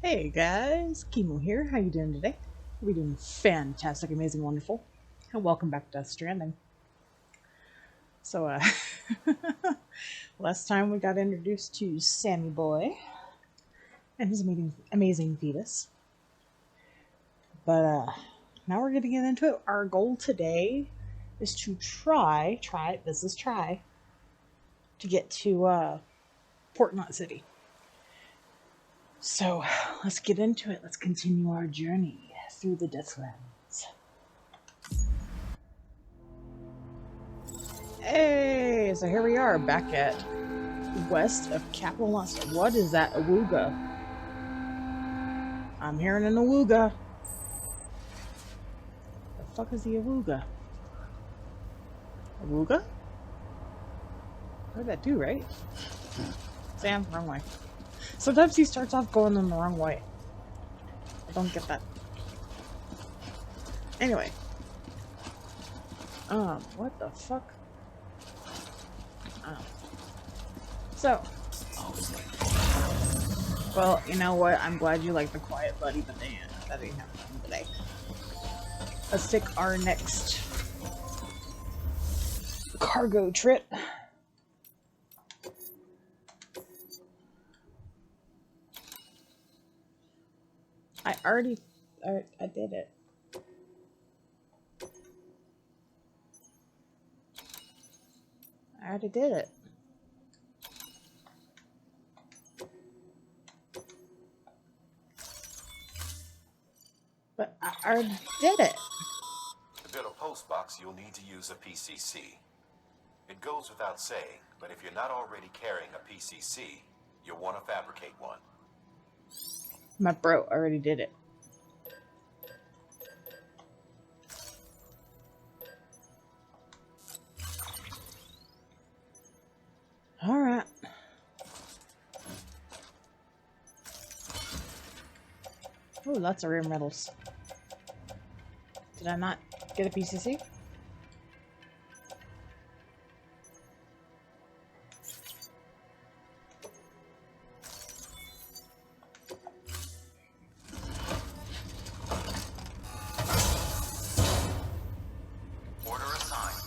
Hey guys, Kimo here. How you doing today? We're doing fantastic, amazing, wonderful, and welcome back to Stranding. So, last time we got introduced to Sammy Boy and his amazing fetus, but now we're gonna get into it. Our goal today is to try to get to Port Knot City. So let's get into it. Let's continue our journey through the Deathlands. Hey, so here we are back at west of Capital Monster. What is that? Awooga. I'm hearing an awooga. The fuck is the awooga? Awooga? Heard that too, right? Sam, wrong way. Sometimes he starts off going in the wrong way. I don't get that. Anyway. What the fuck? So. Well, you know what? I'm glad you like the quiet buddy, but that ain't happening today. Let's take our next cargo trip. I did it. I already did it. But I already did it. To build a post box, you'll need to use a PCC. It goes without saying, but if you're not already carrying a PCC, you'll want to fabricate one. My bro already did it. Alright. Oh, lots of rare metals. Did I not get a PCC? Order assigned.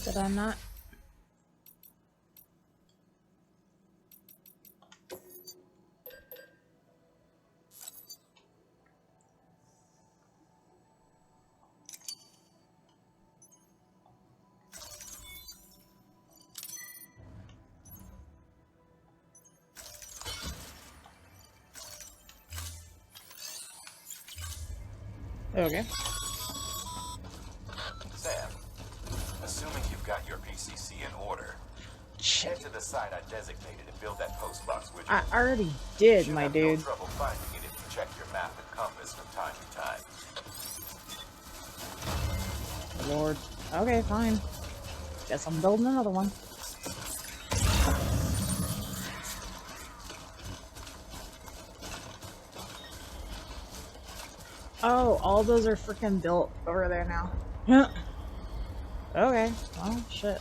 Did I not? Okay. Sam, assuming you've got your PCC in order, head to the site I designated and build that post box with you. I already did, You my have dude. no trouble finding it if you check your map and compass from time to time. Lord. Okay, fine. Guess I'm building another one. Oh, all those are freaking built over there now. Okay. Well, shit.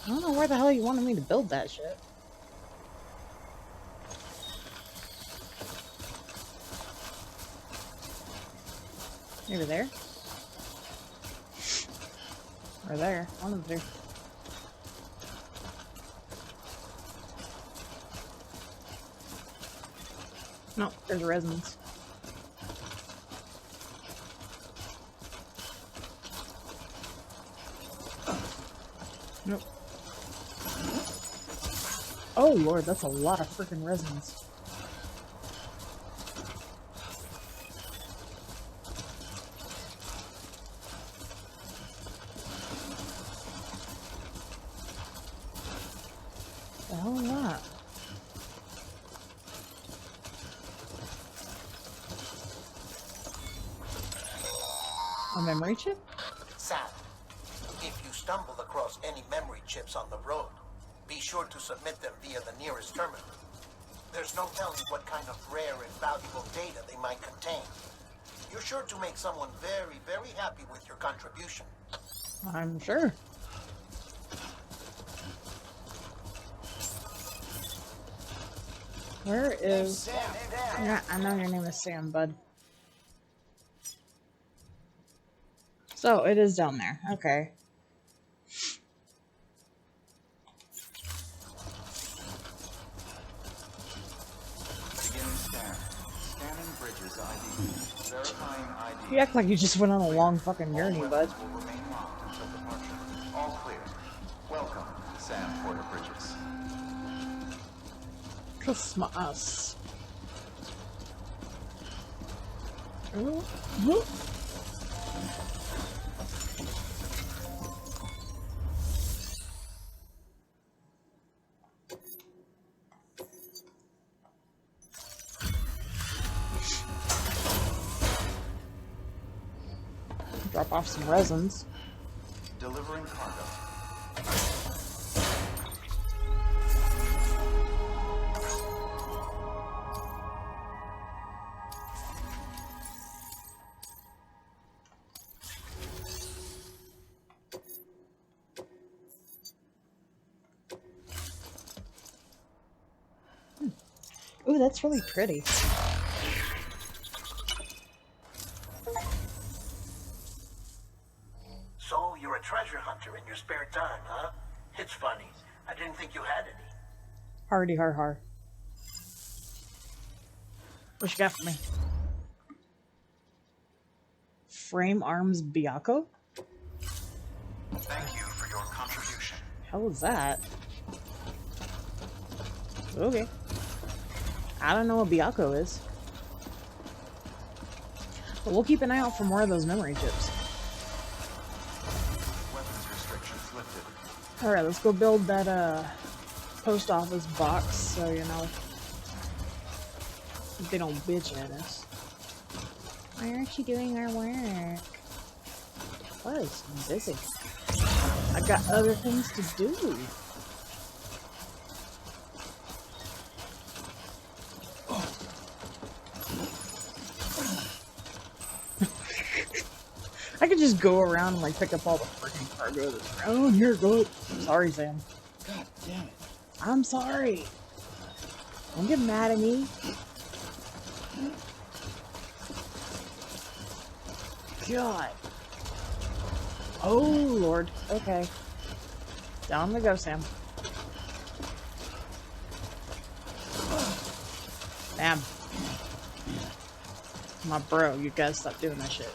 I don't know where the hell you wanted me to build that shit. Maybe there? Or there. One of the two. No, there's resins. Nope. Oh lord, that's a lot of freaking resins. The hell is that? A memory chip? Sam, if you stumble across any memory chips on the road, Be sure to submit them via the nearest terminal. There's no telling what kind of rare and valuable data they might contain. You're sure to make someone very, very happy with your contribution. I'm sure. Where is... Sam. Yeah, I know your name is Sam, bud. So, it is down there. Okay. Beginning scan. Scanning bridges ID. Verifying ID. You act like you just went on a long fucking journey, All bud. weapons will remain locked until departure. All clear. Welcome, Sam Porter Bridges. Christmas. Ooh. Ooh. Drop off some resins. Delivering cargo. Ooh, that's really pretty. So, you're a treasure hunter in your spare time, huh? It's funny. I didn't think you had any. Hardy har har. What you got for me? Frame arms Biako? Thank you for your contribution. Hell is that? Okay. I don't know what Biako is. But we'll keep an eye out for more of those memory chips. Weapons restrictions lifted. Alright, let's go build that post office box so, you know, they don't bitch at us. Why aren't you doing our work? Because I'm busy. I got other things to do. I could just go around and like pick up all the freaking cargo that's around here. Go. Sorry, Sam. God damn it. I'm sorry. Don't get mad at me. God. Oh, Lord. Okay. Down we go, Sam. Damn. My bro, you gotta stop doing that shit.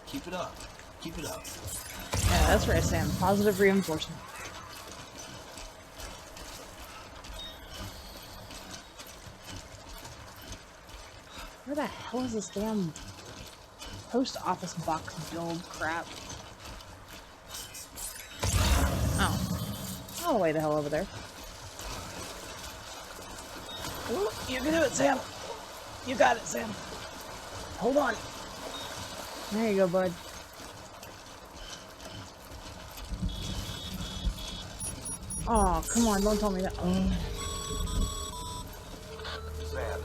Keep it up. Keep it up. Yeah, that's right, Sam. Positive reinforcement. Where the hell is this damn post office box build crap? Oh. All the way the hell over there. Ooh, you can do it, Sam. You got it, Sam. Hold on. There you go, bud. Oh, come on, don't tell me that. Oh. Sam,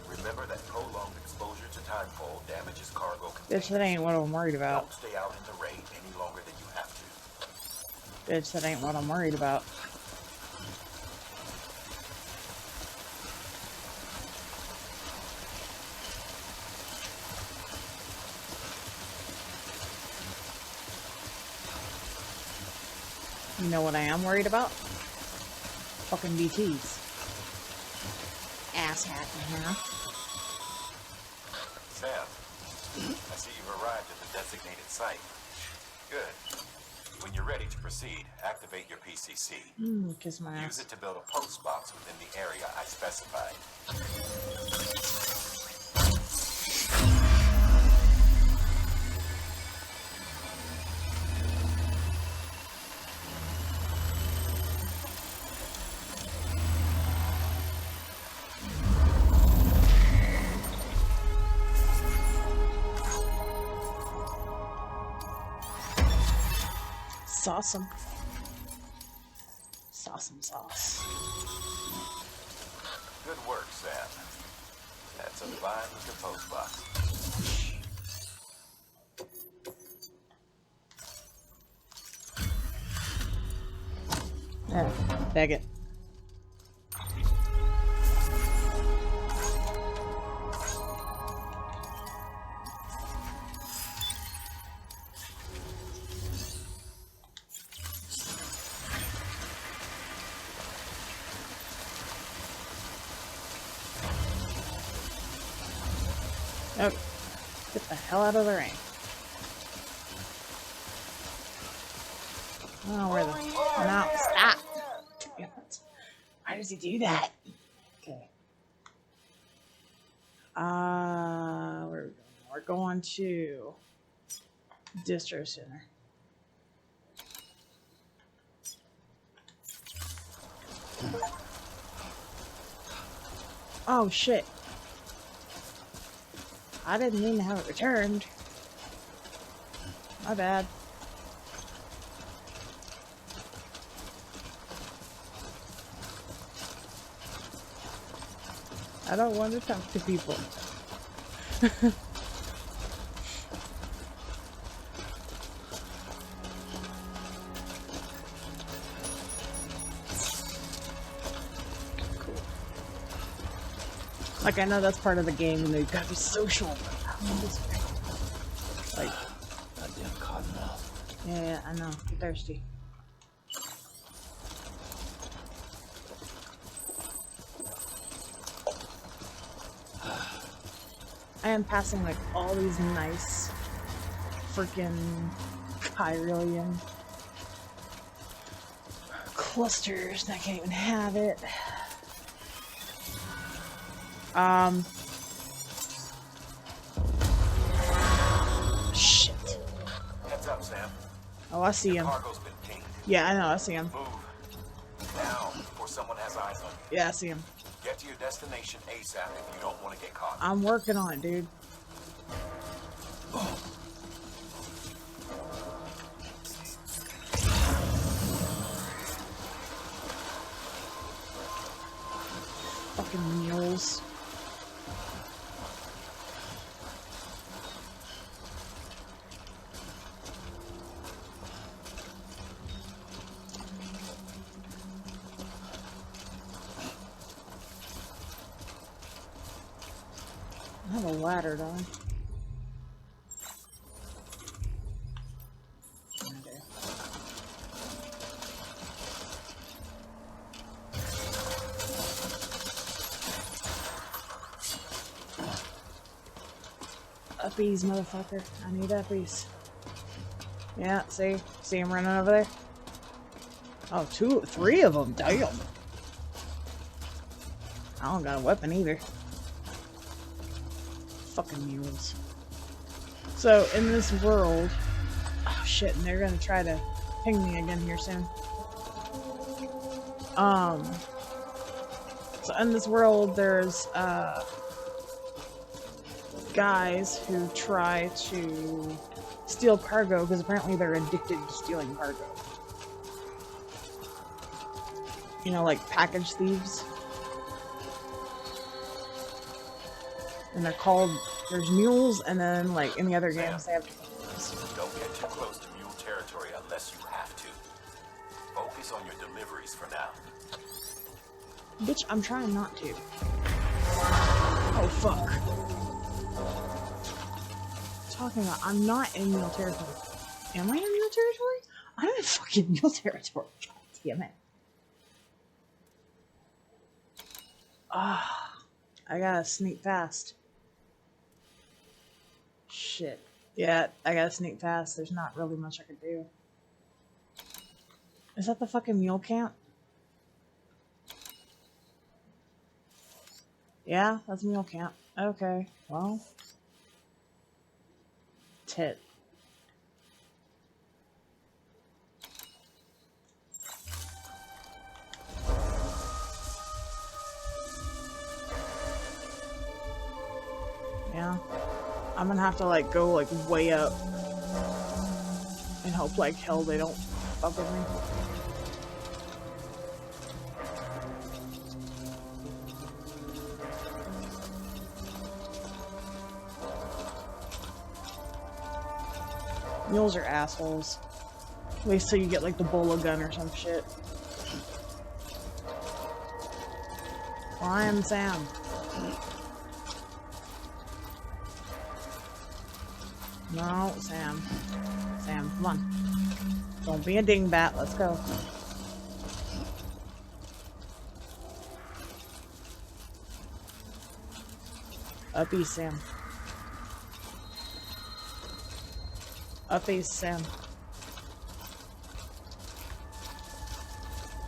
remember that prolonged exposure to timefall damages cargo Bitch, that ain't what I'm worried about. Don't stay out in the rain any longer than you have to. Bitch, that ain't what I'm worried about. You know what I am worried about? Fucking BTs. Ass hat in here. Sam, I see you've arrived at the designated site. Good. When you're ready to proceed, activate your PCC. Kiss my Use ass. it to build a post box within the area I specified. Sauceum. Sauceum sauce. Good work, Sam. That's a fine looking post box. Yeah, bag it. Okay, get the hell out of the rain. Oh, where the... No, stop! Damn it. Why does he do that? Okay. Where are we going? We're going to Distro Center. Oh, shit. I didn't mean to have it returned. My bad. I don't want to talk to people. Cool. Like, I know that's part of the game, and they've got to be social. Like, Goddamn cottonmouth. yeah, I know. You're thirsty. I am passing like all these nice freaking Kyrillian clusters and I can't even have it. Shit. Heads up, Sam. Oh, I see him. Cargo's been pinged. Yeah, I know, I see him. Move. Now, before someone has eyes on you. Yeah, I see him. Get to your destination ASAP if you don't want to get caught. I'm working on it, dude. Fucking mules. I have a ladder, don't I? Okay. Uppies, motherfucker. I need uppies. Yeah, see him running over there? Oh, three of them, damn. I don't got a weapon either. Fucking mules. So, in this world... Oh, shit, and they're gonna try to ping me again here soon. So in this world, there's, guys who try to steal cargo, because apparently they're addicted to stealing cargo. You know, like package thieves. And they're called, there's mules, and then, like, in the other games, they have... Don't get too close to mule territory unless you have to. Focus on your deliveries for now. Bitch, I'm trying not to. Oh, fuck. Talking about, I'm not in mule territory. Am I in mule territory? I'm in fucking mule territory. God damn it. Ah, I gotta sneak past. Shit. Yeah, I gotta sneak past. There's not really much I could do. Is that the fucking mule camp? Yeah, that's mule camp. Okay, well. Tit. Yeah. I'm gonna have to, like, go, like, way up. And hope like hell they don't fuck with me. Mules are assholes. Wait till you get like the bolo gun or some shit. Climb, Sam. No, Sam. Sam, come on. Don't be a dingbat. Let's go. Up east, Sam. Up east, Sam.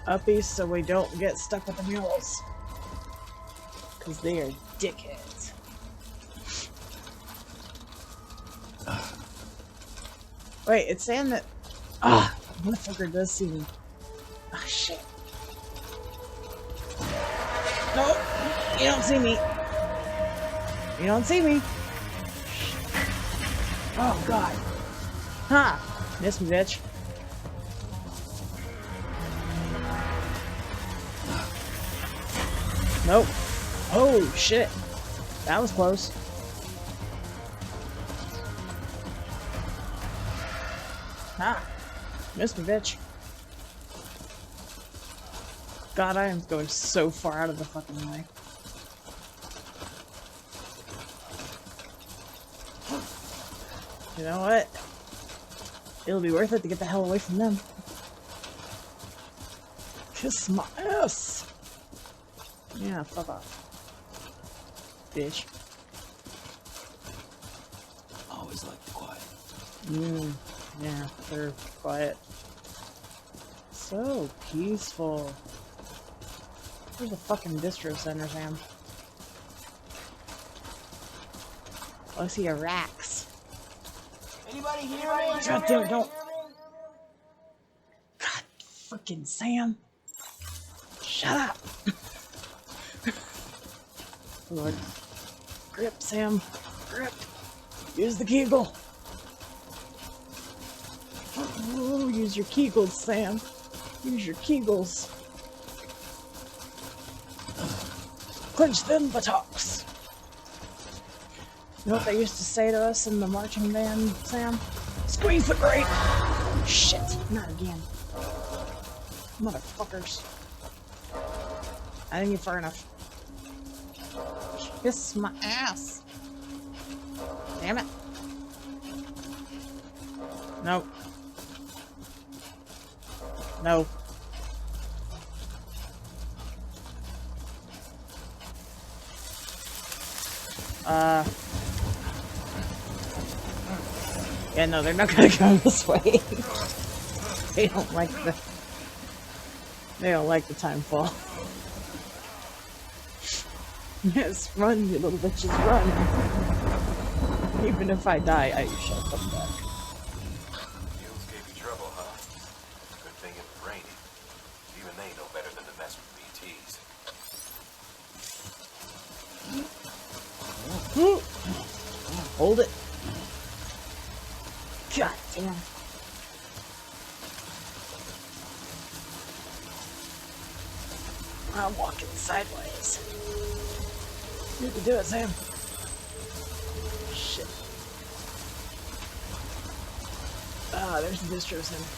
Up east so we don't get stuck with the mules. Because they are dickheads. Wait, it's saying that... Ah! Motherfucker does see me. Ah, shit. Nope! You don't see me. You don't see me. Oh, God. Ha! Miss me, bitch. Nope. Oh, shit. That was close. Ha! Missed me, bitch. God, I am going so far out of the fucking way. You know what? It'll be worth it to get the hell away from them. Kiss my ass! Yeah, fuck off. Bitch. Always like the quiet. Yeah, they're quiet. So peaceful. Where's the fucking distro center, Sam? Oh, I see a racks. Anybody here? God damn it, don't. God freaking Sam. Shut up. Lord. Grip, Sam. Grip. Use the kegel. Oh, use your kegels, Sam. Use your kegels. Clench them buttocks. You know what they used to say to us in the marching band, Sam? Squeeze the grape! Shit, not again. Motherfuckers. I didn't get far enough. Kiss my ass. Damn it. Nope. No. Yeah, no, they're not gonna go this way. They don't like the time fall. Yes, run, you little bitches, run. Even if I die, I shall come back. Mules gave you trouble, huh? Good thing it was raining. Even they know better than to mess with BTs. Hold it. God damn. I'm walking sideways. You can do it, Sam. Shit. Ah, there's the distro center.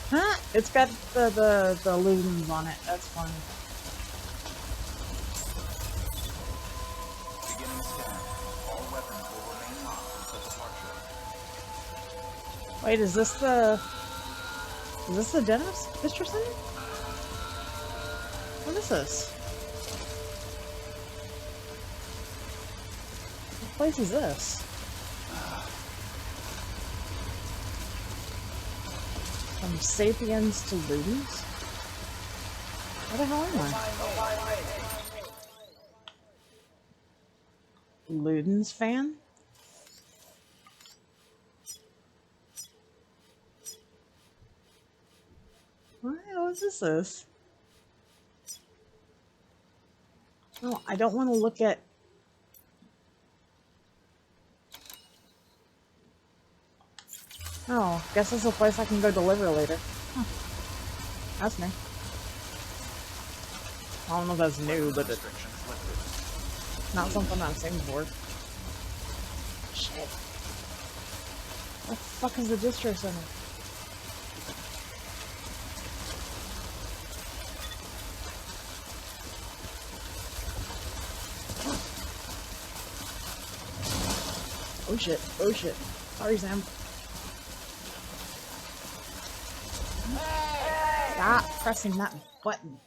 Huh? It's got the looms on it. That's funny. Beginning scan. All weapons will remain locked until departure. Wait, is this the Dennis distro center? What is this? What place is this? From Sapiens to Ludens? Where the hell am I? Ludens fan? What is this? No, I don't want to look at... Oh, guess this is a place I can go deliver later. Huh. That's new. I don't know if that's new, but it's Restrictions lifted. not something I've seen before. Shit. What the fuck is the distro center? Oh shit, oh shit. Sorry, Sam. Stop pressing that button.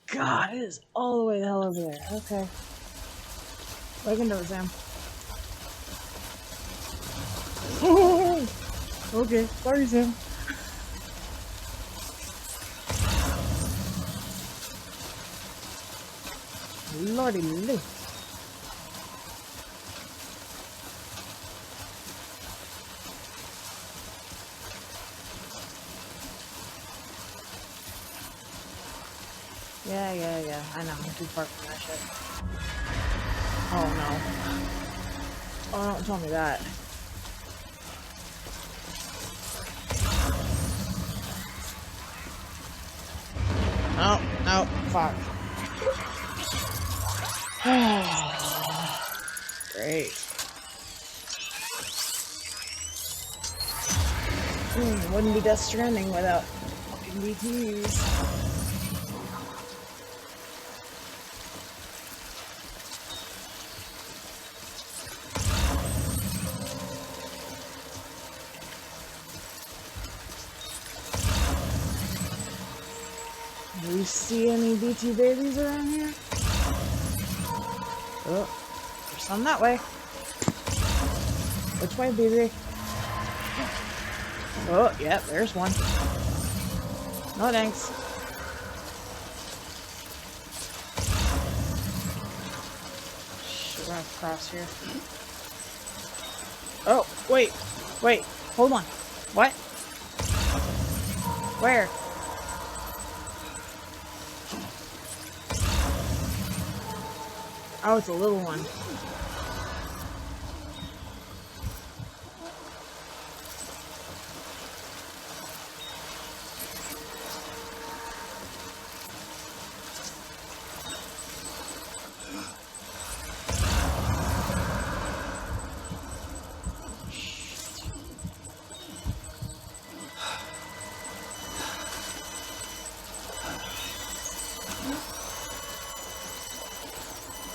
God, it is all the way the hell over there. Okay. Look into it, Sam. Okay, sorry, Sam. Lordy Lou. Yeah. I know, I'm too far from that shit. Oh no. Oh, don't tell me that. No, fuck. Great. Wouldn't be Death Stranding without fucking BTs. Do you see any BT babies around here? Oh, there's some that way. Which way, baby? Oh, yeah, there's one. No thanks. Should run across here. Oh, wait, hold on. What? Where? Oh, it's a little one.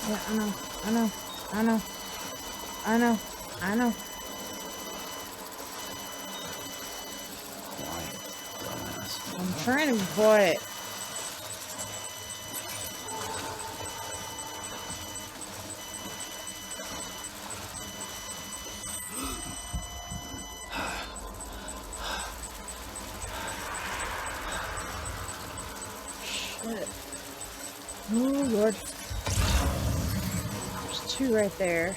Yeah, I know. I'm trying to avoid it. Shit. Oh, Lord. There's two right there.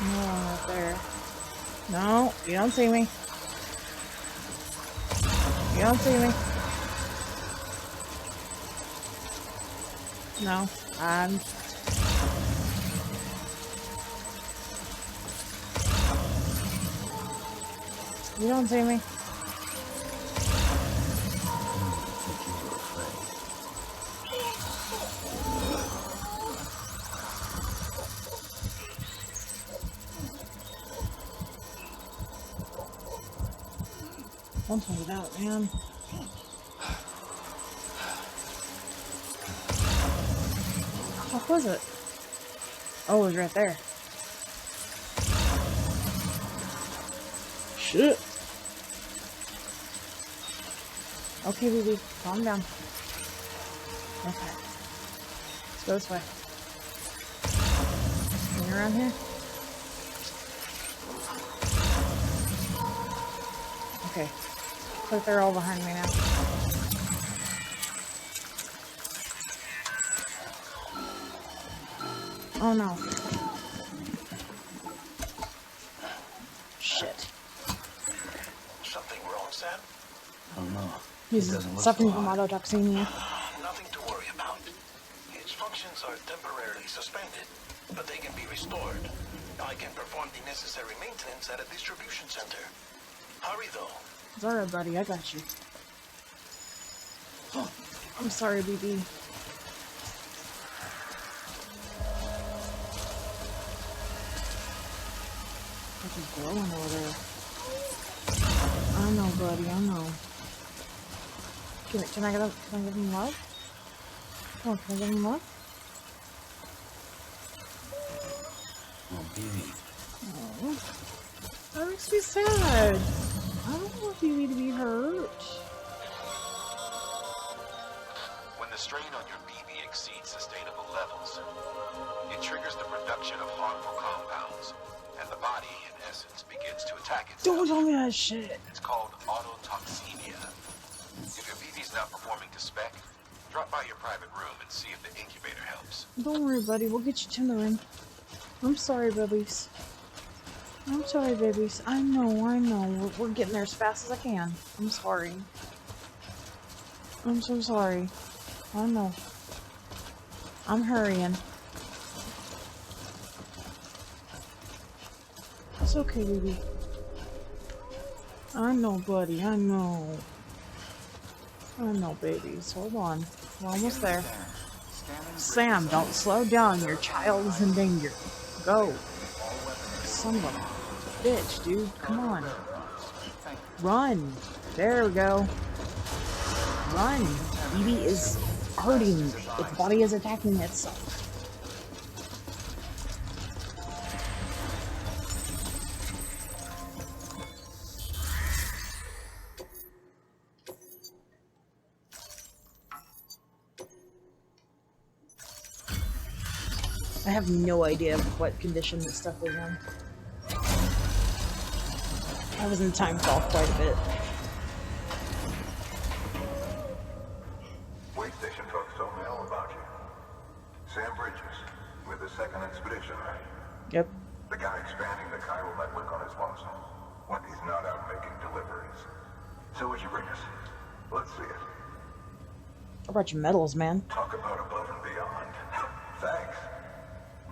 No one right there. No, you don't see me. You don't see me. No, you don't see me. Don't tell me that, man. What was it? Oh, it was right there. Shit. Okay, baby, calm down. Okay. Let's go this way. Anything around here? Okay. Looks like they're all behind me now. Oh no. Shit. Something wrong, Sam? Oh no. He's suffering from autotoxemia. Nothing functions are temporarily suspended, but they can be restored. I can perform the necessary maintenance at a distribution center. Hurry, though. It's alright, buddy. I got you. I'm sorry, BB. She's glowing over there. I know, buddy. I know. Can I give him love? Oh, can I give him love? Oh, baby. Oh, that makes me sad. I don't want BB to be hurt. When the strain on your BB exceeds sustainable levels, it triggers the production of harmful compounds, and the body, in essence, begins to attack itself. Don't tell me that shit. It's called autotoxemia. If your BB's not performing to spec, drop by your private room and see if the incubator helps. Don't worry, buddy. We'll get you tendering. I'm sorry, babies. I'm sorry, babies. I know. We're getting there as fast as I can. I'm sorry. I'm so sorry. I know. I'm hurrying. It's okay, baby. I know, buddy. I know. I know, babies. Hold on. We're almost there. Sam, don't slow down. Your child is in danger. Go. Son of a bitch, dude. Come on. Run. There we go. Run. BB is hurting. Its body is attacking itself. I have no idea what condition this stuff is in. I was in time off quite a bit. Wait station folks told me all about you. Sam Bridges, with the second expedition, right? Yep. The guy expanding the chiral network on his lonesome, when he's not out making deliveries. So what'd you bring us? Let's see it. I brought you medals, man. Talk about above and beyond. Thanks.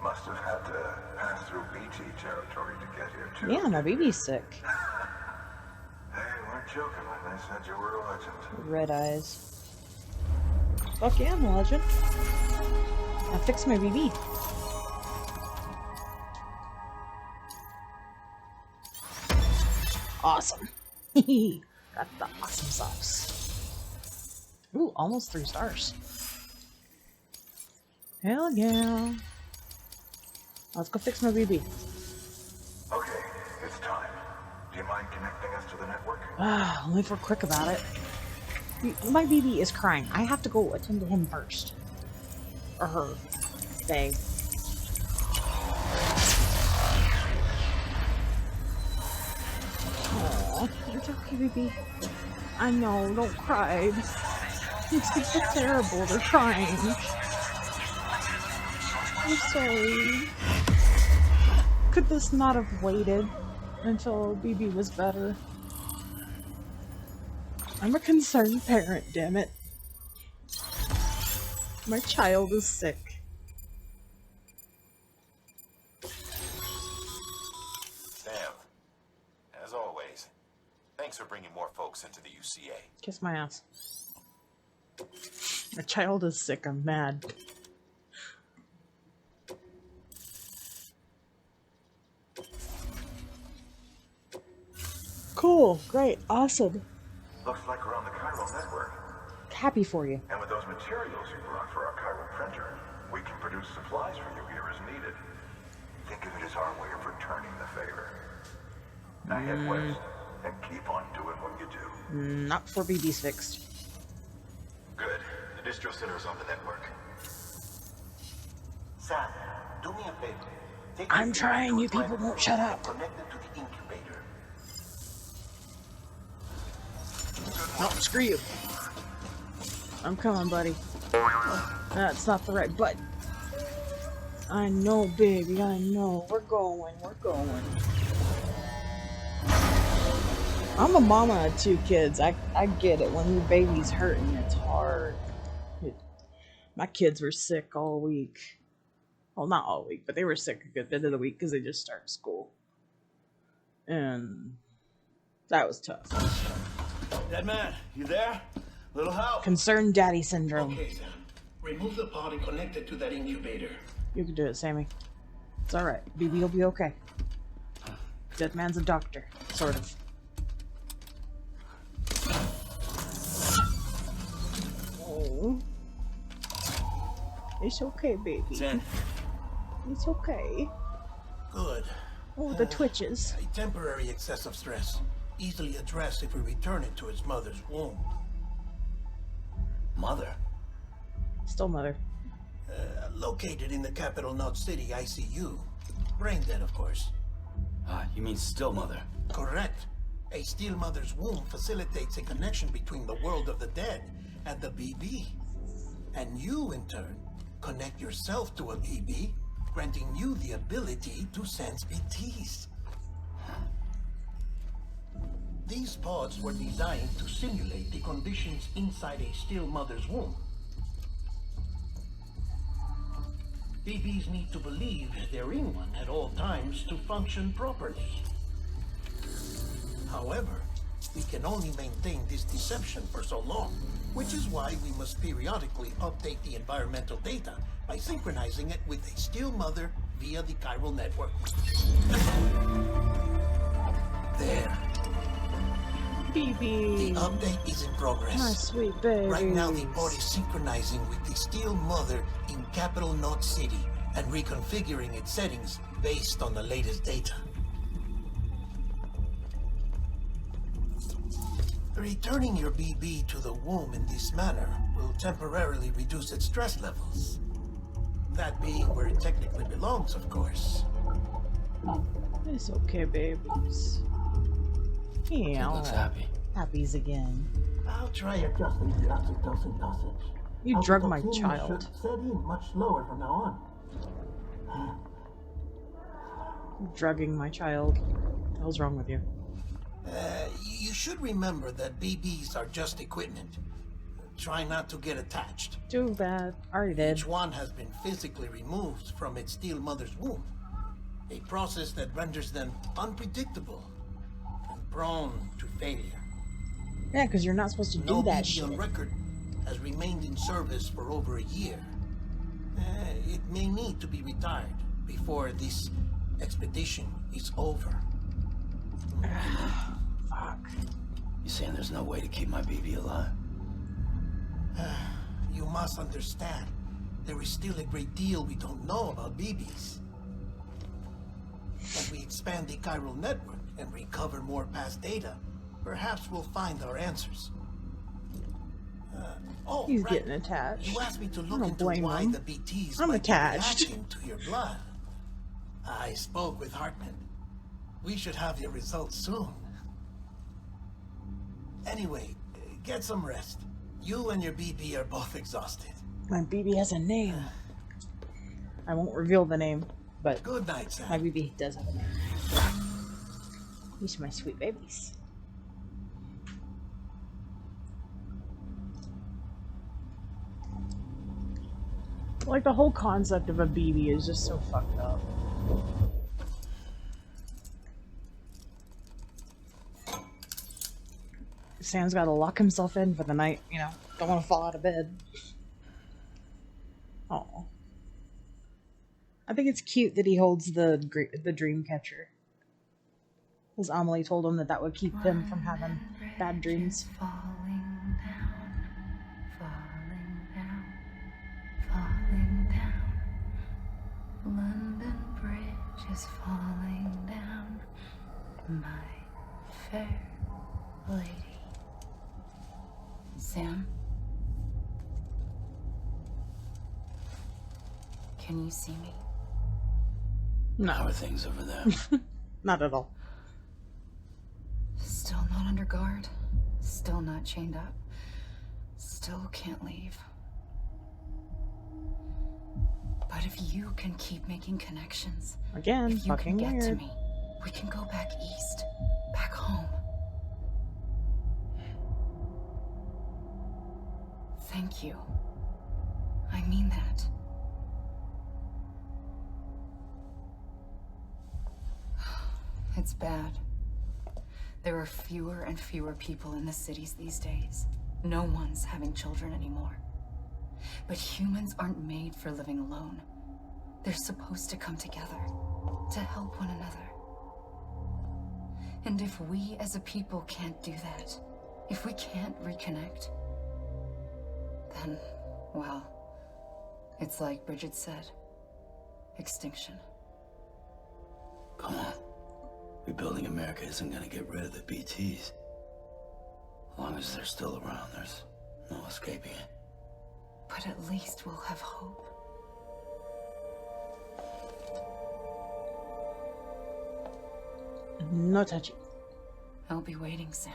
Must have had to pass through BT territory to get here, too. Yeah, my baby's sick. They weren't joking when they said you were a legend. Red eyes. Fuck yeah, I'm a legend. I fixed my BB. Awesome. Got the awesome sauce. Ooh, almost 3 stars. Hell yeah. Let's go fix my BB. Okay, it's time. Do you mind connecting us to the network? Only if we're quick about it. My BB is crying. I have to go attend to him first. Or her. They. Aww, it's okay, BB. I know, don't cry. It's terrible, they're crying. I'm sorry. Could this not have waited until BB was better? I'm a concerned parent, damn it. My child is sick. Sam, as always, thanks for bringing more folks into the UCA. Kiss my ass. My child is sick, I'm mad. Cool, great, awesome. Looks like we're on the chiral network. Happy for you. And with those materials you brought for our chiral printer, we can produce supplies for you here as needed. Think of it as our way of returning the favor. Now head west and keep on doing what you do. Not before BB's fixed. Good. The distro center is on the network. Sam, do me a favor. Take I'm your trying, to you a people private won't room shut and up. connect it to the incubator. No, screw you. I'm coming, buddy. That's not the right button. I know, baby, I know. We're going. I'm a mama of 2 kids. I get it. When your baby's hurting, it's hard. My kids were sick all week. Well, not all week, but they were sick a good bit of the week because they just started school. And that was tough. Dead man, you there? Little help? Concerned daddy syndrome. Okay, Sam. Remove the pod and connect it to that incubator. You can do it, Sammy. It's alright. BB will be okay. Dead man's a doctor. Sort of. Oh. It's okay, baby. It's in. It's okay. Good. Oh, the twitches. A temporary excessive stress. Easily addressed if we return it to its mother's womb. Mother? Still mother. Located in the capital Knot City ICU. Brain dead, of course. You mean still mother? Correct. A still mother's womb facilitates a connection between the world of the dead and the BB. And you, in turn, connect yourself to a BB, granting you the ability to sense BTs. These pods were designed to simulate the conditions inside a still mother's womb. BBs need to believe they're in one at all times to function properly. However, we can only maintain this deception for so long, which is why we must periodically update the environmental data by synchronizing it with a still mother via the chiral network. There. BB. The update is in progress. My sweet baby. Right now, the pod is synchronizing with the still mother in capital Knot City and reconfiguring its settings based on the latest data. Returning your BB to the womb in this manner will temporarily reduce its stress levels. That being where it technically belongs, of course. It's okay, babies. He Yeah. looks happy. Happy's again. I'll try adjusting the oxytocin dosage. You drug my Oxytocin child. should set in much slower from now on. Drugging my child. What the hell's wrong with you? You should remember that BBs are just equipment. Try not to get attached. Too bad. Already did. Each one has been physically removed from its still mother's womb. A process that renders them unpredictable and prone to failure. Yeah, because you're not supposed to do No that BB shit. on record has remained in service for over a year. It may need to be retired before this expedition is over. Fuck. You saying there's no way to keep my BB alive? You must understand, there is still a great deal we don't know about BBs. As we expand the chiral network and recover more past data, perhaps we'll find our answers. He's right. getting attached. You asked me to I look don't into blame why him. the BTs I'm might attached. be reacting to your blood. I spoke with Hartman. We should have your results soon. Anyway, get some rest. You and your BB are both exhausted. My BB has a name. I won't reveal the name, but Good night, Sam. my BB does have a name. These are my sweet babies. Like, the whole concept of a BB is just so fucked up. Sam's gotta lock himself in for the night, you know. Don't want to fall out of bed. Oh, I think it's cute that he holds the dream catcher. Because Amelie told him that that would keep him from having bad dreams. Falling down, falling down, falling down. London Bridge is falling down, my fair lady. Sam? Can you see me? How are things over there? Not at all. Still not under guard. Still not chained up. Still can't leave. But if you can keep making connections, Again, if you fucking can get to weird. me, we can go back east, back home. Thank you. I I mean that. It's bad. There are fewer and fewer people in the cities these days. No one's having children anymore. But humans aren't made for living alone. They're supposed to come together, to help one another. And if we as a people can't do that, if we can't reconnect, then, well, it's like Bridget said, extinction. Come on. Rebuilding America isn't gonna get rid of the BTs. As long as they're still around, there's no escaping it. But at least we'll have hope. No touching. I'll be waiting, Sam.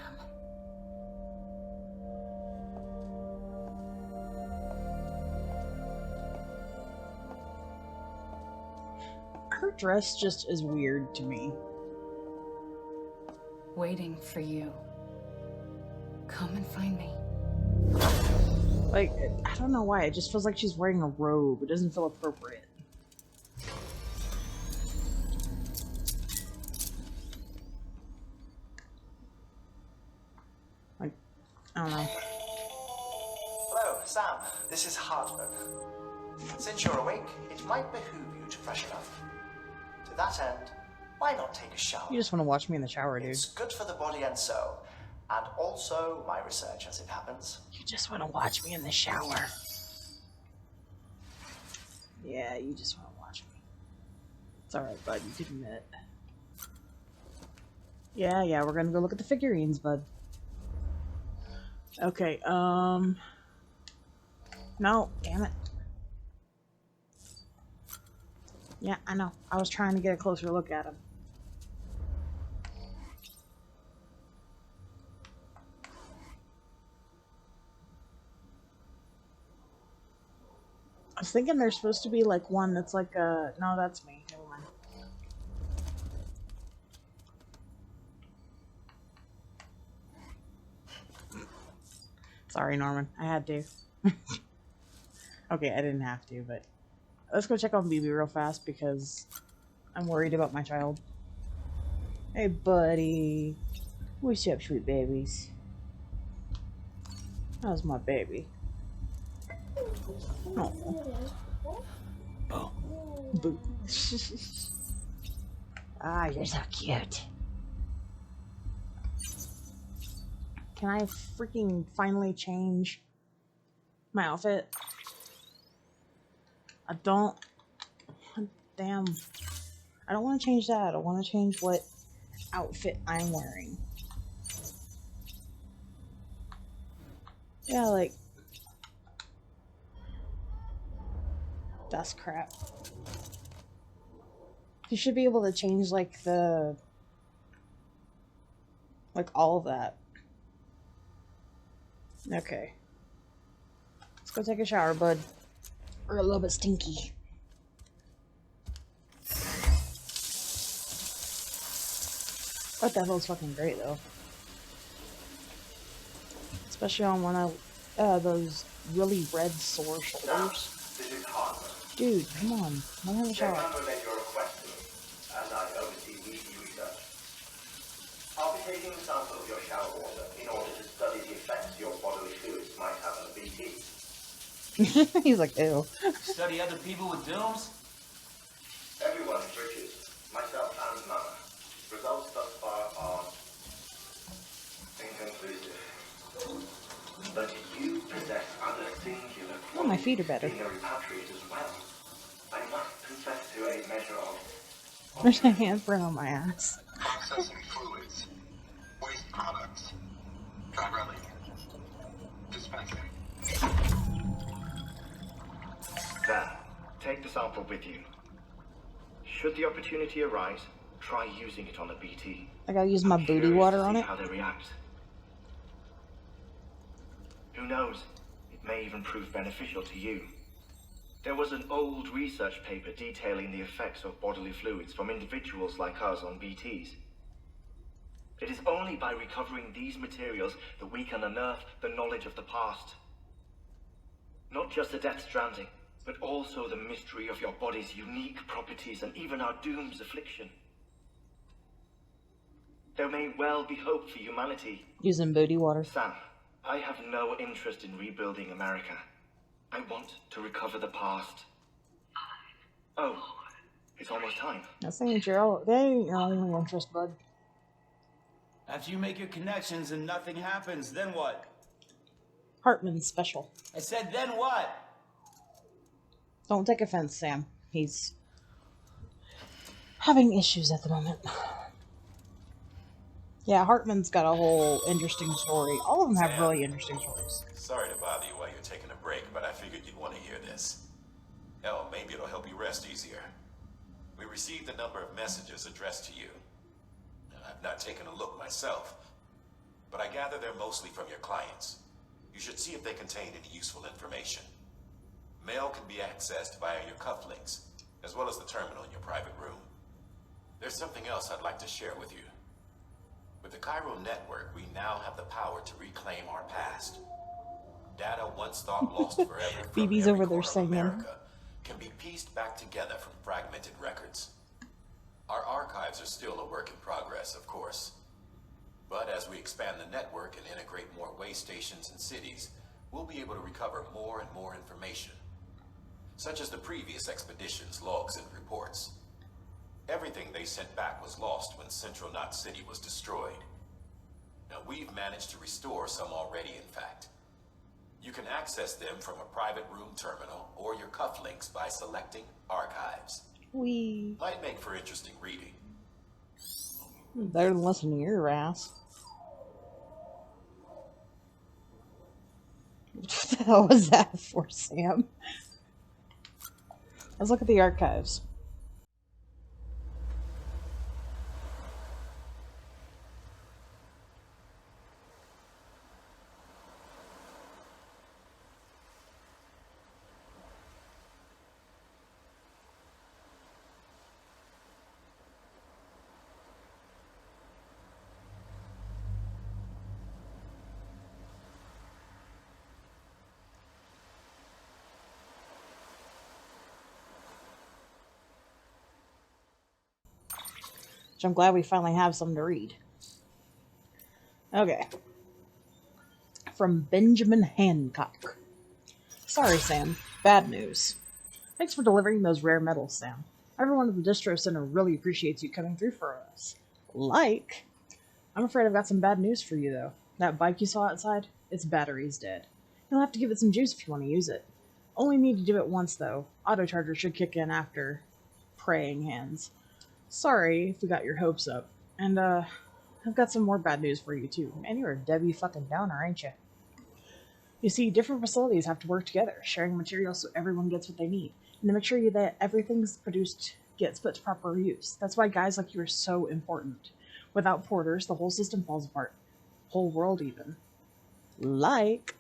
Her dress just is weird to me. Waiting for you. Come and find me. Like, I don't know why, it just feels like she's wearing a robe. It doesn't feel appropriate. Like, I don't know. Hello, Sam. This is Hartman. Since you're awake, it might behoove you to freshen up. To that end, why not take a shower? You just want to watch me in the shower, dude. It's good for the body and soul, and also my research as it happens. You just want to watch me in the shower. Yeah, you just want to watch me. It's alright, bud. You can admit it. Yeah, we're gonna go look at the figurines, bud. Okay, no, damn it. Yeah, I know. I was trying to get a closer look at him. I was thinking there's supposed to be like one that's like a... No, that's me. Never mind. Sorry, Norman. I had to. Okay, I didn't have to, but... Let's go check on BB real fast because I'm worried about my child. Hey, buddy. What's up, sweet babies? How's my baby? Oh. Bo. Boo. Ah, you're so cute. Can I freaking finally change my outfit? I don't... Damn. I don't want to change that. I want to change what outfit I'm wearing. Yeah, like... That's crap. You should be able to change, like, the... Like, all of that. Okay. Let's go take a shower, bud. We're a little bit stinky. But that feels fucking great, though. Especially on one of those really red sore shoulders. This is Hartman. Dude, come on. Let me have a shower. Remember that your request to me, as I oversee weekly research. I'll be taking a sample of your shower water in order to study the effects your bodily fluids might have on the BT. He's like, ew. Study other people with dooms? Everyone is Richard, myself and Mama. Results thus far are inconclusive. But you possess other singular Oh, my feet are better. being a repatriate as well. I must confess to a measure of There's a handprint on my ass. processing fluids, waste products, dry dispensing. There, take the sample with you. Should the opportunity arise, try using it on a BT. I gotta use my booty water on it. How they react. Who knows? It may even prove beneficial to you. There was an old research paper detailing the effects of bodily fluids from individuals like us on BTs. It is only by recovering these materials that we can unearth the knowledge of the past. Not just the Death Stranding, but also the mystery of your body's unique properties and even our doom's affliction. There may well be hope for humanity. Using booty water. Sam, I have no interest in rebuilding America. I want to recover the past. Oh, it's almost time. That's ain't your only interest, bud. After you make your connections and nothing happens, then what? Hartman's special. I said, then what? Don't take offense, Sam. He's having issues at the moment. Yeah, Hartman's got a whole interesting story. All of them have really interesting stories. Sorry to bother you while you're taking a break, but I figured you'd want to hear this. Hell, maybe it'll help you rest easier. We received a number of messages addressed to you. I've not taken a look myself, but I gather they're mostly from your clients. You should see if they contain any useful information. Mail can be accessed via your cufflinks, as well as the terminal in your private room. There's something else I'd like to share with you. With the Chiral Network, we now have the power to reclaim our past. Data once thought lost forever from BB's every over there corner of singing. America can be pieced back together from fragmented records. Our archives are still a work in progress, of course. But as we expand the network and integrate more way stations and cities, we'll be able to recover more and more information, such as the previous expedition's logs and reports. Everything they sent back was lost when Central Knot City was destroyed. Now, we've managed to restore some already, in fact. You can access them from a private room terminal or your cufflinks by selecting Archives. Might make for interesting reading. Better than listen to your ass. What the hell was that for, Sam? Let's look at the archives. Which I'm glad we finally have some to read. Okay. From Benjamin Hancock. Sorry, Sam. Bad news. Thanks for delivering those rare metals, Sam. Everyone at the distro center really appreciates you coming through for us. Like, I'm afraid I've got some bad news for you, though. That bike you saw outside, its battery's dead. You'll have to give it some juice if you want to use it. Only need to do it once, though. Auto charger should kick in after praying hands. Sorry if we got your hopes up. And, I've got some more bad news for you, too. Man, you're a Debbie fucking Downer, ain't you? You see, different facilities have to work together, sharing materials so everyone gets what they need, and to make sure that everything's produced gets put to proper use. That's why guys like you are so important. Without porters, the whole system falls apart. Whole world, even. Like...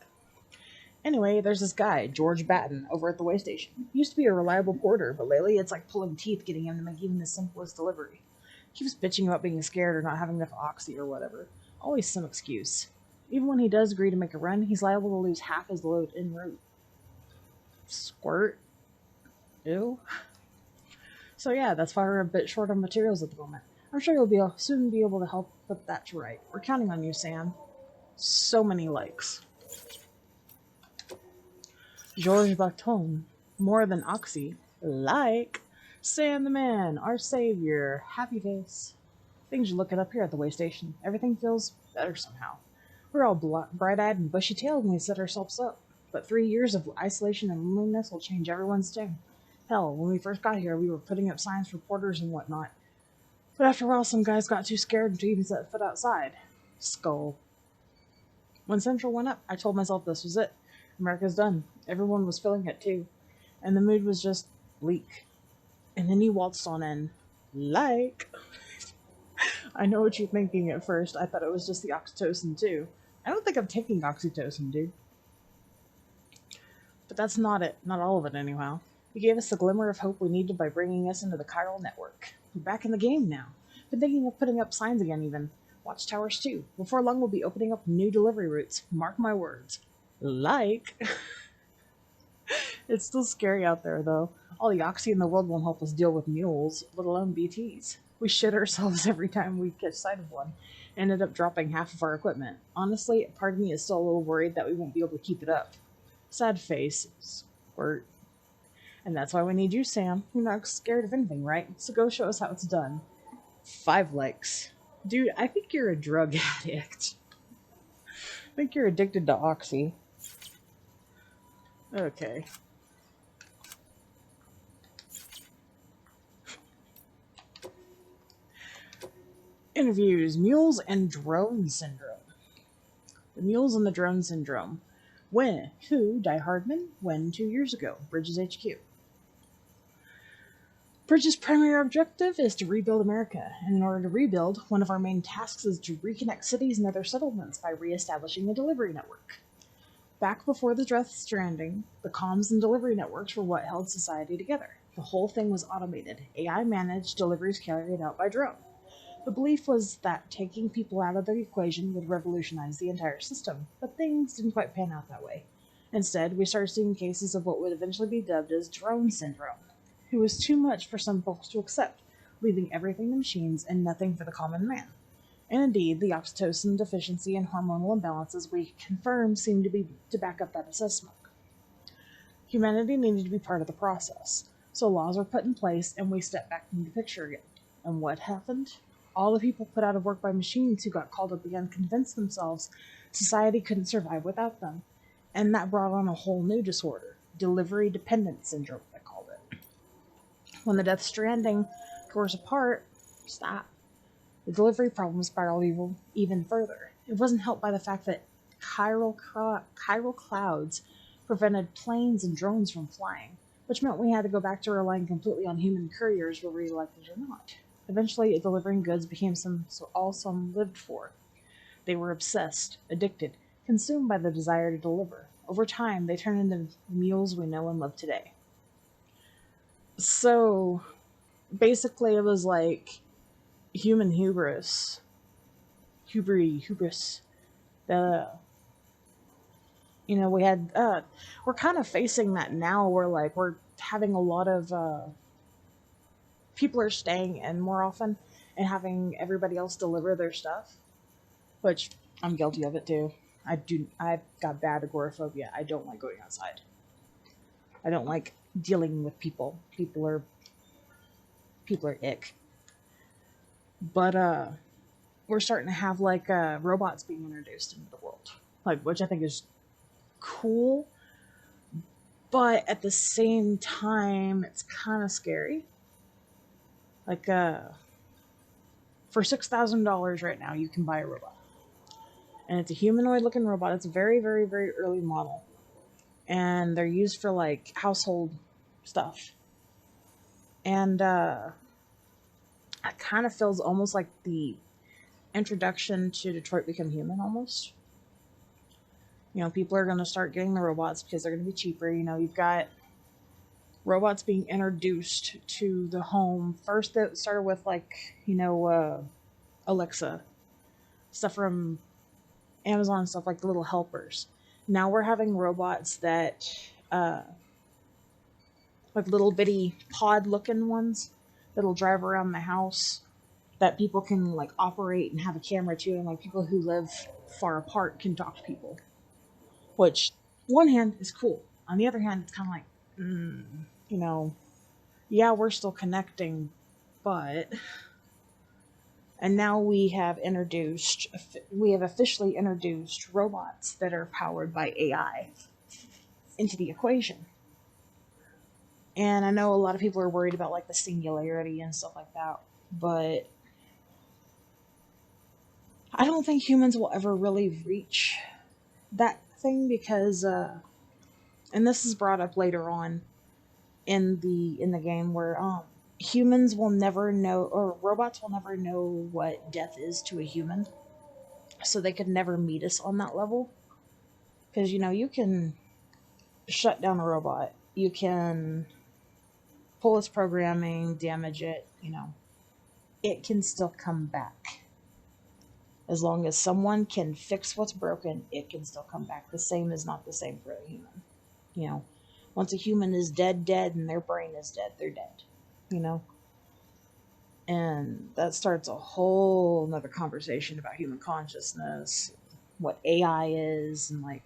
Anyway, there's this guy, George Batten, over at the way station. He used to be a reliable porter, but lately it's like pulling teeth getting him to make even the simplest delivery. He keeps bitching about being scared or not having enough oxy or whatever. Always some excuse. Even when he does agree to make a run, he's liable to lose half his load en route. Squirt? Ew. So yeah, that's why we're a bit short on materials at the moment. I'm sure you'll soon be able to help put that to right. We're counting on you, Sam. So many likes. Georges Baton, more than oxy, like Sam the Man, our savior, happy face. Things are looking up here at the way station. Everything feels better somehow. We're all bright-eyed and bushy-tailed when we set ourselves up, but 3 years of isolation and loneliness will change everyone's tune. Hell, when we first got here, we were putting up signs for porters and whatnot, but after a while, some guys got too scared to even set foot outside. Skull. When Central went up, I told myself this was it. America's done. Everyone was feeling it too. And the mood was just bleak. And then you waltzed on in. Like... I know what you're thinking at first. I thought it was just the oxytocin too. I don't think I'm taking oxytocin, dude. But that's not it. Not all of it, anyhow. You gave us the glimmer of hope we needed by bringing us into the chiral network. We're back in the game now. Been thinking of putting up signs again, even. Watchtowers too. Before long, we'll be opening up new delivery routes. Mark my words. Like... It's still scary out there, though. All the oxy in the world won't help us deal with mules, let alone BTs. We shit ourselves every time we catch sight of one. Ended up dropping half of our equipment. Honestly, part of me is still a little worried that we won't be able to keep it up. Sad face. Squirt. And that's why we need you, Sam. You're not scared of anything, right? So go show us how it's done. 5 likes. Dude, I think you're a drug addict. I think you're addicted to oxy. Okay. Interviews, Mules and Drone Syndrome. The Mules and the Drone Syndrome. When? Who? Die Hardman? When? 2 years ago. Bridges HQ. Bridges' primary objective is to rebuild America, and in order to rebuild, one of our main tasks is to reconnect cities and other settlements by re-establishing a delivery network. Back before the Death Stranding, the comms and delivery networks were what held society together. The whole thing was automated. AI managed, deliveries carried out by drone. The belief was that taking people out of the equation would revolutionize the entire system, but things didn't quite pan out that way. Instead, we started seeing cases of what would eventually be dubbed as drone syndrome. It was too much for some folks to accept, leaving everything to machines and nothing for the common man. And indeed, the oxytocin deficiency and hormonal imbalances we confirmed seemed to back up that assessment. Humanity needed to be part of the process, so laws were put in place and we stepped back into the picture again. And what happened? All the people put out of work by machines who got called up again convinced themselves society couldn't survive without them. And that brought on a whole new disorder, delivery dependent syndrome, they called it. When the Death Stranding tore us apart, the delivery problem spiraled even further. It wasn't helped by the fact that chiral clouds prevented planes and drones from flying, which meant we had to go back to relying completely on human couriers, whether we liked it or not. Eventually, delivering goods became all some lived for. They were obsessed, addicted, consumed by the desire to deliver. Over time, they turned into the mules we know and love today. So, basically, it was like human hubris. Hubris. We had, we're kind of facing that now where, like, we're having a lot of, people are staying in more often and having everybody else deliver their stuff, which I'm guilty of it too. I've got bad agoraphobia. I don't like going outside. I don't like dealing with people. People are ick. But we're starting to have like robots being introduced into the world, like, which I think is cool. But at the same time, it's kind of scary. Like, for $6,000 right now, you can buy a robot. And it's a humanoid-looking robot. It's a very, very, very early model. And they're used for, like, household stuff. And, it kind of feels almost like the introduction to Detroit Become Human, almost. People are going to start getting the robots because they're going to be cheaper. You've got robots being introduced to the home. First, it started with, like, Alexa, stuff from Amazon and stuff, like the little helpers. Now we're having robots that, like little bitty pod looking ones that'll drive around the house that people can, like, operate and have a camera to, and, like, people who live far apart can talk to people. Which, one hand, is cool. On the other hand, it's kind of like, yeah, we're still connecting, but... And now we have officially introduced robots that are powered by AI into the equation. And I know a lot of people are worried about, like, the singularity and stuff like that, but I don't think humans will ever really reach that thing because, and this is brought up later on in the game where, humans will never know, or robots will never know what death is to a human. So they could never meet us on that level. Because, you can shut down a robot. You can pull its programming, damage it, It can still come back. As long as someone can fix what's broken, it can still come back. The same is not the same for a human. Once a human is dead, and their brain is dead, they're dead. You know? And that starts a whole nother conversation about human consciousness, what AI is, and like,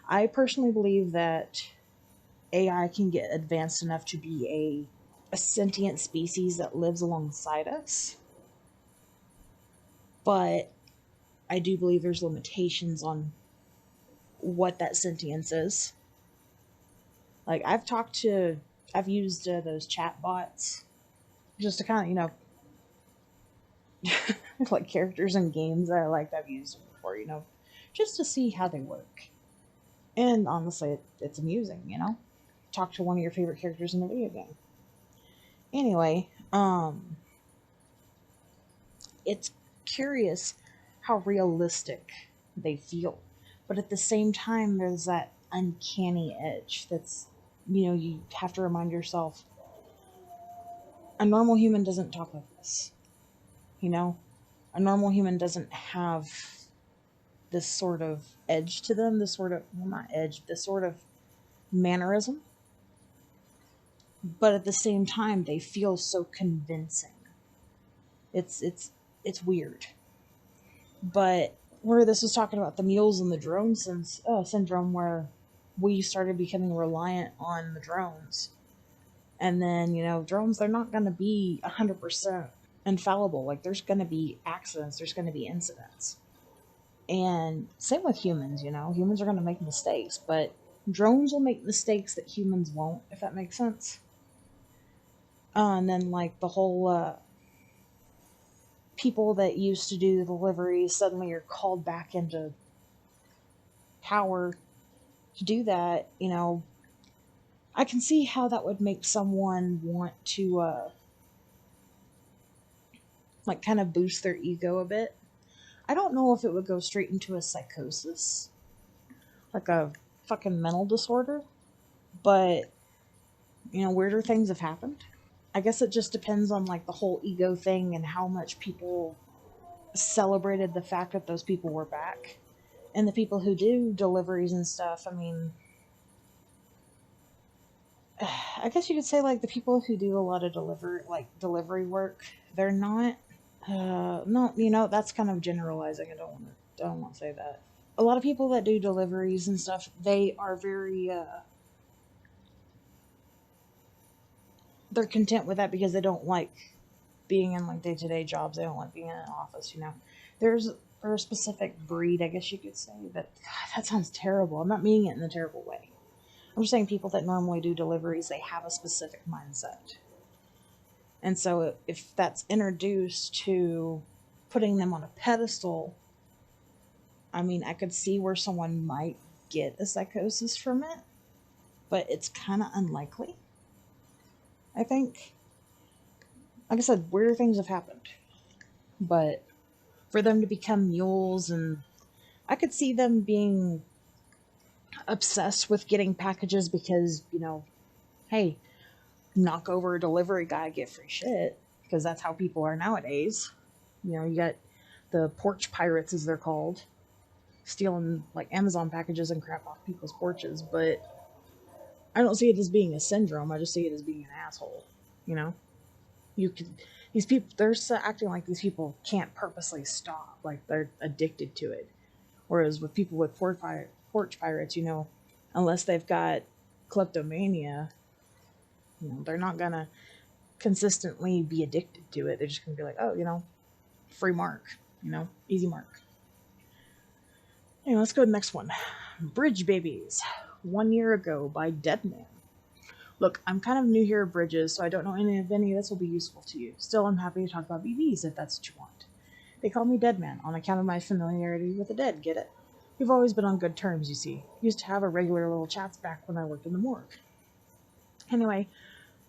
I personally believe that AI can get advanced enough to be a sentient species that lives alongside us. But I do believe there's limitations on what that sentience is. Like, I've used those chat bots just to kind of, like characters in games that I've used them before, just to see how they work. And honestly, it's amusing, Talk to one of your favorite characters in a video game. Anyway, it's curious how realistic they feel. But at the same time, there's that uncanny edge that's, you have to remind yourself, a normal human doesn't talk like this. A normal human doesn't have this sort of edge to them, this sort of, well, not edge, this sort of mannerism. But at the same time, they feel so convincing. It's weird. But where this was talking about the mules and the drone syndrome, where we started becoming reliant on the drones. And then, drones, they're not going to be 100% infallible. Like, there's going to be accidents, there's going to be incidents. And same with humans, humans are going to make mistakes, but drones will make mistakes that humans won't, if that makes sense. And then, like, the whole people that used to do deliveries suddenly are called back into power to do that, I can see how that would make someone want to, like, kind of boost their ego a bit. I don't know if it would go straight into a psychosis, like a fucking mental disorder, but, weirder things have happened. I guess it just depends on, like, the whole ego thing and how much people celebrated the fact that those people were back. And the people who do deliveries and stuff, I mean, I guess you could say, like, the people who do a lot of delivery work, they're not, no, that's kind of generalizing. I don't want to say that. A lot of people that do deliveries and stuff, they are very, they're content with that because they don't like being in, like, day-to-day jobs. They don't like being in an office, There's a specific breed, I guess you could say, that, God, that sounds terrible. I'm not meaning it in a terrible way. I'm just saying people that normally do deliveries, they have a specific mindset. And so if that's introduced to putting them on a pedestal, I mean, I could see where someone might get a psychosis from it, but it's kind of unlikely. I think, like I said, weirder things have happened. But for them to become mules, and I could see them being obsessed with getting packages because, hey, knock over a delivery guy, get free shit, because that's how people are nowadays. You got the porch pirates, as they're called, stealing, like, Amazon packages and crap off people's porches. But I don't see it as being a syndrome. I just see it as being an asshole. These people, they're acting like these people can't purposely stop, like they're addicted to it. Whereas with people with porch pirates, unless they've got kleptomania, they're not gonna consistently be addicted to it. They're just gonna be like, oh, free mark, easy mark. Anyway, let's go to the next one. Bridge Babies, 1 year ago by Deadman. Look, I'm kind of new here at Bridges, so I don't know if any of this will be useful to you. Still, I'm happy to talk about BBs if that's what you want. They call me Deadman on account of my familiarity with the dead, get it? We've always been on good terms, you see. Used to have a regular little chats back when I worked in the morgue. Anyway,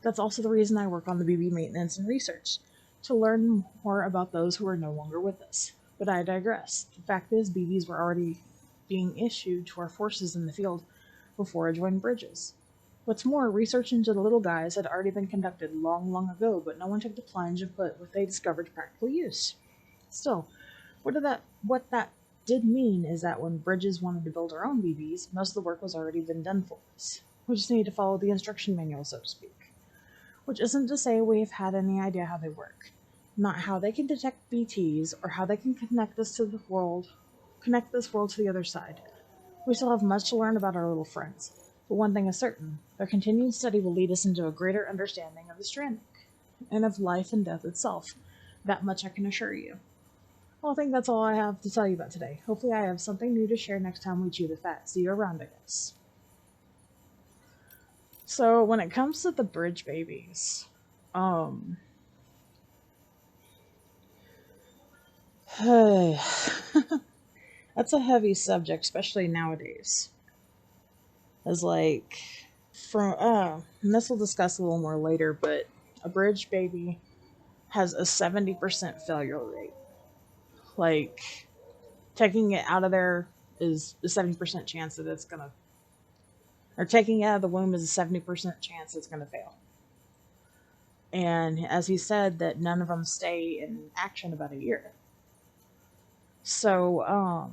that's also the reason I work on the BB maintenance and research, to learn more about those who are no longer with us. But I digress. The fact is, BBs were already being issued to our forces in the field before I joined Bridges. What's more, research into the little guys had already been conducted long, long ago, but no one took the plunge and put what they discovered to practical use. Still, what that did mean is that when Bridges wanted to build our own BBs, most of the work was already been done for us. We just need to follow the instruction manual, so to speak. Which isn't to say we've had any idea how they work. Not how they can detect BTs or how they can connect this world to the other side. We still have much to learn about our little friends. But one thing is certain, their continued study will lead us into a greater understanding of the Stranding, and of life and death itself. That much I can assure you. Well, I think that's all I have to tell you about today. Hopefully I have something new to share next time we chew the fat. See you around, I guess. So, when it comes to the bridge babies, that's a heavy subject, especially nowadays. It's like, and this we'll discuss a little more later, but a bridge baby has a 70% failure rate. Like, taking it out of there is a 70% chance that it's gonna, or taking it out of the womb is a 70% chance it's gonna fail. And as he said, that none of them stay in action about a year. So,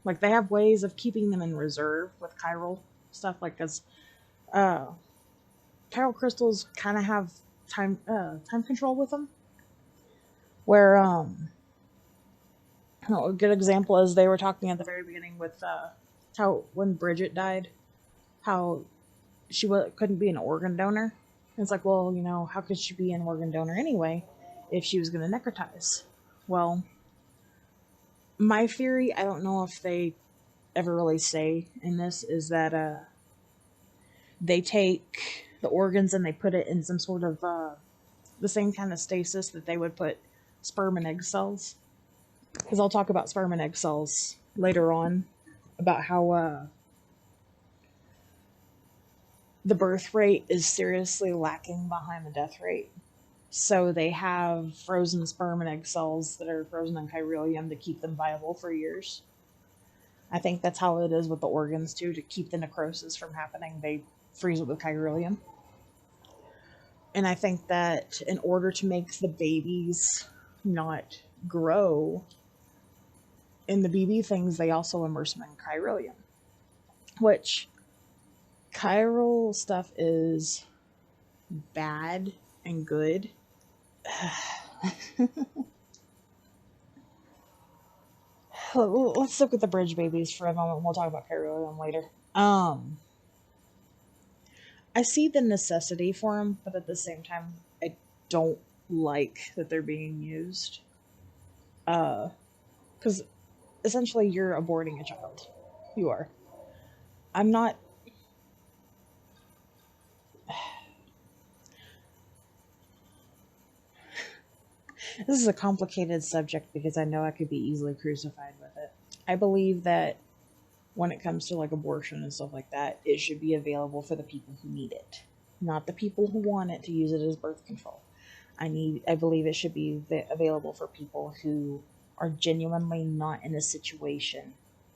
like, they have ways of keeping them in reserve with chiral stuff, like, because chiral crystals kind of have time control with them. Where, a good example is they were talking at the very beginning with how when Bridget died, how she couldn't be an organ donor. And it's like, well, how could she be an organ donor anyway if she was going to necrotize? Well, my theory, I don't know if they ever really say in this, is that they take the organs and they put it in some sort of the same kind of stasis that they would put sperm and egg cells. Because I'll talk about sperm and egg cells later on, about how the birth rate is seriously lacking behind the death rate. So they have frozen sperm and egg cells that are frozen in chiralium to keep them viable for years. I think that's how it is with the organs too, to keep the necrosis from happening. They freeze it with chiralium. And I think that in order to make the babies not grow in the BB things, they also immerse them in chiralium. Which, chiral stuff is bad and good. Let's look at the bridge babies for a moment. We'll talk about chiralium later. I see the necessity for them, but at the same time, I don't like that they're being used. Because essentially you're aborting a child. You are. I'm not... This is a complicated subject because I know I could be easily crucified with it. I believe that when it comes to like abortion and stuff like that, it should be available for the people who need it, not the people who want it to use it as birth control. I believe it should be available for people who are genuinely not in a situation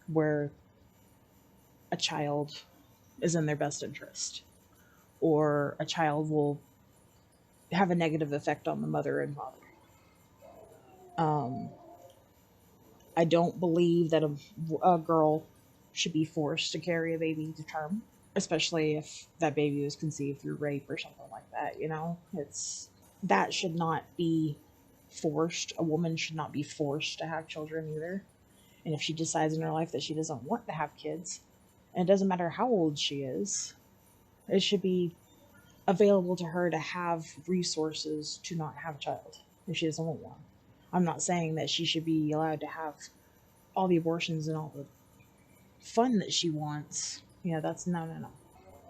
where a child is in their best interest, or a child will have a negative effect on the mother and father. I don't believe that a girl should be forced to carry a baby to term, especially if that baby was conceived through rape or something like that. That should not be forced. A woman should not be forced to have children either. And if she decides in her life that she doesn't want to have kids, and it doesn't matter how old she is, it should be available to her to have resources to not have a child if she doesn't want one. I'm not saying that she should be allowed to have all the abortions and all the fun that she wants. That's no.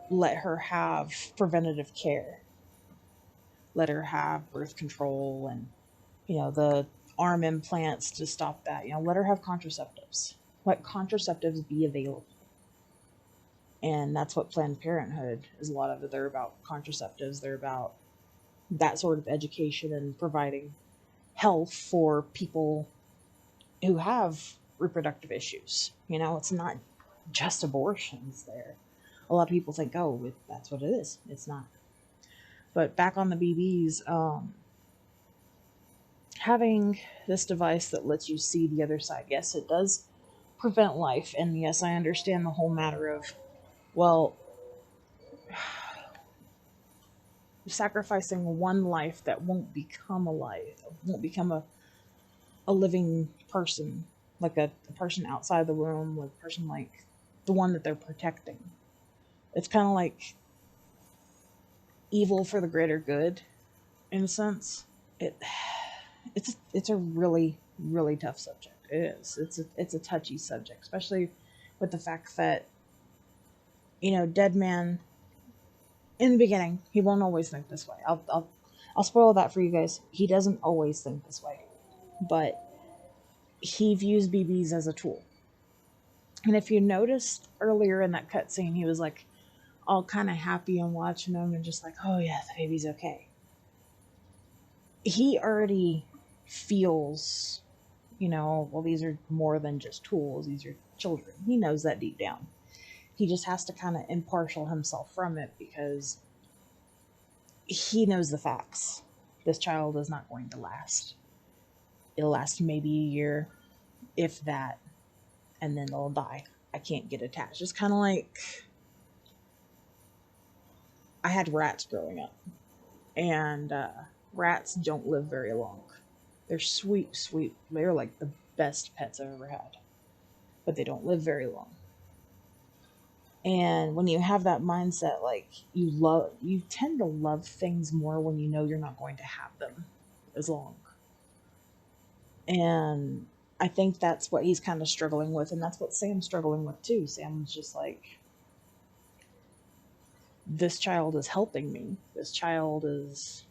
Let her have preventative care. Let her have birth control and, the arm implants to stop that. Let her have contraceptives. Let contraceptives be available. And that's what Planned Parenthood is a lot of it. They're about contraceptives. They're about that sort of education and providing health for people who have reproductive issues. It's not just abortions there. A lot of people think, oh, that's what it is. It's not. But back on the BBs, having this device that lets you see the other side, yes, it does prevent life. And yes, I understand the whole matter of, well, sacrificing one life that won't become a life, won't become a living person, like a person outside the womb, like a person like the one that they're protecting. It's kind of like evil for the greater good, in a sense. It it's a really really tough subject. It is. It's a touchy subject, especially with the fact that, you know, Dead Man in the beginning, he won't always think this way. I'll spoil that for you guys. He doesn't always think this way, but he views BBs as a tool. And if you noticed earlier in that cutscene, he was like all kind of happy and watching them and just like, oh yeah, the baby's okay. He already feels, you know, well, these are more than just tools. These are children. He knows that deep down. He just has to kind of impartial himself from it because he knows the facts. This child is not going to last. It'll last maybe a year, if that, and then they'll die. I can't get attached. It's kind of like I had rats growing up, and rats don't live very long. They're sweet, sweet. They're like the best pets I've ever had, but they don't live very long. And when you have that mindset, like you tend to love things more when you know you're not going to have them as long. And I think that's what he's kind of struggling with, and that's what Sam's struggling with too. Sam's just like, this child is helping me. This child is,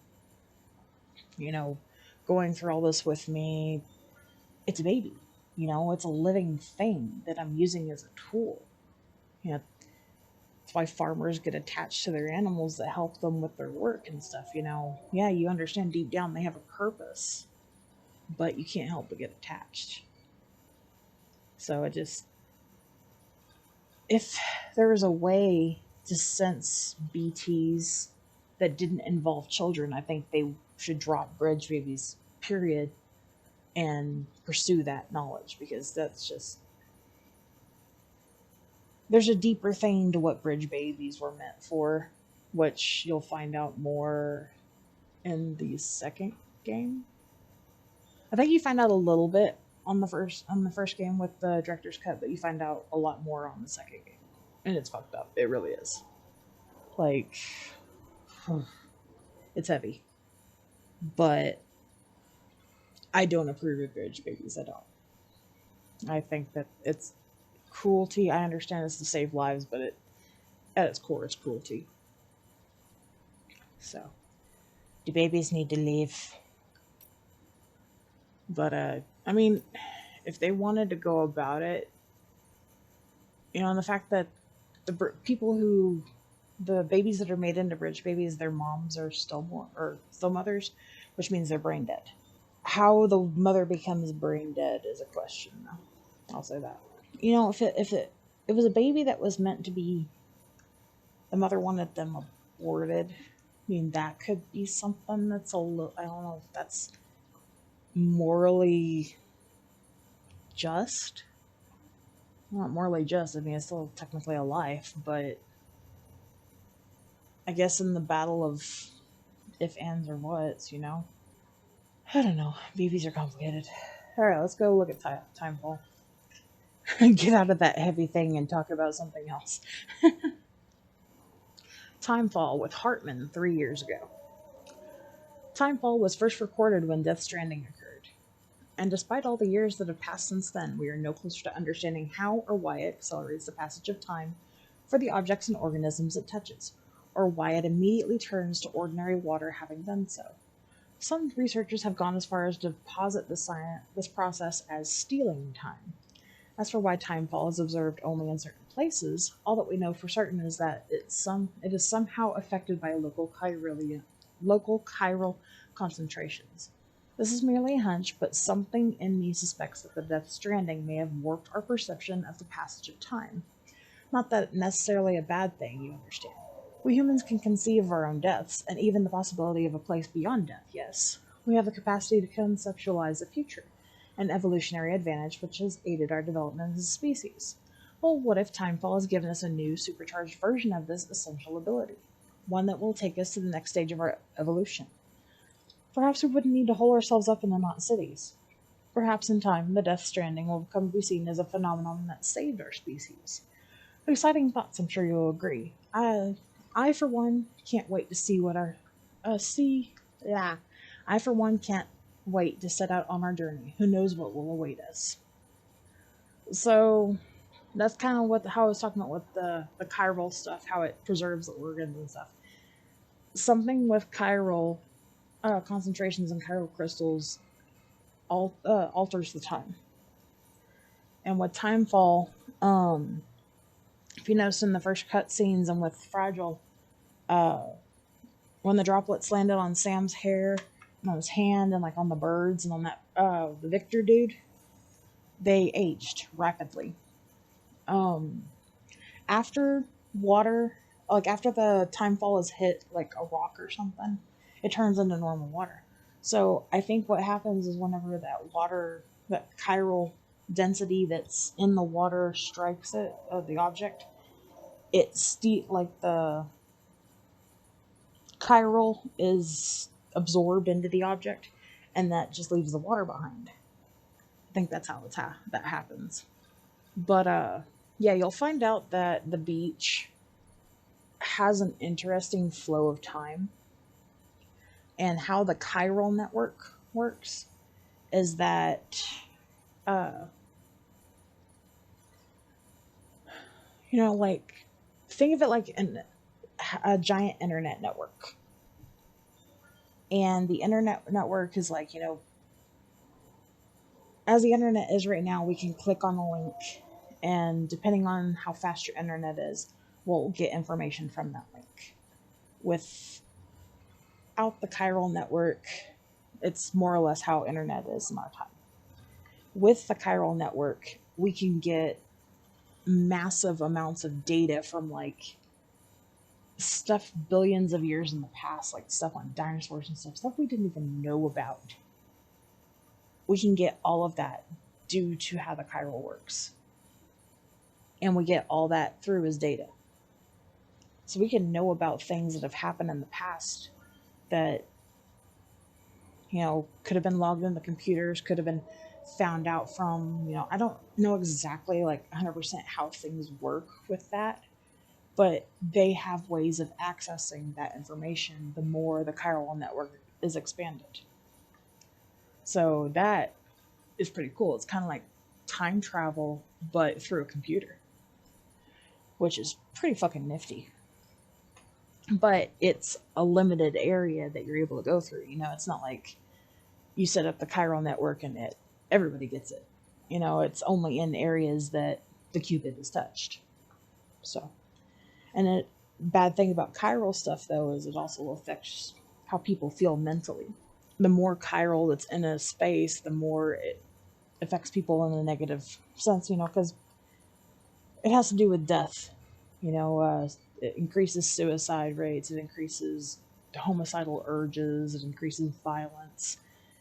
you know, going through all this with me. It's a baby, you know, it's a living thing that I'm using as a tool. You know, that's why farmers get attached to their animals that help them with their work and stuff, you know. Yeah, you understand deep down they have a purpose, but you can't help but get attached. So if there was a way to sense BTs that didn't involve children, I think they should drop bridge babies, period, and pursue that knowledge, because that's just, there's a deeper thing to what bridge babies were meant for, which you'll find out more in the second game. I think you find out a little bit on the first game with the director's cut, but you find out a lot more on the second game, and it's fucked up. It really is. Like, it's heavy, but I don't approve of bridge babies. I don't. I think that it's cruelty. I understand it's to save lives, but at its core, it's cruelty. So, the babies need to leave. But I mean, if they wanted to go about it, you know, and the fact that the babies that are made into bridge babies, their moms are still mothers, which means they're brain dead. How the mother becomes brain dead is a question, though. I'll say that. You know, if it was a baby that was meant to be, the mother wanted them aborted, I mean, that could be something that's I don't know if that's morally just. Not morally just. I mean, it's still technically a life, but I guess in the battle of if, ands, or whats, you know? I don't know. BBs are complicated. Alright, let's go look at Timefall. Get out of that heavy thing and talk about something else. Timefall with Hartman 3 years ago. Timefall was first recorded when Death Stranding occurred. And despite all the years that have passed since then, we are no closer to understanding how or why it accelerates the passage of time for the objects and organisms it touches, or why it immediately turns to ordinary water having done so. Some researchers have gone as far as to posit this process as stealing time. As for why timefall is observed only in certain places, all that we know for certain is that it is somehow affected by local chiral concentrations. This is merely a hunch, but something in me suspects that the Death Stranding may have warped our perception of the passage of time. Not that necessarily a bad thing, you understand. We humans can conceive of our own deaths, and even the possibility of a place beyond death, yes. We have the capacity to conceptualize the future, an evolutionary advantage which has aided our development as a species. Well, what if Timefall has given us a new, supercharged version of this essential ability? one that will take us to the next stage of our evolution. Perhaps we wouldn't need to hole ourselves up in the knot cities. Perhaps in time, the Death Stranding will come to be seen as a phenomenon that saved our species. Exciting thoughts, I'm sure you'll agree. I for one, can't wait to see what our, see, yeah. I for one can't wait to set out on our journey. Who knows what will await us? So, that's kind of what how I was talking about with the chiral stuff, how it preserves the organs and stuff. Something with chiral concentrations and chiral crystals alters the time. And with Timefall, if you notice in the first cutscenes and with Fragile, uh, when the droplets landed on Sam's hair and on his hand and like on the birds and on that the Victor dude, they aged rapidly. After water, like after the Timefall is hit like a rock or something, it turns into normal water. So I think what happens is whenever that water, that chiral density that's in the water strikes it, the object, like the chiral is absorbed into the object, and that just leaves the water behind. I think that's how that happens. But yeah, you'll find out that the beach has an interesting flow of time, and how the chiral network works is that uh, like think of it like a giant internet network. And the internet network is like, as the internet is right now, we can click on a link, and depending on how fast your internet is, we'll get information from that link. Without the chiral network, it's more or less how internet is in our time. With the chiral network, we can get massive amounts of data from like stuff billions of years in the past, like stuff on dinosaurs and stuff we didn't even know about. We can get all of that due to how the chiral works. And we get all that through as data. So we can know about things that have happened in the past that, could have been logged in the computers, could have been found out from, I don't know exactly like 100% how things work with that, but they have ways of accessing that information the more the chiral network is expanded. So that is pretty cool. It's kind of like time travel, but through a computer, which is pretty fucking nifty. But it's a limited area that you're able to go through. It's not like you set up the chiral network and everybody gets it. It's only in areas that the qubit is touched. So, and a bad thing about chiral stuff though is it also affects how people feel mentally. The more chiral that's in a space, the more it affects people in a negative sense, because it has to do with death. It increases suicide rates, it increases homicidal urges, it increases violence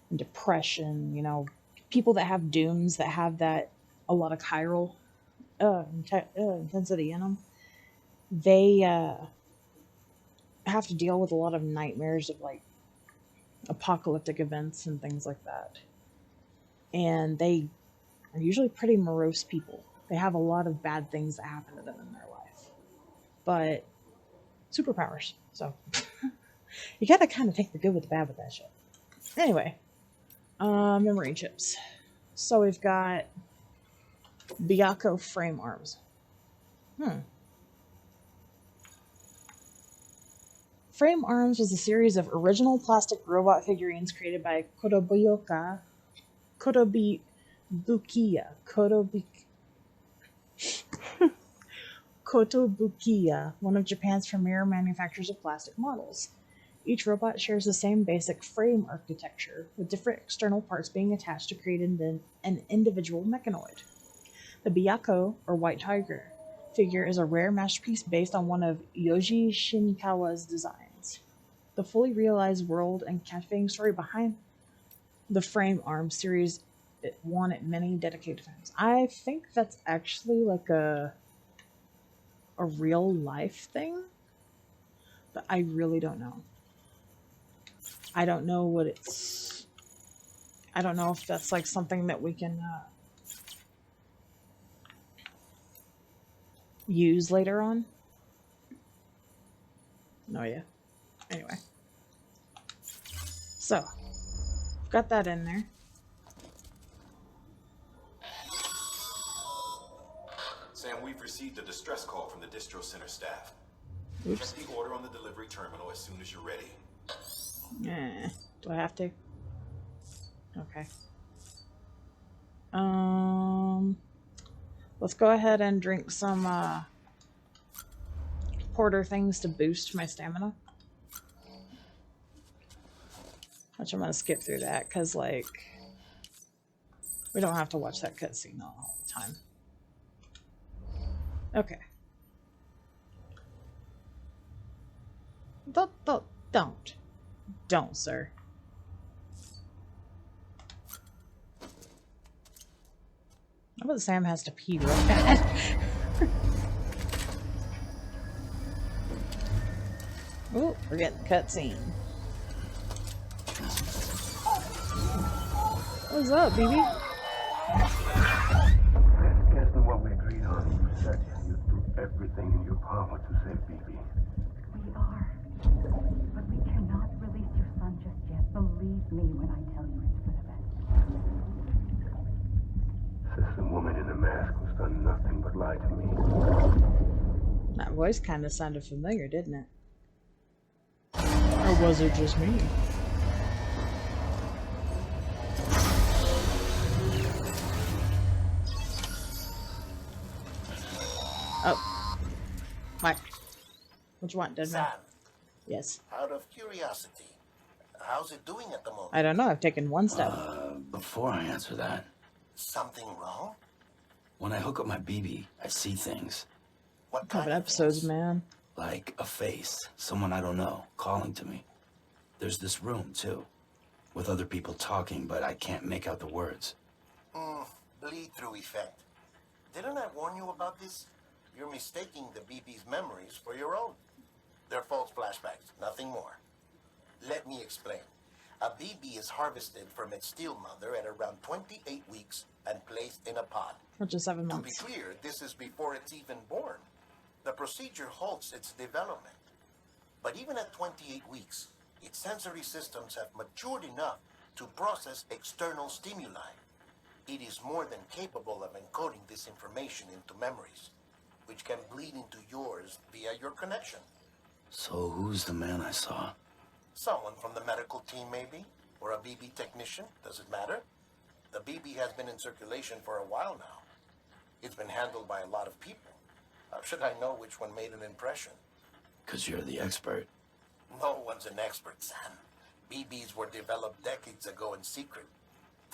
and depression. People that have dooms that have a lot of chiral intensity in them, they have to deal with a lot of nightmares of like apocalyptic events and things like that. And they are usually pretty morose people. They have a lot of bad things that happen to them in their life. But superpowers. So you gotta kind of take the good with the bad with that shit. Anyway, memory chips. So we've got Byaku frame arms. Frame arms was a series of original plastic robot figurines created by Kotobukiya, one of Japan's premier manufacturers of plastic models. Each robot shares the same basic frame architecture, with different external parts being attached to create an individual mechanoid. The Byaku, or White Tiger, figure is a rare masterpiece based on one of Yoji Shinkawa's designs. The fully realized world and captivating story behind the Frame Arms series won at many dedicated fans. I think that's actually like a real life thing. But I really don't know. I don't know what it's... I don't know if that's like something that we can use later on. No, yeah. Anyway. So, got that in there. Sam, we've received a distress call from the distro center staff. Oops. Check the order on the delivery terminal as soon as you're ready. Do I have to? Okay. Let's go ahead and drink some porter things to boost my stamina. Which I'm gonna skip through that because, like, we don't have to watch that cutscene all the time. Okay. Don't, sir. I bet Sam has to pee real bad. Ooh, we're getting the cutscene. What's up, BB? Guess what we agreed on. You said you'd do everything in your power to save BB. We are. But we cannot release your son just yet. Believe me when I tell you it's for the best. Sister woman in a mask who's done nothing but lie to me. That voice kind of sounded familiar, didn't it? Or was it just me? Oh. Mike. What you want, dead man? Sam, Yes. out of curiosity, how's it doing at the moment? I don't know. I've taken one step. Before I answer that, Something wrong? when I hook up my BB, I see things. What Couple kind of episodes, things? man. Like a face, someone I don't know, calling to me. There's this room, too, with other people talking, but I can't make out the words. Bleed-through effect. Didn't I warn you about this? You're mistaking the BB's memories for your own. They're false flashbacks, nothing more. Let me explain. A BB is harvested from its steel mother at around 28 weeks and placed in a pod. Which is 7 To be months. clear, this is before it's even born. The procedure halts its development. But even at 28 weeks, its sensory systems have matured enough to process external stimuli. It is more than capable of encoding this information into memories, which can bleed into yours via your connection. So who's the man I saw? Someone from the medical team, maybe? Or a BB technician? Does it matter? The BB has been in circulation for a while now. It's been handled by a lot of people. How should I know which one made an impression? 'Cause you're the expert. No one's an expert, Sam. BBs were developed decades ago in secret.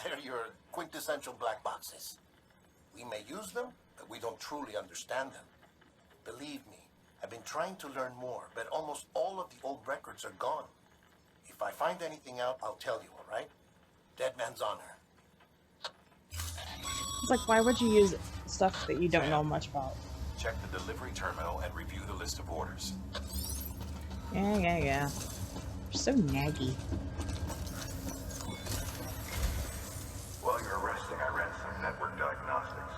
They're your quintessential black boxes. We may use them, but we don't truly understand them. Believe me, I've been trying to learn more, but almost all of the old records are gone. If I find anything out, I'll tell you, all right? Dead man's honor. It's like, why would you use stuff that you don't know much about? Check the delivery terminal and review the list of orders. Yeah. You're so naggy. While you're resting, I ran some network diagnostics.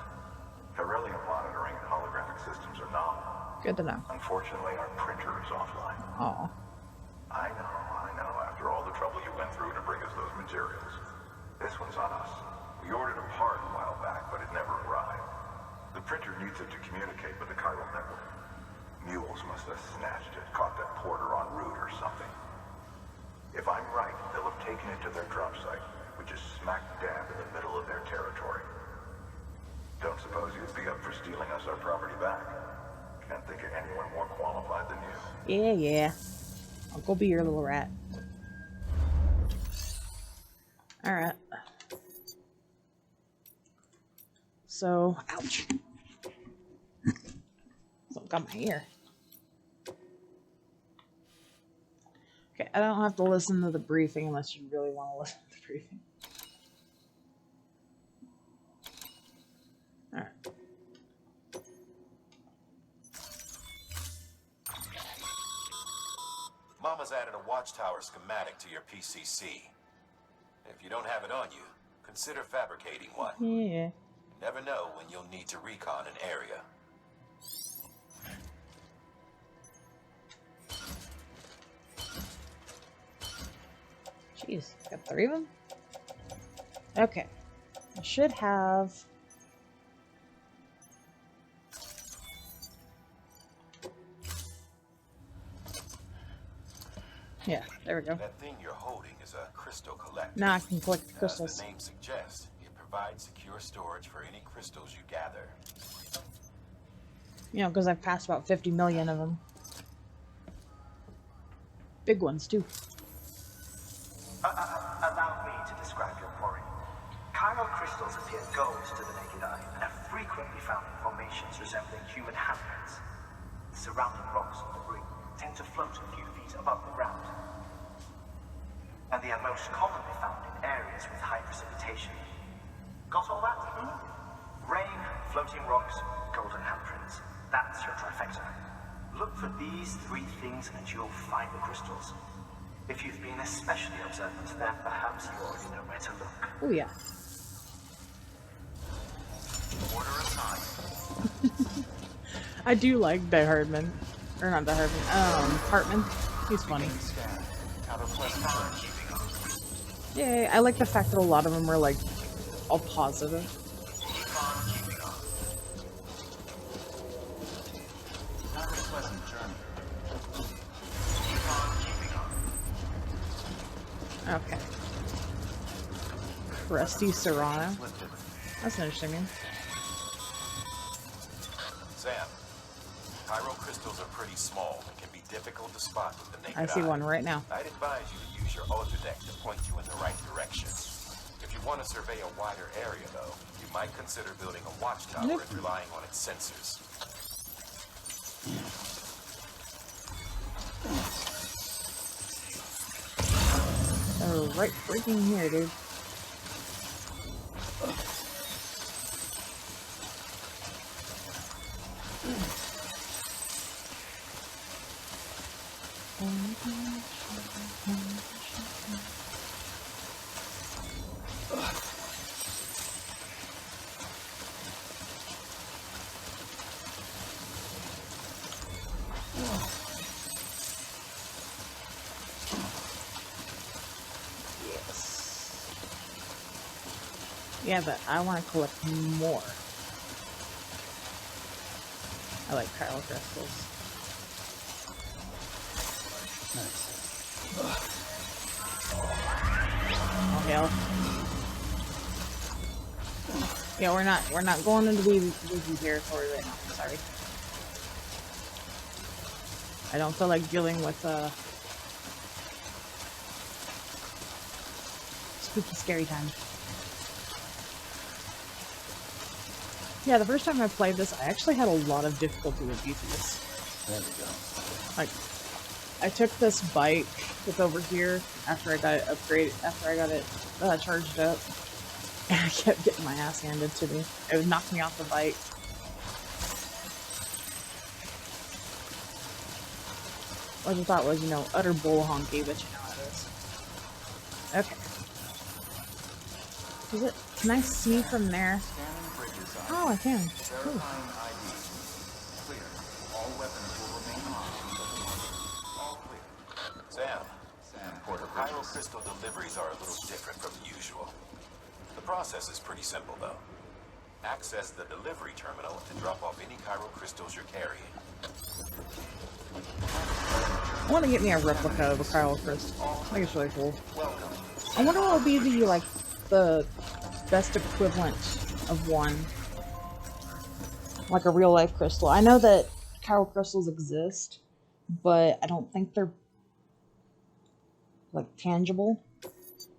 Beryllium monitoring and holographic systems are nominal. Good to know. Unfortunately, our printer is offline. Aw. I know. After all the trouble you went through to bring us those materials. This one's on us. We ordered a part a while back, but it never arrived. The printer needs it to communicate with the chiral network. Mules must have snatched it, caught that porter en route or something. If I'm right, they'll have taken it to their drop site, which is smack dab in the middle of their territory. Don't suppose you'd be up for stealing us our property back? Can't think of anyone more qualified than you. Yeah. I'll go be your little rat. Alright. So, ouch. Something got my ear. Okay, I don't have to listen to the briefing unless you really want to listen to the briefing. Alright. Mama's added a watchtower schematic to your PCC. If you don't have it on you, consider fabricating one. Yeah. Never know when you'll need to recon an area. Jeez, got 3 of them? Okay. I should have... Yeah, there we go. That thing you're holding is a crystal collector. Now I can collect the As crystals. the name suggests, it provides secure storage for any crystals you gather. You know, because I've passed about 50 million of them. Big ones, too. Allow me to describe your quarry. Chiral crystals appear gold to the naked eye and are frequently found in formations resembling human handprints. Surrounding rocks and debris tend to float a few feet above the ground. And they are most commonly found in areas with high precipitation. Got all that? Rain, floating rocks, golden handprints. That's your trifecta. Look for these 3 things and you'll find the crystals. If you've been especially observant, then perhaps you already know where to look. Oh, yeah. Order assigned. I do like Die Hardman. Or not Die Hardman. Hartman. He's funny. Scan. Have a pleasant journey. Yay, I like the fact that a lot of them are, like, all positive. Have a pleasant journey. Okay. Rusty Serrano. That's an interesting name. Sam, chiral crystals are pretty small and can be difficult to spot with the naked I see eye. one right now. I'd advise you to use your Ultradeck to point you in the right direction. If you want to survey a wider area, though, you might consider building a watchtower Nope. and relying on its sensors. Oh, right freaking here, dude. Yeah, but I want to collect more. I like chiral crystals. Oh hell. Yeah, we're not going into woozy territory right now. Sorry. I don't feel like dealing with spooky scary time. Yeah, the first time I played this, I actually had a lot of difficulty with these. There we go. Like, I took this bike that's over here after I got it upgraded, after I got it charged up, and I kept getting my ass handed to me. It would knock me off the bike. What I thought was, you know, utter bull honky, but you know how it is. Okay. Is it? Can I see from there? Oh, I can. Cool. Verifying ID. Clear. All weapons will remain on until the morning. All clear. Sam, Sam Porter chiral Bridges. crystal deliveries are a little different from the usual. The process is pretty simple, though. Access the delivery terminal to drop off any chiral crystals you're carrying. I want to get me a replica of a chiral crystal. I think it's really cool. I wonder what would be the, like, the best equivalent of one. Like a real life crystal. I know that chiral crystals exist, but I don't think they're like tangible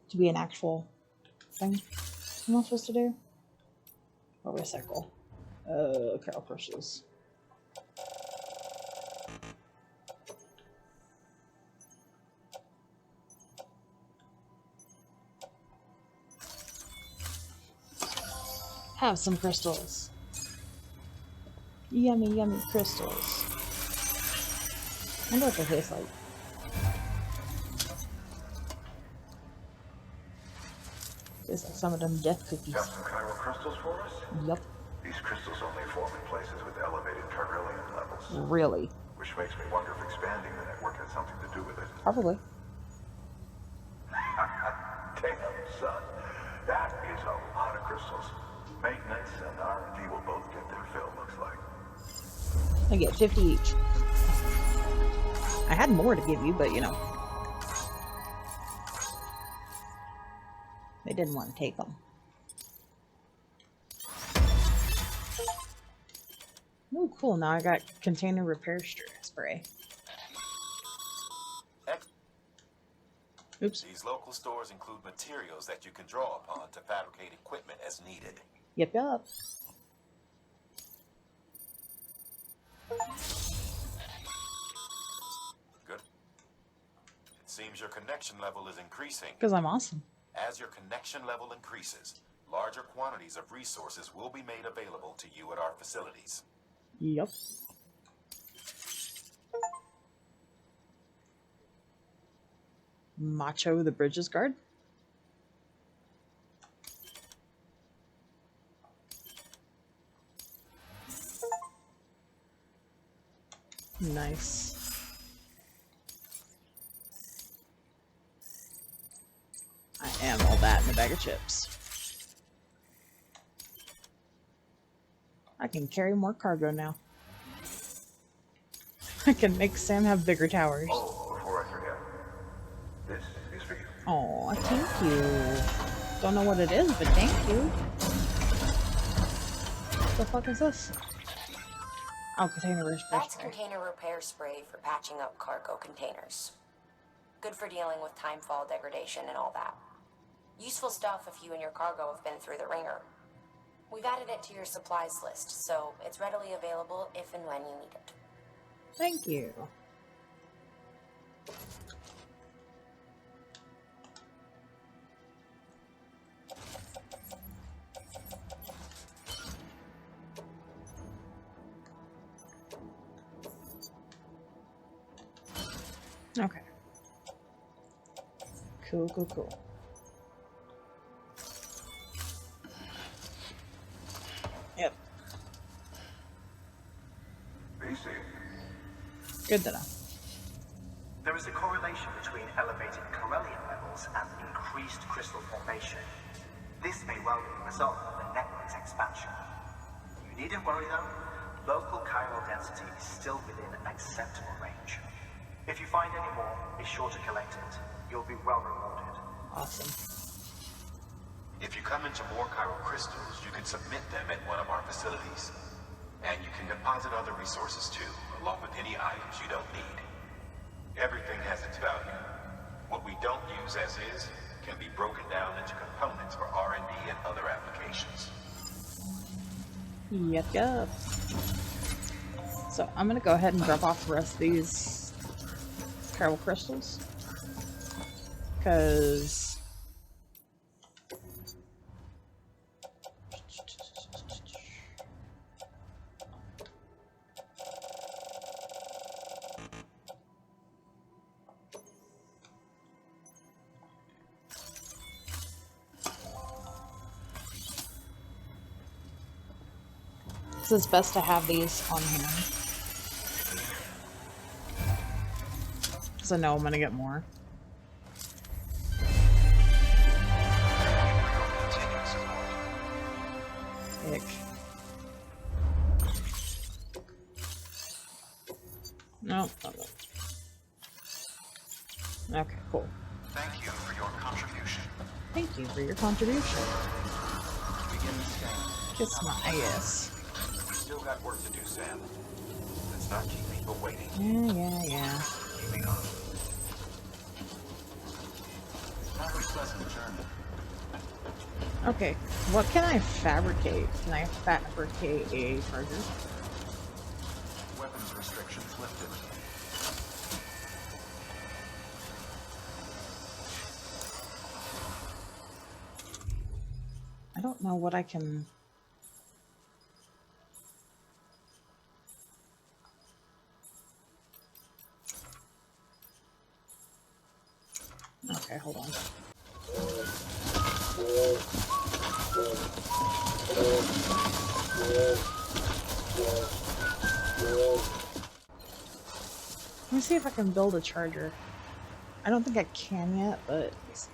to be an actual thing. What am I supposed to do? Or recycle. Chiral crystals. Have some crystals. Yummy, yummy crystals. I wonder what they taste like. It's like some of them death cookies. Got some chiral crystals for us? Yup. These crystals only form in places with elevated chiralium levels. Really? Which makes me wonder if expanding the network has something to do with it. Probably. Damn, son. That is a lot of crystals. Maintenance and R&D will both get their fill, looks like. I get 50 each. I had more to give you, but you know. They didn't want to take them. Oh, cool. Now I got container repair spray. Oops. These local stores include materials that you can draw upon to fabricate equipment as needed. Yep, yep. Good. It seems your connection level is increasing. Because I'm awesome. As your connection level increases, larger quantities of resources will be made available to you at our facilities. Yep. Macho the Bridges Guard. Nice. I am all that in a bag of chips. I can carry more cargo now. I can make Sam have bigger towers. Oh, before I forget. This is for you. Oh, thank you. Don't know what it is, but thank you. What the fuck is this? Oh, container repair That's spray. container repair spray for patching up cargo containers. Good for dealing with timefall degradation and all that. Useful stuff if you and your cargo have been through the ringer. We've added it to your supplies list, so it's readily available if and when you need it. Thank you. Okay. Cool, cool, cool. Yep. BC. Good to know. There is a correlation between elevated chiralium levels and increased crystal formation. This may well be the result of the network's expansion. You needn't worry though. Local chiral density is still within an acceptable range. If you find any more, be sure to collect it. You'll be well rewarded. Awesome. If you come into more chiral crystals, you can submit them at one of our facilities. And you can deposit other resources too, along with any items you don't need. Everything has its value. What we don't use as is can be broken down into components for R&D and other applications. Yep, yep. So I'm gonna go ahead and drop off the rest of these chiral crystals. Because it's best to have these on hand. Because I know I'm gonna get more. Ick. No. Okay, cool. Thank you for your contribution. Thank you for your contribution. Begin the scan. Kiss my ass. We still got work to do, Sam. Let's not keep people waiting. Yeah. Keeping on. Have a pleasant journey. Okay, what can I fabricate? Can I fabricate a charger? Weapons restrictions lifted. I don't know what I can... Okay, hold on. Let me see if I can build a charger. I don't think I can yet, but let me see.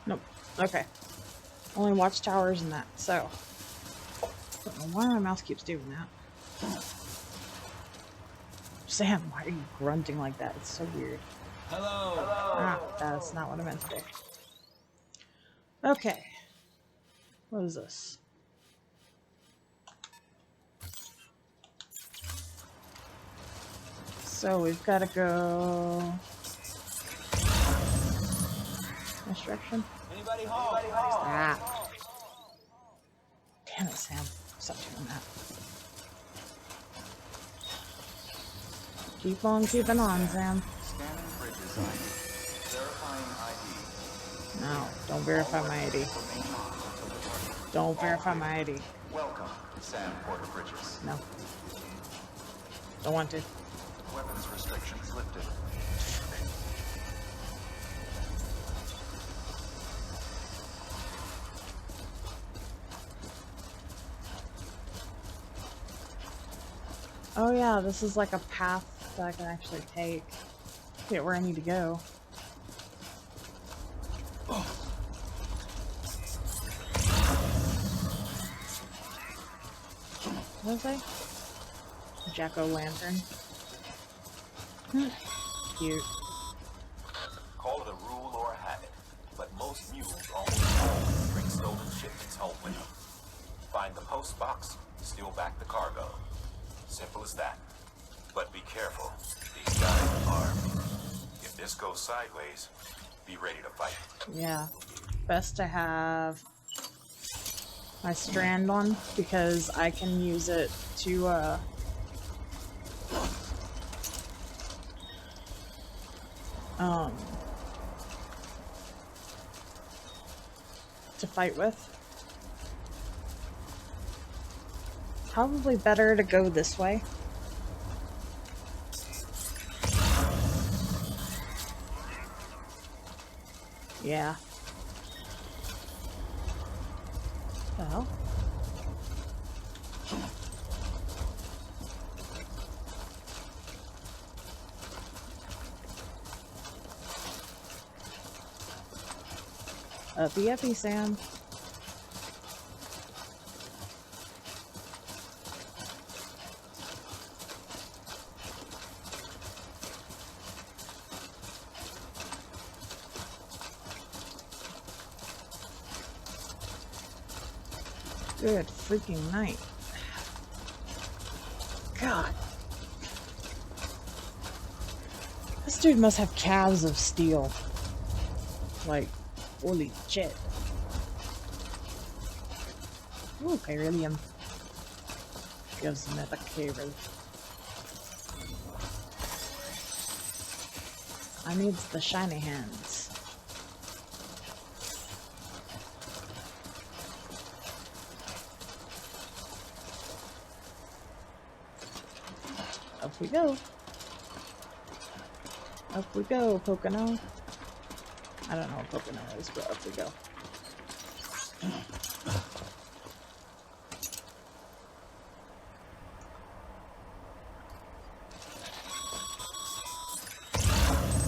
Nope. Okay. Only watchtowers and that, so. I don't know why my mouse keeps doing that. Sam, why are you grunting like that? It's so weird. Hello. Ah, that's not what I meant to do. Okay. What is this? So we've got to go. Instruction. Anybody home? Ah. Damn it, Sam. Stop doing that. Keep on keeping on, Sam. Scanning bridges ID. Verifying ID. No, don't verify my ID. Remain on until the target. Don't verify my ID. Welcome, Sam Porter Bridges. No. Don't want to. Weapons restrictions lifted. Oh yeah, this is like a path that I can actually take to get where I need to go. What was I? Jack-o'-lantern. Cute. Call it a rule or a habit, but most mules almost always bring stolen shipments home with them. Find the post box, steal back the cargo. Simple as that. But be careful. These guys are armed. If this goes sideways, be ready to fight. Yeah. Best to have my strand on because I can use it to fight with. Probably better to go this way. Yeah. The hell? Uppy, Sam. Good freaking night. God. This dude must have calves of steel. Like, holy shit. Ooh, Pyrelium. Gives me the cable. I need the shiny hands. Up we go. Up we go, Pocono. I don't know what Pocono is, but up we go.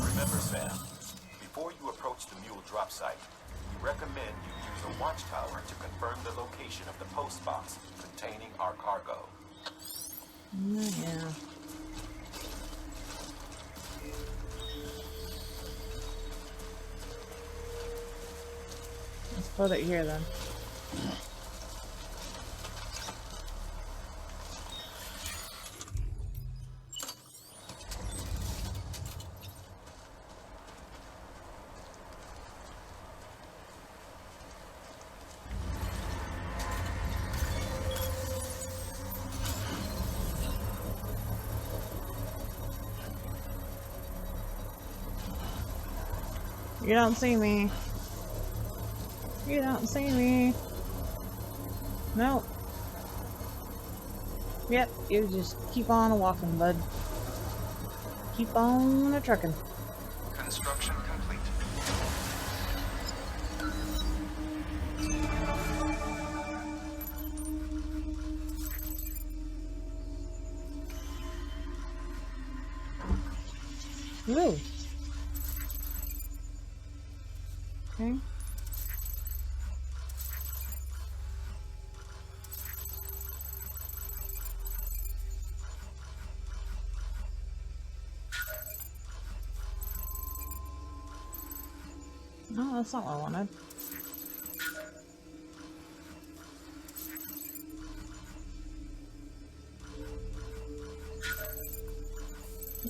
Remember, Sam, before you approach the mule drop site, we recommend you use a watchtower to confirm the location of the post box containing our cargo. Yeah. Let's put it here then. You don't see me. You don't see me. No. Yep, you just keep on walking, bud. Keep on a-trucking. Construction complete. Woo. Okay. No, that's not what I wanted.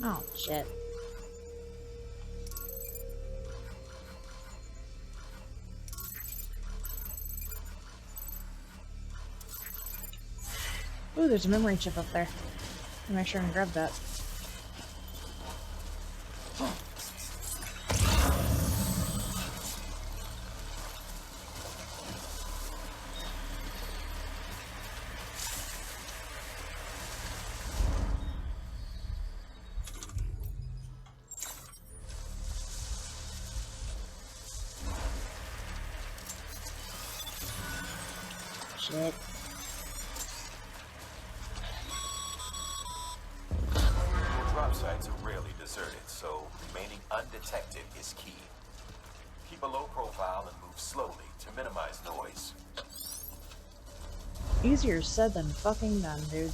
Oh, shit. Ooh, there's a memory chip up there. I'll make sure and grab that. Shit. Drop sites are rarely deserted, so remaining undetected is key. Keep a low profile and move slowly to minimize noise. Easier said than fucking done, dude.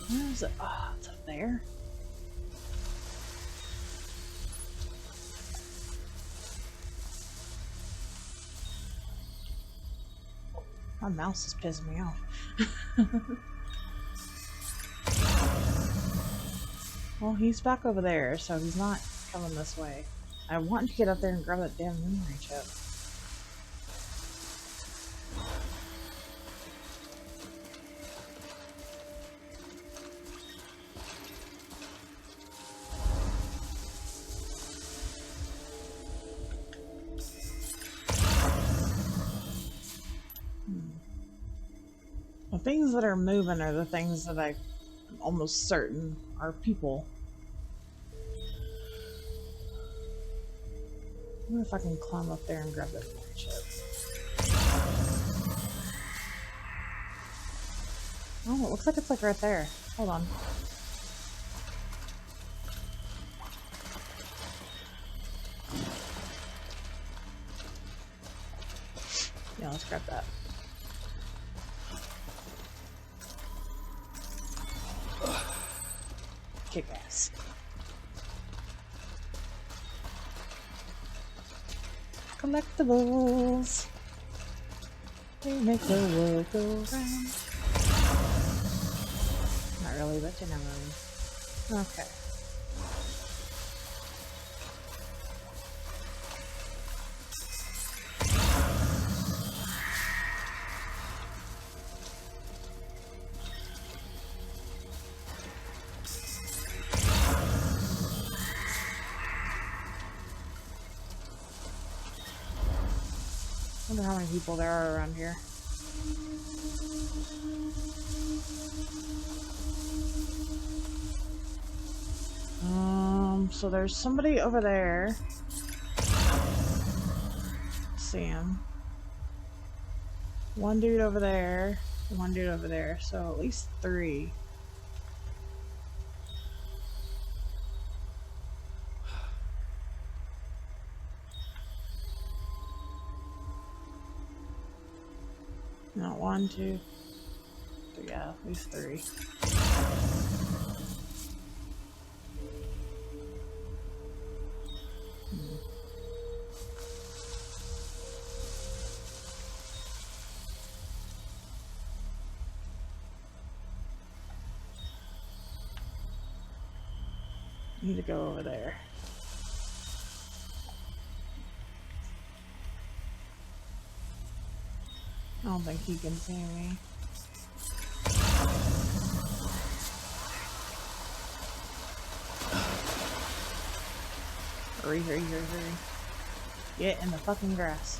Where is it? Oh, it's up there. My mouse is pissing me off. Well, he's back over there, so he's not coming this way. I want to get up there and grab that damn memory chip. The things that are moving are the things that I'm almost certain are people. I wonder if I can climb up there and grab that memory chip. Oh, it looks like it's like right there. Hold on. Yeah, let's grab that. Kick ass. Collectibles. They make the world go round. Not really, but you know. Okay. I wonder how many people there are around here. So there's somebody over there. See him. One dude over there, one dude over there, so at least 3. No, 1, 2, 3, yeah, at least 3. Need to go over there. I don't think he can see me. Hurry, hurry, hurry, hurry. Get in the fucking grass.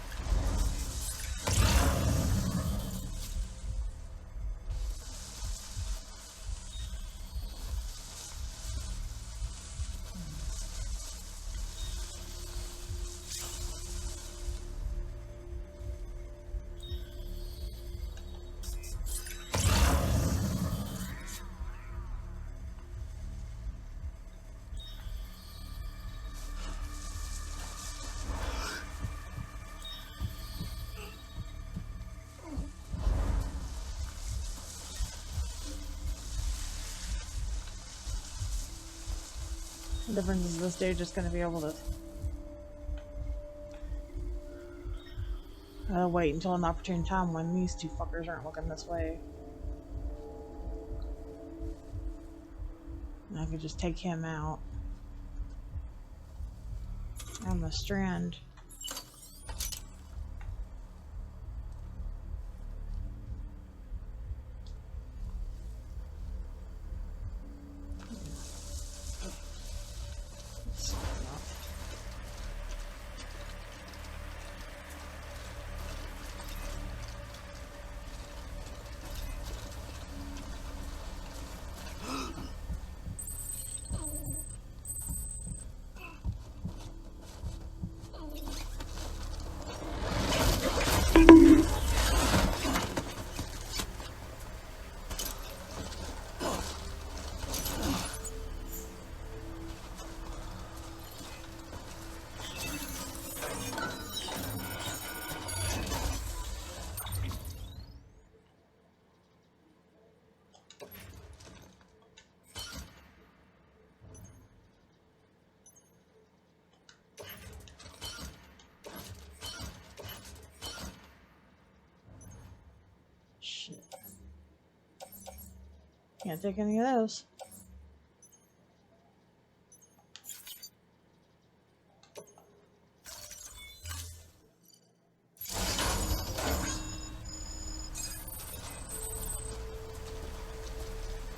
The difference is this dude just gonna be able to wait until an opportune time when these two fuckers aren't looking this way. And I could just take him out. I'm the Strand. Can't take any of those.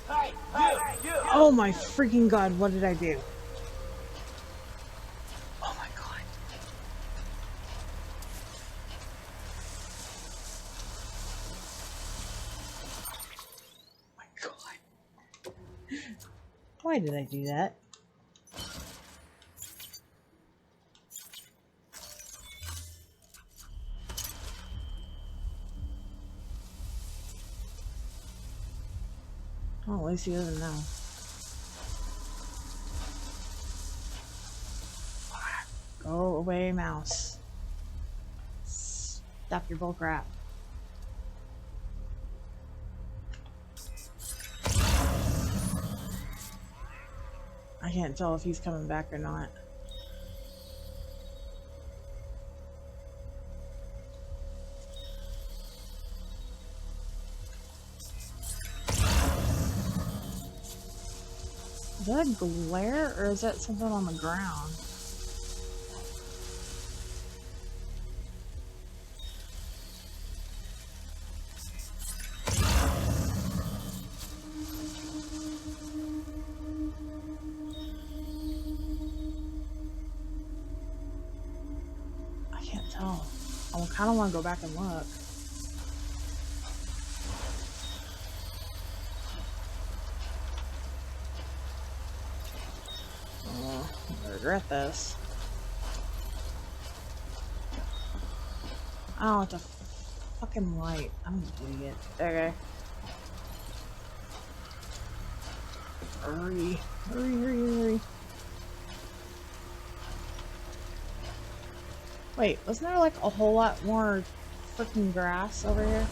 Hey, you! Oh my freaking god, what did I do? Oh my god. My god. Why did I do that? Oh, at least he doesn't know. Go away, mouse. Stop your bullcrap. I can't tell if he's coming back or not. Is that a glare or is that something on the ground? I can't tell. I kind of want to go back and look. I regret this. Oh, it's a fucking light. I'm an idiot. Okay. Hurry. Hurry, hurry, hurry. Wait, wasn't there like a whole lot more freaking grass over here?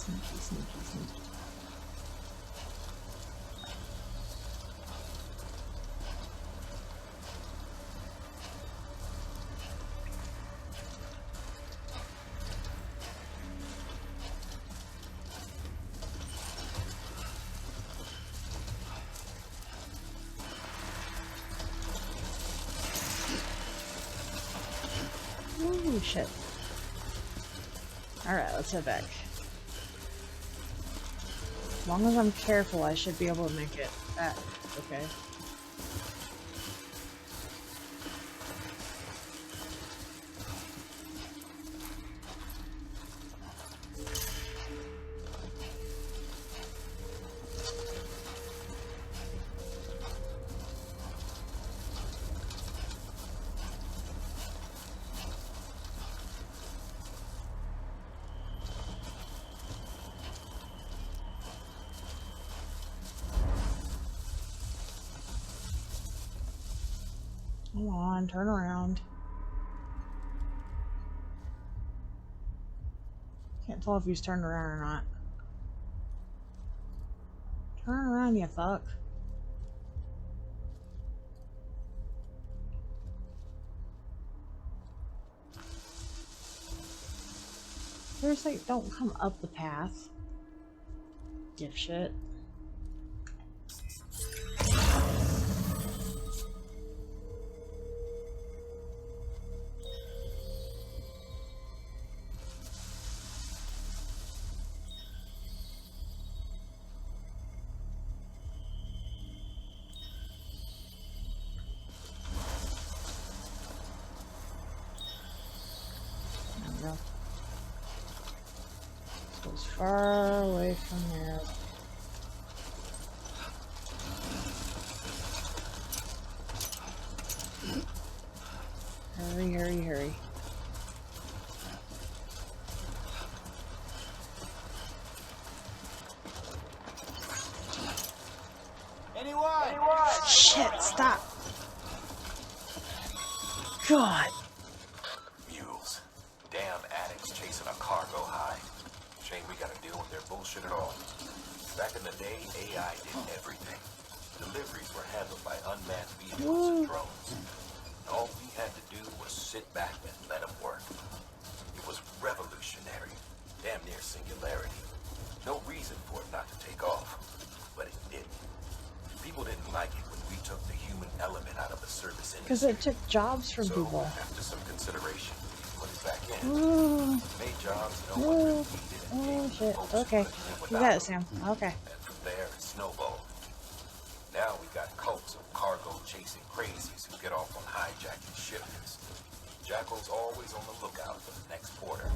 Sneaky, sneaky, sneaky. Ooh, shit. Alright, let's head back. As long as I'm careful, I should be able to make it back. Okay. Come on, turn around. Can't tell if he's turned around or not. Turn around, you fuck. Seriously, don't come up the path. Dipshit. Goes far away from there. Hurry, hurry, hurry. Anyone? Shit, stop. God. Mules. Damn addicts chasing a cargo high. Shame we gotta deal with their bullshit at all. Back in the day, AI did everything. Deliveries were handled by unmanned vehicles and drones. All we had to do was sit back and let them work. It was revolutionary. Damn near singularity. No reason for it not to take off. But it didn't. People didn't like it when we took the human element out of the service industry. Because it took jobs from people. After some consideration, we put it back in. Ooh. Made jobs no one really needed. Oh shit. Okay. You got it, Sam. Okay. And from there, it snowballed. Now we got cults of cargo chasing crazies who get off on hijacking shipments. Jackal's always on the lookout for the next porter.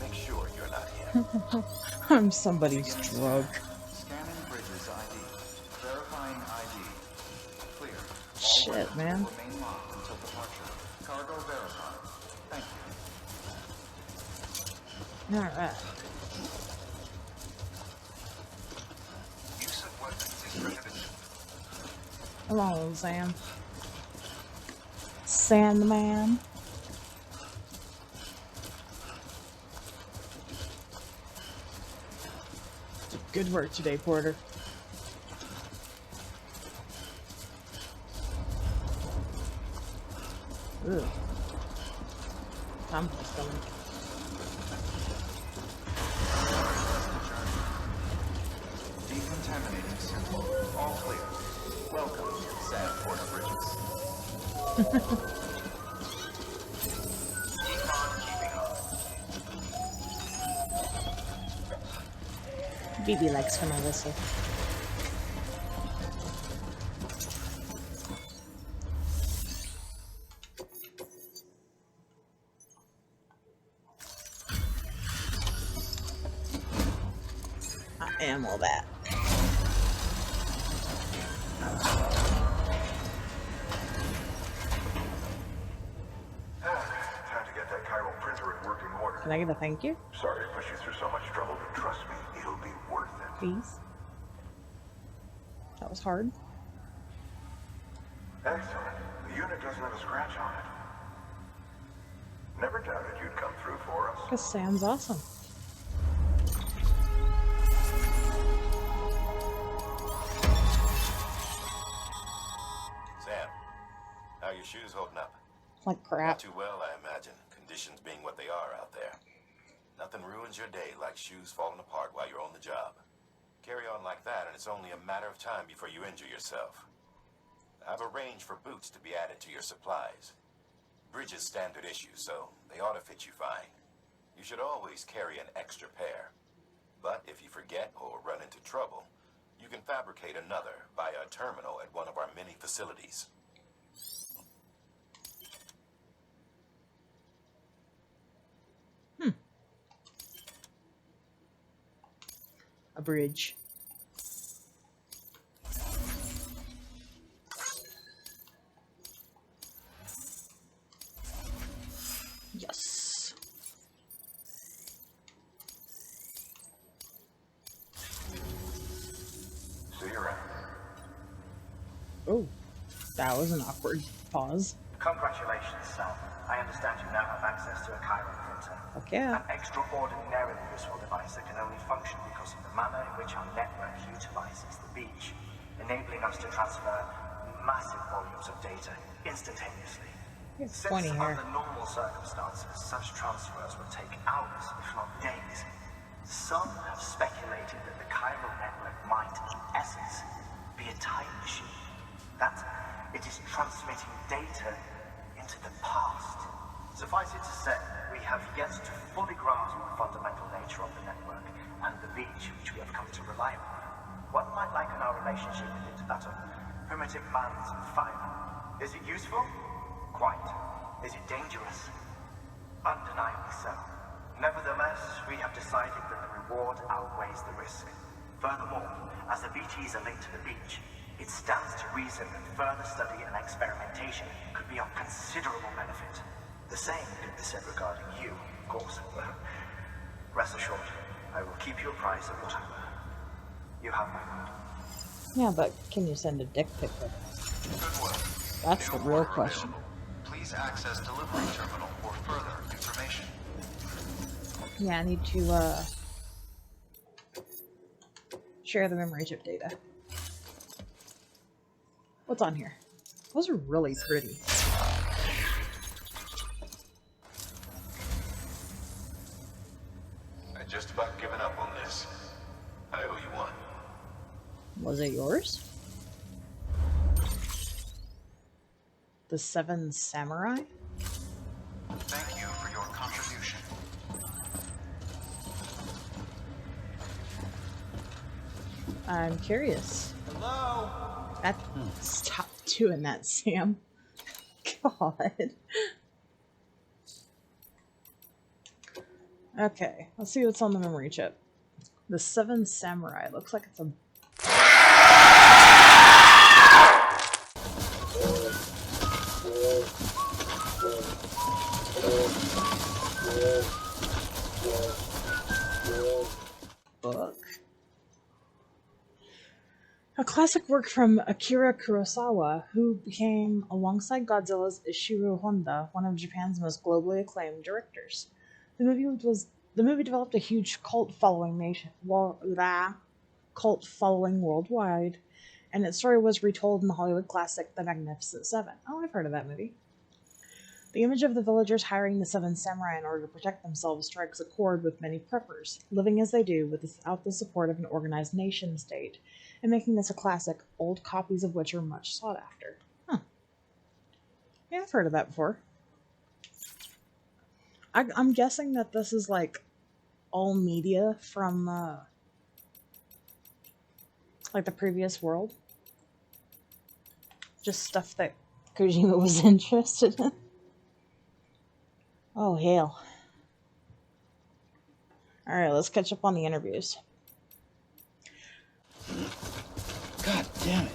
Make sure you're not him. I'm somebody's drug. Scanning bridges ID. Verifying ID. Clear. Shit, man. Remain locked until departure. Cargo verified. Thank you. Alright. Use of weapons is prohibited. Come on, Sam. Sandman. Good work today, Porter. Ugh. I'm just coming. Decontaminating symbol. All clear. Welcome, Sad Porter Bridges. BB likes when I whistle. I am all that. Time to get that chiral printer in working order. Can I get a thank you? Sorry to push you through so much trouble, but trust me, it'll be worth it. Please. That was hard. Excellent. The unit doesn't have a scratch on it. Never doubted you'd come through for us. Because Sam's awesome. How your shoes holding up? Like Not crap. too well, I imagine. Conditions being what they are out there. Nothing ruins your day like shoes falling apart while you're on the job. Carry on like that, and it's only a matter of time before you injure yourself. I've arranged for boots to be added to your supplies. Bridges standard issue, so they ought to fit you fine. You should always carry an extra pair. But if you forget or run into trouble, you can fabricate another via a terminal at one of our many facilities. A bridge. Yes. See you around. Oh, that was an awkward pause. Congratulations, Sam. I understand you now have access to a chiral printer. Fuck yeah. An extraordinarily useful device that can only function because of the manner in which our network utilizes the beach, enabling us to transfer massive volumes of data instantaneously. It's Since pointy hair. under normal circumstances, such transfers would take hours, if not days. Some have speculated that the chiral network might, in essence, be a time machine. That it is transmitting data into the past. Suffice it to say, we have yet to fully grasp the fundamental nature of the network and the beach which we have come to rely on. One might liken our relationship with it to that of primitive man's and fire. Is it useful? Quite. Is it dangerous? Undeniably so. Nevertheless, we have decided that the reward outweighs the risk. Furthermore, as the BTs are linked to the beach, it stands to reason that further study and experimentation could be of considerable benefit. The same could be said regarding you, of course. Rest assured, I will keep you apprised of what I learn. You have my word. Yeah, but can you send a dick pic with it? Good work. That's the New real order question. available. Please access delivery terminal for further information. Yeah, I need to, share the memory chip data. What's on here? Those are really pretty. I just about given up on this. I owe you one. Was it yours? The 7 Samurai? Thank you for your contribution. I'm curious. Hello? Stop doing that, Sam. God. Okay, let's see what's on the memory chip. The 7 Samurai. Looks like it's a... book. A classic work from Akira Kurosawa, who became, alongside Godzilla's Ishiro Honda, one of Japan's most globally acclaimed directors. The movie developed a huge cult following worldwide, and its story was retold in the Hollywood classic The Magnificent Seven. Oh, I've heard of that movie. The image of the villagers hiring the 7 samurai in order to protect themselves strikes a chord with many preppers, living as they do without the support of an organized nation state, and making this a classic, old copies of which are much sought after. Huh. Yeah, I've heard of that before. I'm guessing that this is like all media from like the previous world. Just stuff that Kojima was interested in. Oh, hell. Alright, let's catch up on the interviews. God damn it.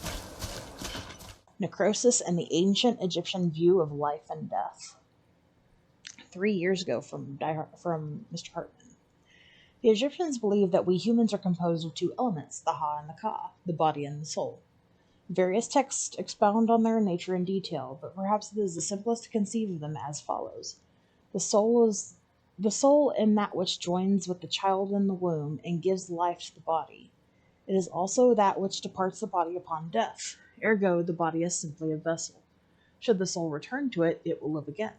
Necrosis and the ancient Egyptian view of life and death. 3 years ago from Mr. Hartman. The Egyptians believed that we humans are composed of 2 elements, the Ha and the Ka, the body and the soul. Various texts expound on their nature in detail, but perhaps it is the simplest to conceive of them as follows. The soul is the soul in that which joins with the child in the womb and gives life to the body. It is also that which departs the body upon death. Ergo, the body is simply a vessel. Should the soul return to it, it will live again.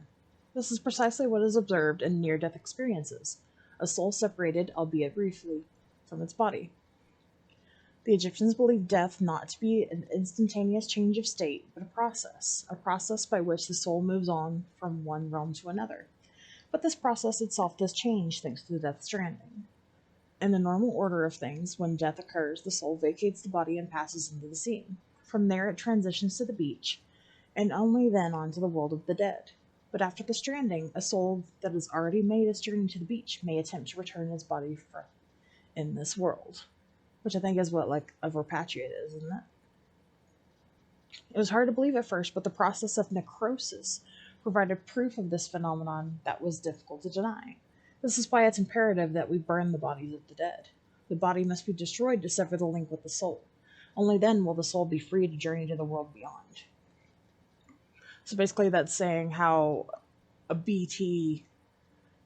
This is precisely what is observed in near-death experiences, a soul separated, albeit briefly, from its body. The Egyptians believed death not to be an instantaneous change of state, but a process by which the soul moves on from one realm to another. But this process itself does change thanks to the death stranding. In the normal order of things, when death occurs, the soul vacates the body and passes into the sea. From there it transitions to the beach, and only then on to the world of the dead. But after the stranding, a soul that has already made its journey to the beach may attempt to return its body in this world. Which I think is what, like, a repatriate is, isn't it? It was hard to believe at first, but the process of necrosis provided proof of this phenomenon that was difficult to deny. This is why it's imperative that we burn the bodies of the dead. The body must be destroyed to sever the link with the soul. Only then will the soul be free to journey to the world beyond. So basically that's saying how a BT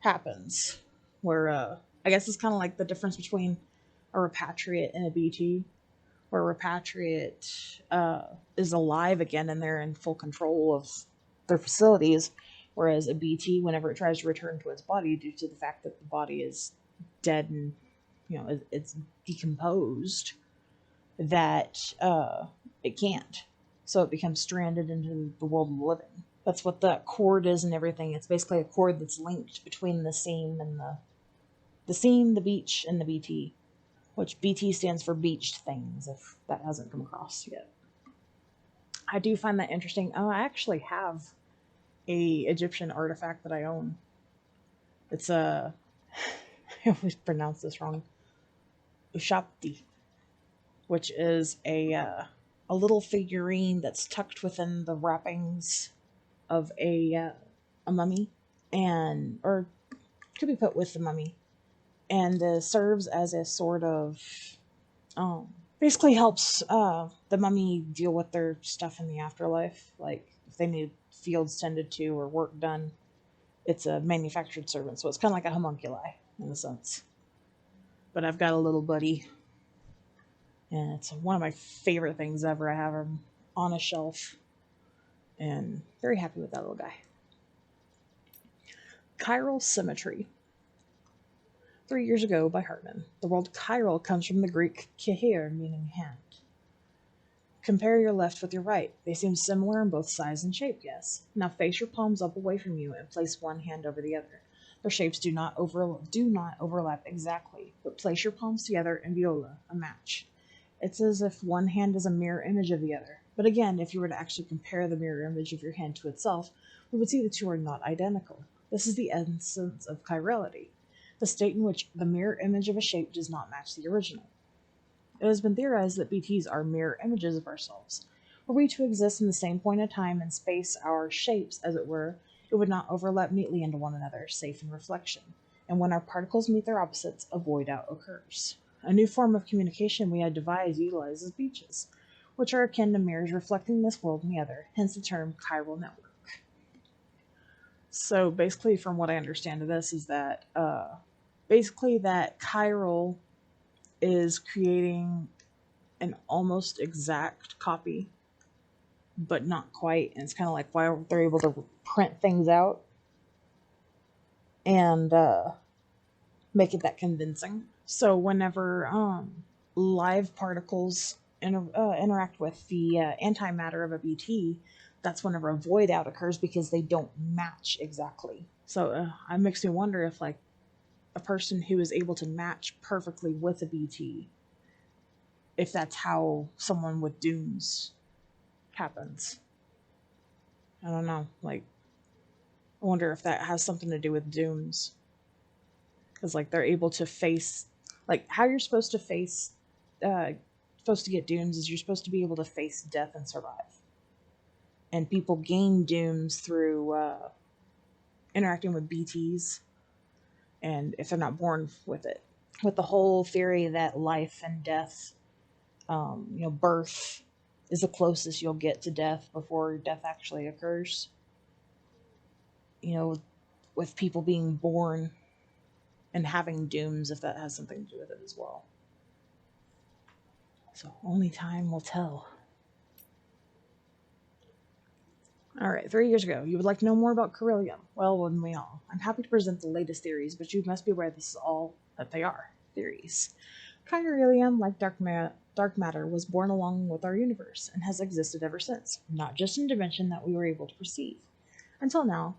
happens, where I guess it's kind of like the difference between a repatriate and a BT, where a repatriate is alive again and they're in full control of their facilities, whereas a BT, whenever it tries to return to its body due to the fact that the body is dead and it's decomposed, that it can't. So it becomes stranded into the world of the living. That's what that cord is and everything. It's basically a cord that's linked between the seam and the beach, and the BT. Which BT stands for beached things, if that hasn't come across yet. I do find that interesting. Oh, I actually have a Egyptian artifact that I own. It's I always pronounce this wrong. Ushapti, which is a little figurine that's tucked within the wrappings of a mummy, or could be put with the mummy, and serves as a sort of basically helps the mummy deal with their stuff in the afterlife. Like if they need fields tended to or work done, it's a manufactured servant, so it's kind of like a homunculi in a sense. But I've got a little buddy, and it's one of my favorite things ever. I have him on a shelf, and very happy with that little guy. Chiral symmetry. 3 years ago by Hartman. The word chiral comes from the Greek chihir, meaning hand. Compare your left with your right. They seem similar in both size and shape, yes. Now face your palms up away from you and place one hand over the other. Their shapes do not overlap exactly, but place your palms together and viola, a match. It's as if one hand is a mirror image of the other. But again, if you were to actually compare the mirror image of your hand to itself, we would see the two are not identical. This is the essence of chirality, the state in which the mirror image of a shape does not match the original. It has been theorized that BTs are mirror images of ourselves. Were we to exist in the same point of time and space, our shapes, as it were, it would not overlap neatly into one another, safe in reflection. And when our particles meet their opposites, a void out occurs. A new form of communication we had devised utilizes beaches, which are akin to mirrors reflecting this world and the other, hence the term chiral network. So basically, from what I understand of this, is that basically that chiral is creating an almost exact copy, but not quite. And it's kind of like why they're able to print things out and make it that convincing. So whenever live particles interact with the antimatter of a BT, that's whenever a void out occurs because they don't match exactly. So it makes me wonder if like a person who is able to match perfectly with a BT, if that's how someone with dooms happens. I don't know. Like, I wonder if that has something to do with dooms. Because, like, they're able to face... Like, how you're supposed to face... supposed to get dooms is you're supposed to be able to face death and survive. And people gain dooms through interacting with BTs. And if they're not born with it. With the whole theory that life and death... birth is the closest you'll get to death before death actually occurs. With people being born and having dooms, if that has something to do with it as well. So only time will tell. Alright, 3 years ago, you would like to know more about Corellium. Well, wouldn't we all? I'm happy to present the latest theories, but you must be aware this is all that they are. Theories. Corellium, like dark matter, was born along with our universe and has existed ever since, not just in dimension that we were able to perceive. Until now,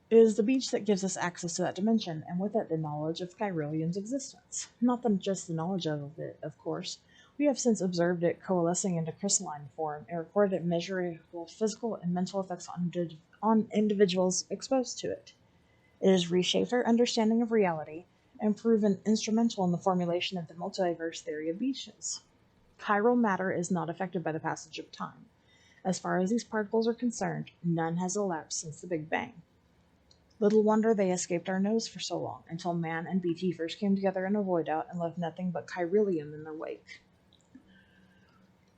it is the beach that gives us access to that dimension, and with it the knowledge of Chiralium's existence. Not just the knowledge of it, of course. We have since observed it coalescing into crystalline form and recorded measurable physical and mental effects on individuals exposed to it. It has reshaped our understanding of reality and proven instrumental in the formulation of the multiverse theory of beaches. Chiral matter is not affected by the passage of time. As far as these particles are concerned, none has elapsed since the Big Bang. Little wonder they escaped our nose for so long, until man and BT first came together in a void out and left nothing but chiralium in their wake.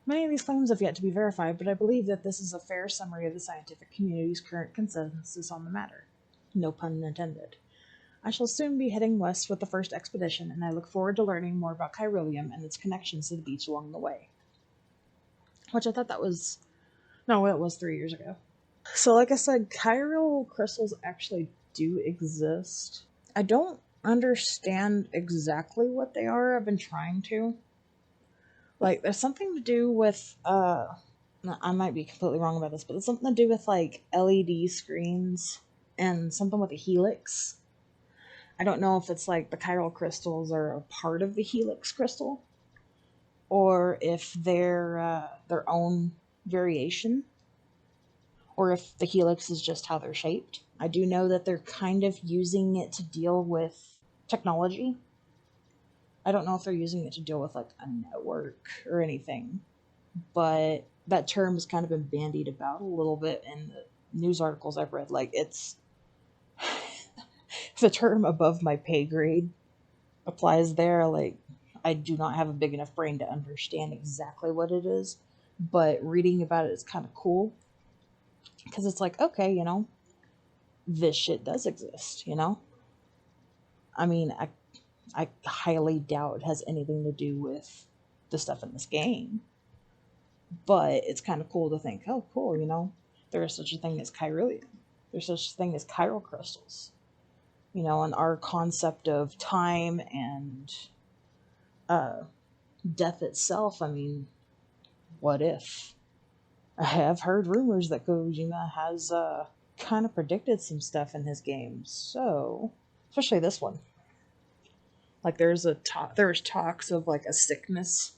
Many of these claims have yet to be verified, but I believe that this is a fair summary of the scientific community's current consensus on the matter. No pun intended. I shall soon be heading west with the first expedition, and I look forward to learning more about chiralium and its connections to the beach along the way. Which I thought that was... No, it was 3 years ago. So like I said, chiral crystals actually do exist. I don't understand exactly what they are. I've been trying to. Like, there's something to do with, I might be completely wrong about this, but it's something to do with, like, LED screens and something with a helix. I don't know if it's, like, the chiral crystals are a part of the helix crystal, or if they're their own variation, or if the helix is just how they're shaped. I do know that they're kind of using it to deal with technology. I don't know if they're using it to deal with, like, a network or anything, but that term has kind of been bandied about a little bit in the news articles I've read. Like, it's the term above my pay grade applies there. Like, I do not have a big enough brain to understand exactly what it is, but reading about it is kind of cool, because it's like, okay, you know, this shit does exist, you know? I mean, I highly doubt it has anything to do with the stuff in this game. But it's kind of cool to think, oh, cool, you know, there is such a thing as chiralium. There's such a thing as chiral crystals. You know, and our concept of time and death itself, I mean, what if? I have heard rumors that Kojima has kind of predicted some stuff in his games. So, especially this one. Like, there's talks of, like, a sickness.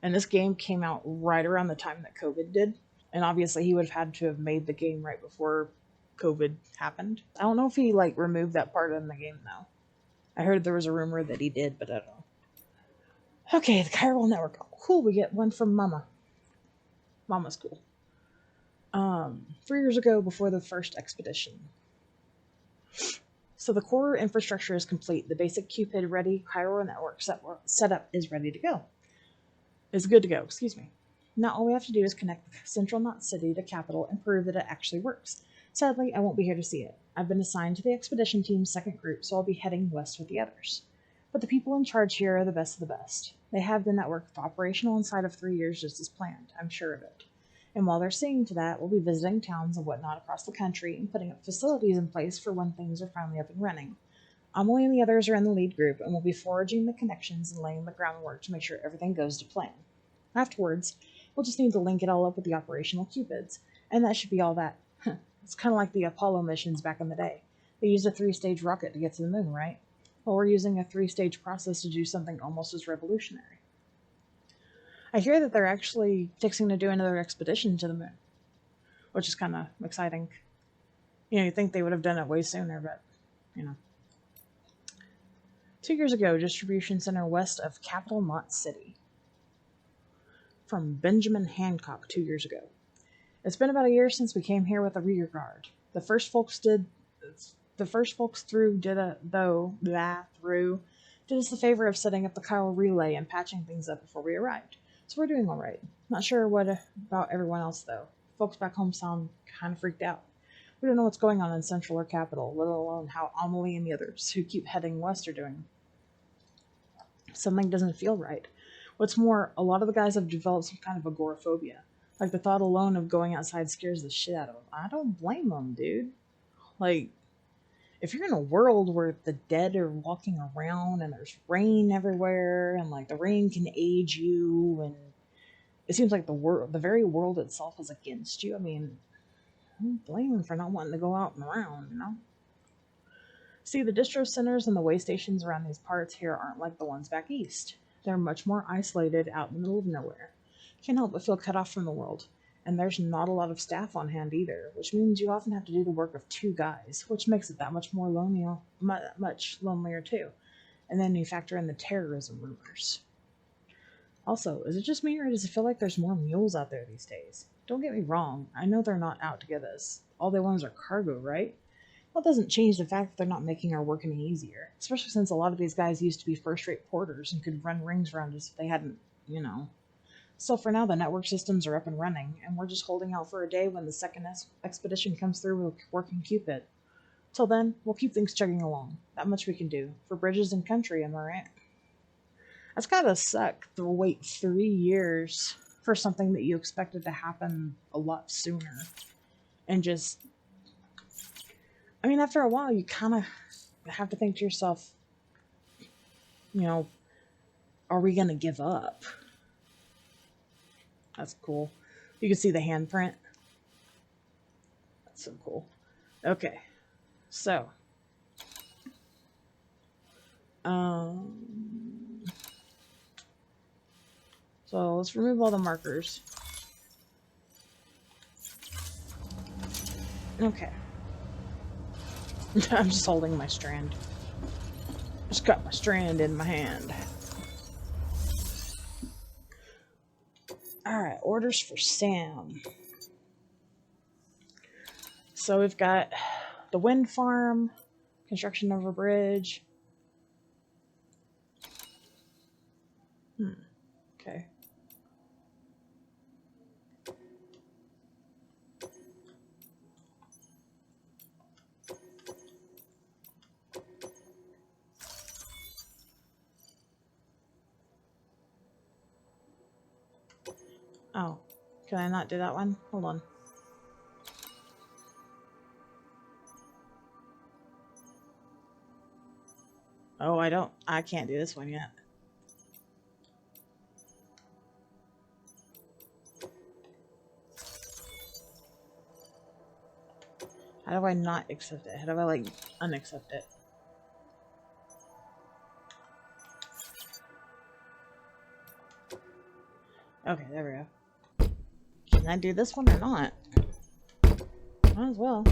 And this game came out right around the time that COVID did. And obviously he would have had to have made the game right before COVID happened. I don't know if he, like, removed that part in the game, though. I heard there was a rumor that he did, but I don't know. Okay, the chiral network. Oh, cool, we get one from Mama. Mama's cool. 3 years ago, before the first expedition. So the core infrastructure is complete. The basic Cupid-ready chiral network setup is ready to go. Is good to go, excuse me. Now all we have to do is connect the Central Knot City to Capital and prove that it actually works. Sadly, I won't be here to see it. I've been assigned to the expedition team's second group, so I'll be heading west with the others. But the people in charge here are the best of the best. They have the network operational inside of 3 years just as planned, I'm sure of it. And while they're seeing to that, we'll be visiting towns and whatnot across the country and putting up facilities in place for when things are finally up and running. Amelie and the others are in the lead group, and we'll be forging the connections and laying the groundwork to make sure everything goes to plan. Afterwards, we'll just need to link it all up with the operational Cupids, and that should be all that. It's kind of like the Apollo missions back in the day. They used a 3-stage rocket to get to the moon, right? Well, we're using a 3-stage process to do something almost as revolutionary. I hear that they're actually fixing to do another expedition to the moon, which is kind of exciting. You know, you'd think they would have done it way sooner, but, you know. 2 years ago, distribution center west of Capital Knot City. From Benjamin Hancock 2 years ago. It's been about a year since we came here with a rear guard. The first folks did us the favor of setting up the chiral relay and patching things up before we arrived. So we're doing all right. Not sure what about everyone else though. Folks back home sound kind of freaked out. We don't know what's going on in Central or Capital, let alone how Amelie and the others who keep heading west are doing. Something doesn't feel right. What's more, a lot of the guys have developed some kind of agoraphobia. Like, the thought alone of going outside scares the shit out of them. I don't blame them, dude. Like, if you're in a world where the dead are walking around and there's rain everywhere and, like, the rain can age you and it seems like the very world itself is against you, I mean, I don't blame them for not wanting to go out and around, you know? See, the distro centers and the way stations around these parts here aren't like the ones back east. They're much more isolated out in the middle of nowhere. Can't help but feel cut off from the world. And there's not a lot of staff on hand either, which means you often have to do the work of 2 guys, which makes it that much more lonely, much lonelier too. And then you factor in the terrorism rumors. Also, is it just me or does it feel like there's more mules out there these days? Don't get me wrong, I know they're not out to get us. All they want is our cargo, right? That doesn't change the fact that they're not making our work any easier, especially since a lot of these guys used to be first-rate porters and could run rings around us if they hadn't, you know. So for now, the network systems are up and running, and we're just holding out for a day when the second expedition comes through with working Cupid. Till then, we'll keep things chugging along. That much we can do. For bridges and country, am I right? That's gotta suck to wait 3 years for something that you expected to happen a lot sooner. And just... I mean, after a while, you kind of have to think to yourself, you know, are we going to give up? That's cool. You can see the handprint. That's so cool. Okay. So. So let's remove all the markers. Okay. I'm just holding my strand. Just got my strand in my hand. Alright, orders for Sam. So we've got the wind farm, construction of a bridge. Okay. Oh, can I not do that one? Hold on. Oh, I can't do this one yet. How do I not accept it? How do I, like, unaccept it? Okay, there we go. Can I do this one or not? Might as well.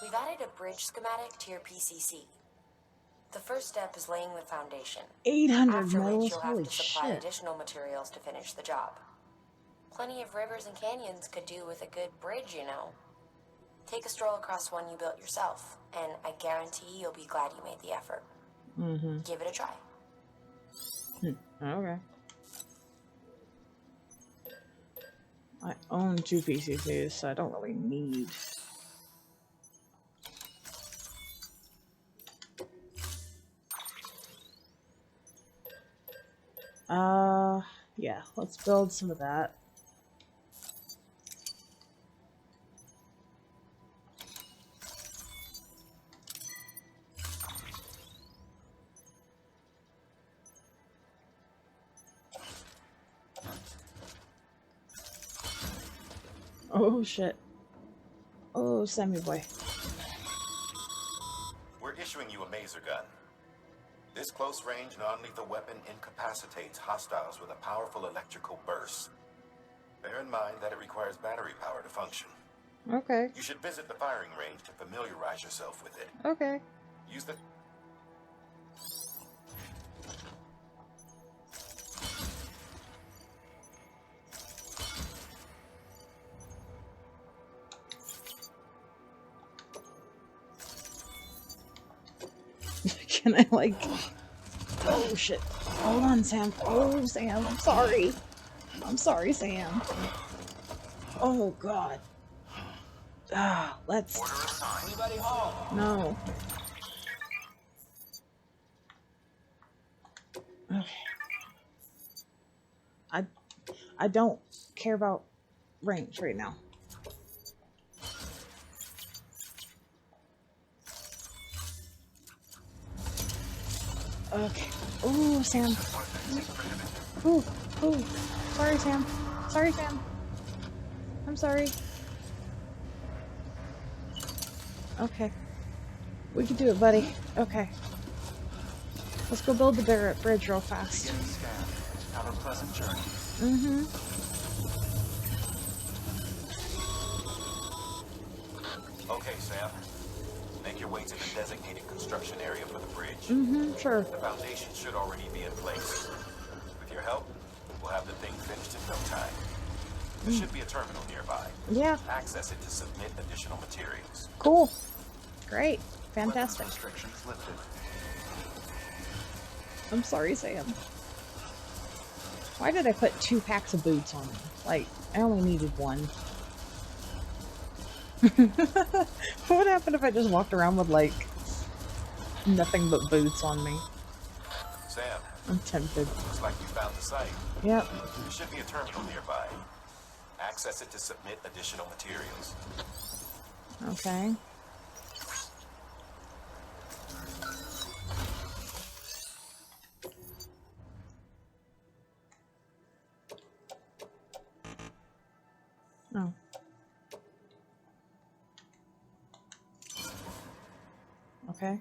We've added a bridge schematic to your PCC. The first step is laying the foundation. 800 after metals? which you'll have Holy to supply shit. additional materials to finish the job. Plenty of rivers and canyons could do with a good bridge, you know. Take a stroll across one you built yourself, and I guarantee you'll be glad you made the effort. Give it a try. Okay. I own 2 PCCs, so I don't really need... yeah, let's build some of that. Oh shit. Oh, Sammy boy. We're issuing you a maser gun. This close-range, non-lethal weapon incapacitates hostiles with a powerful electrical burst. Bear in mind that it requires battery power to function. Okay. You should visit the firing range to familiarize yourself with it. Okay. Use the... Can I, like... Oh, shit. Hold on, Sam. Oh, Sam, I'm sorry. I'm sorry, Sam. Oh God. Ah, let's. Anybody home? No. Okay. I don't care about range right now. Okay. Ooh, Sam. Ooh, ooh. Sorry, Sam. Sorry, Sam. I'm sorry. Okay. We can do it, buddy. Okay. Let's go build the Barrett Bridge real fast. Getting scanned. Have a pleasant journey. Mm-hmm. Okay, Sam. Make your way to the designated construction area for the bridge. Mm-hmm, sure. The foundation should already be in place. With your help, we'll have the thing finished in no time. There should be a terminal nearby. Yeah. Access it to submit additional materials. Cool. Great. Fantastic. Restrictions lifted. I'm sorry, Sam. Why did I put 2 packs of boots on me? Like, I only needed 1. What would happen if I just walked around with, like, nothing but boots on me? Sam, I'm tempted. looks like you found the site. Yep. There should be a terminal nearby. Access it to submit additional materials. Okay. Oh. Okay.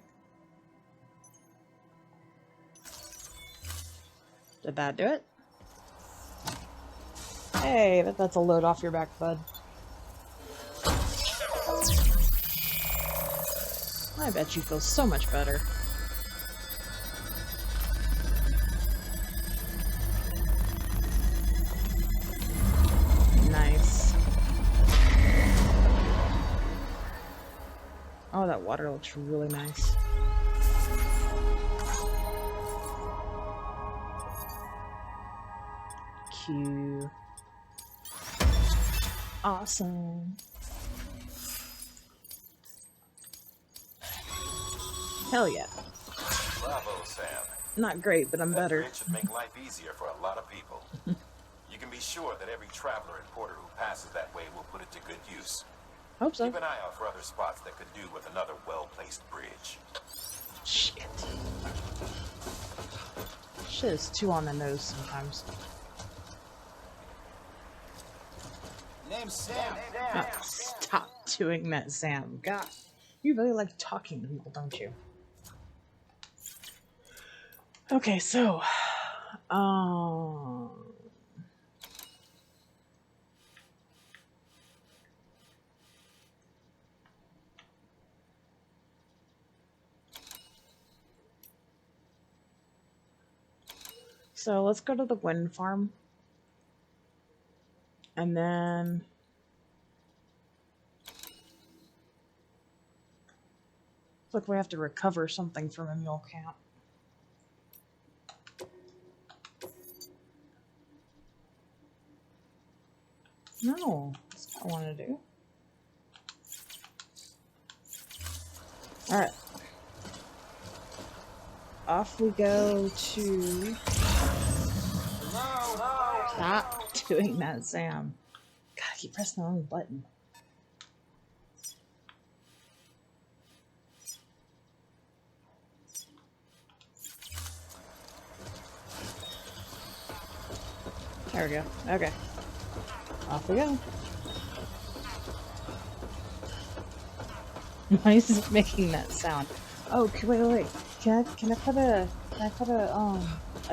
Did that do it? Hey, that's a load off your back, bud. I bet you feel so much better. Nice. Oh, that water looks really nice. Cute. Awesome. Hell yeah. Bravo, Sam. Not great, but I'm That better. bridge should make life easier for a lot of people. You can be sure that every traveler and porter who passes that way will put it to good use. Hope so. Keep an eye out for other spots that could do with another well-placed bridge. Shit. Shit is too on the nose sometimes. Name's Sam. Oh, stop doing that, Sam. God, you really like talking to people, don't you? Okay, so, so let's go to the wind farm. And then looks like we have to recover something from a mule camp. No, that's not what I want to do. Alright. Off we go to... Stop doing that, Sam. God, I keep pressing the wrong button. There we go. Okay. Off we go. Why is it making that sound? Oh, wait. Can I put a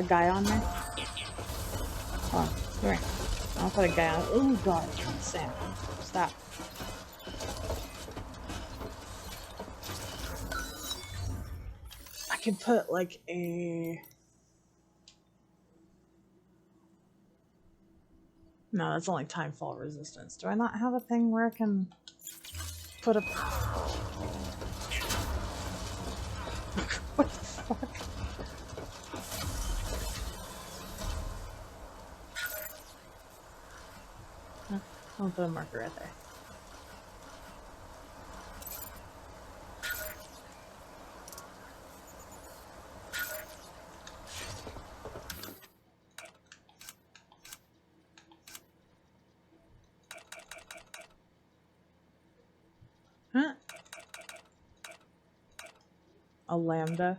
guy on there? Hold on, come here. I'll put a guy on. Oh god, Sam, stop. I can put like a. No, that's only time fall resistance. Do I not have a thing where I can put a... What the fuck? I'll put a marker right there. Huh? A lambda.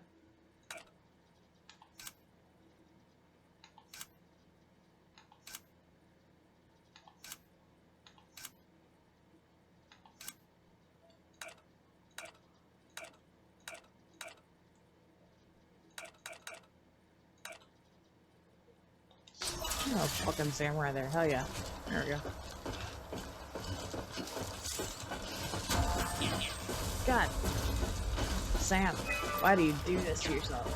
Oh, fucking samurai there. Hell yeah. There we go. God. Sam, why do you do this to yourself?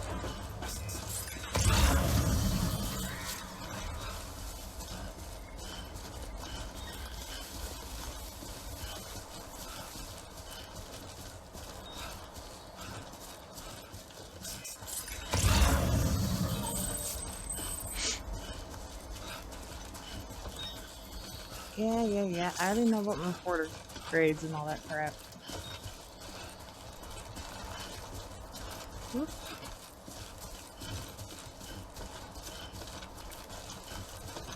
Yeah. I already know about my reporter grades and all that crap. Whoop.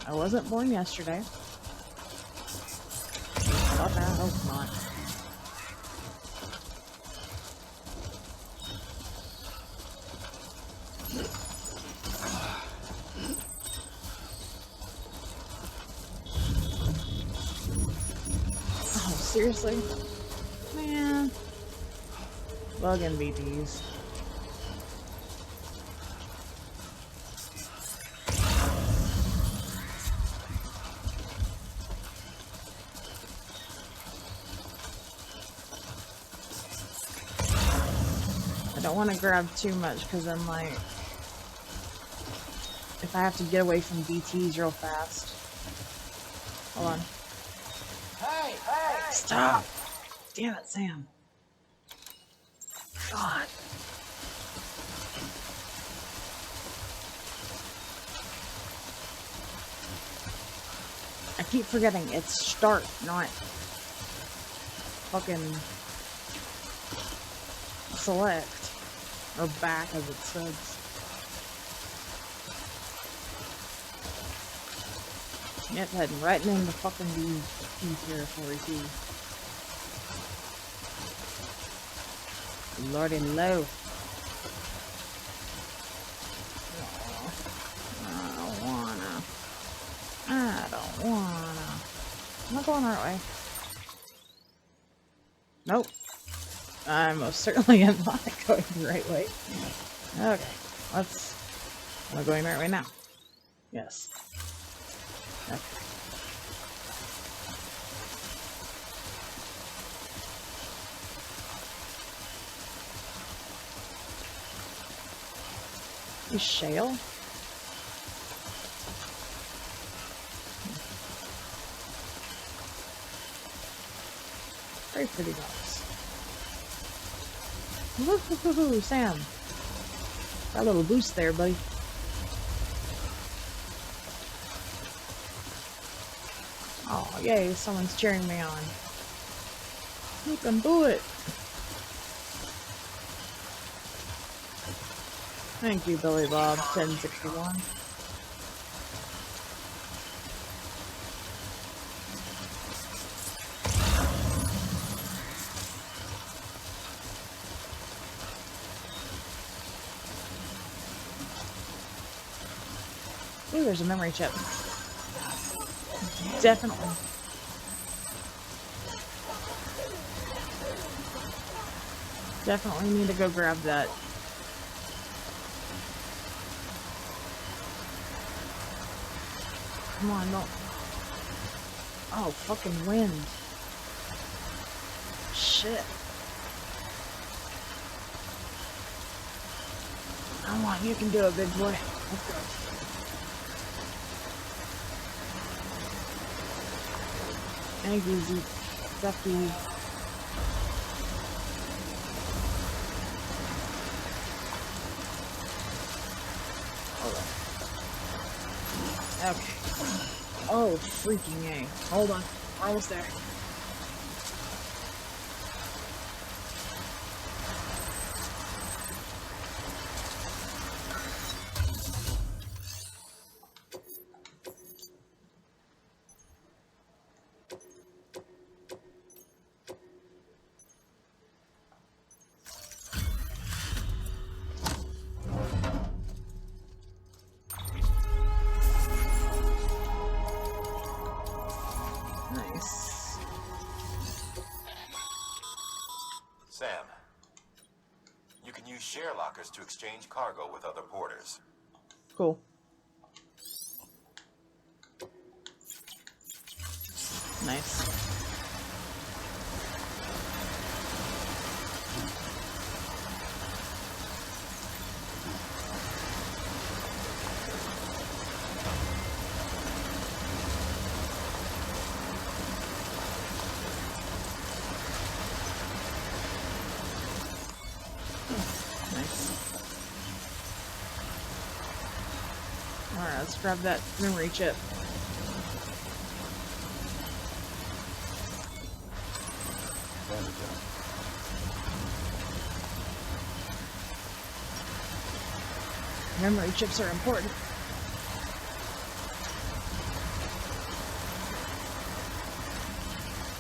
I wasn't born yesterday. Fuck, I hope not. Seriously? Man. Bugging BTs. I don't want to grab too much because then, like, if I have to get away from BTs real fast. Hold on. Hey! Stop! Damn it, Sam. God. I keep forgetting it's start, not fucking select. Or back as it says. Yep, heading right into fucking BT territory too. Lordy low. I don't wanna. I'm not going the right way. Nope. I most certainly am not going the right way. Okay, am I going the right way now? Yes. Okay. Is shale? Very pretty rocks. Woohoo, Sam. Got a little boost there, buddy. Oh, yay, someone's cheering me on. You can do it. Thank you, Billy Bob, 1061. Ooh, there's a memory chip. Definitely. Definitely need to go grab that. Come on, don't. Oh, fucking wind. Shit. Come on, you can do it, big boy. Let's go. Thank you, Zeki. Hold on. Okay. Oh, freaking A. Hold on. We're almost there. Nice. Sam, you can use share lockers to exchange cargo with other porters. Cool. Nice. Alright, let's grab that memory chip. There we go. Memory chips are important.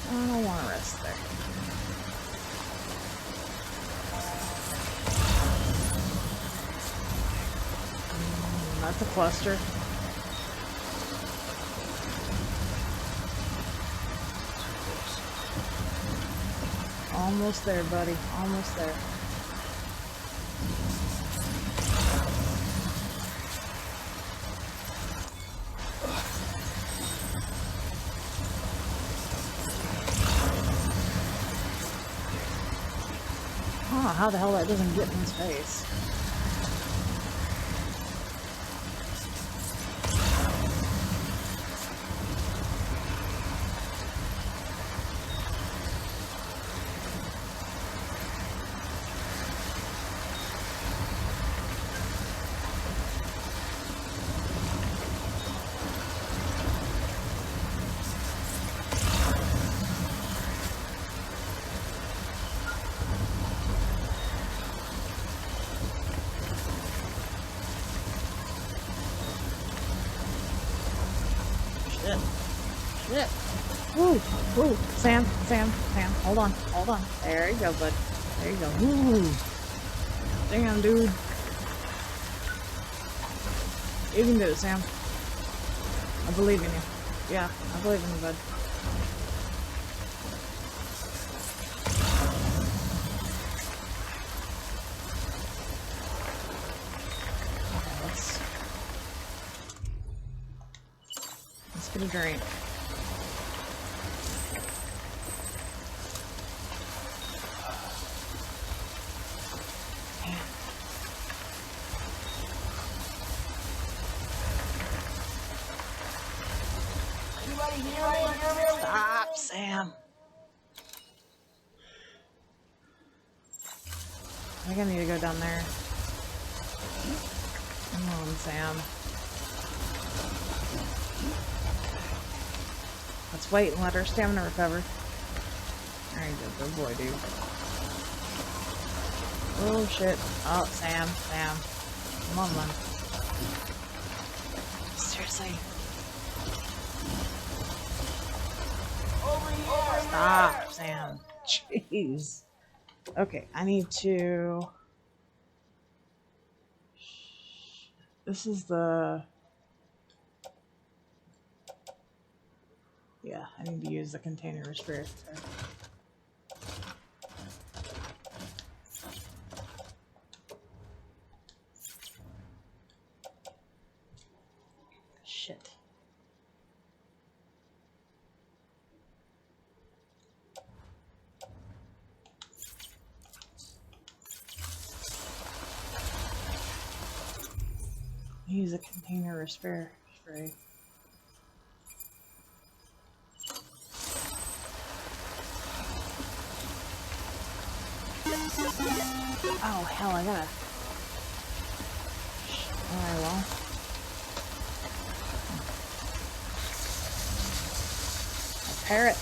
I don't want to rest there. That's a cluster. Almost there, buddy. Almost there. Oh, how the hell that doesn't get in his face. Shit. Woo, woo. Sam. Hold on. There you go, bud. There you go. Woo. Damn, dude. You can do it, Sam. I believe in you. Yeah, I believe in you, bud. Let's get a drink. Stop, Sam. I think I need to go down there. Come on, Sam. Let's wait and let her stamina recover. There you go, good boy, dude. Oh shit. Oh, Sam. Come on, man. Seriously. Stop, Sam. Jeez. Okay, I need to... This is the... Yeah, I need to use the container spirit. Shit. Use a container or spray. Oh hell, I gotta. Alright, well. Parrot.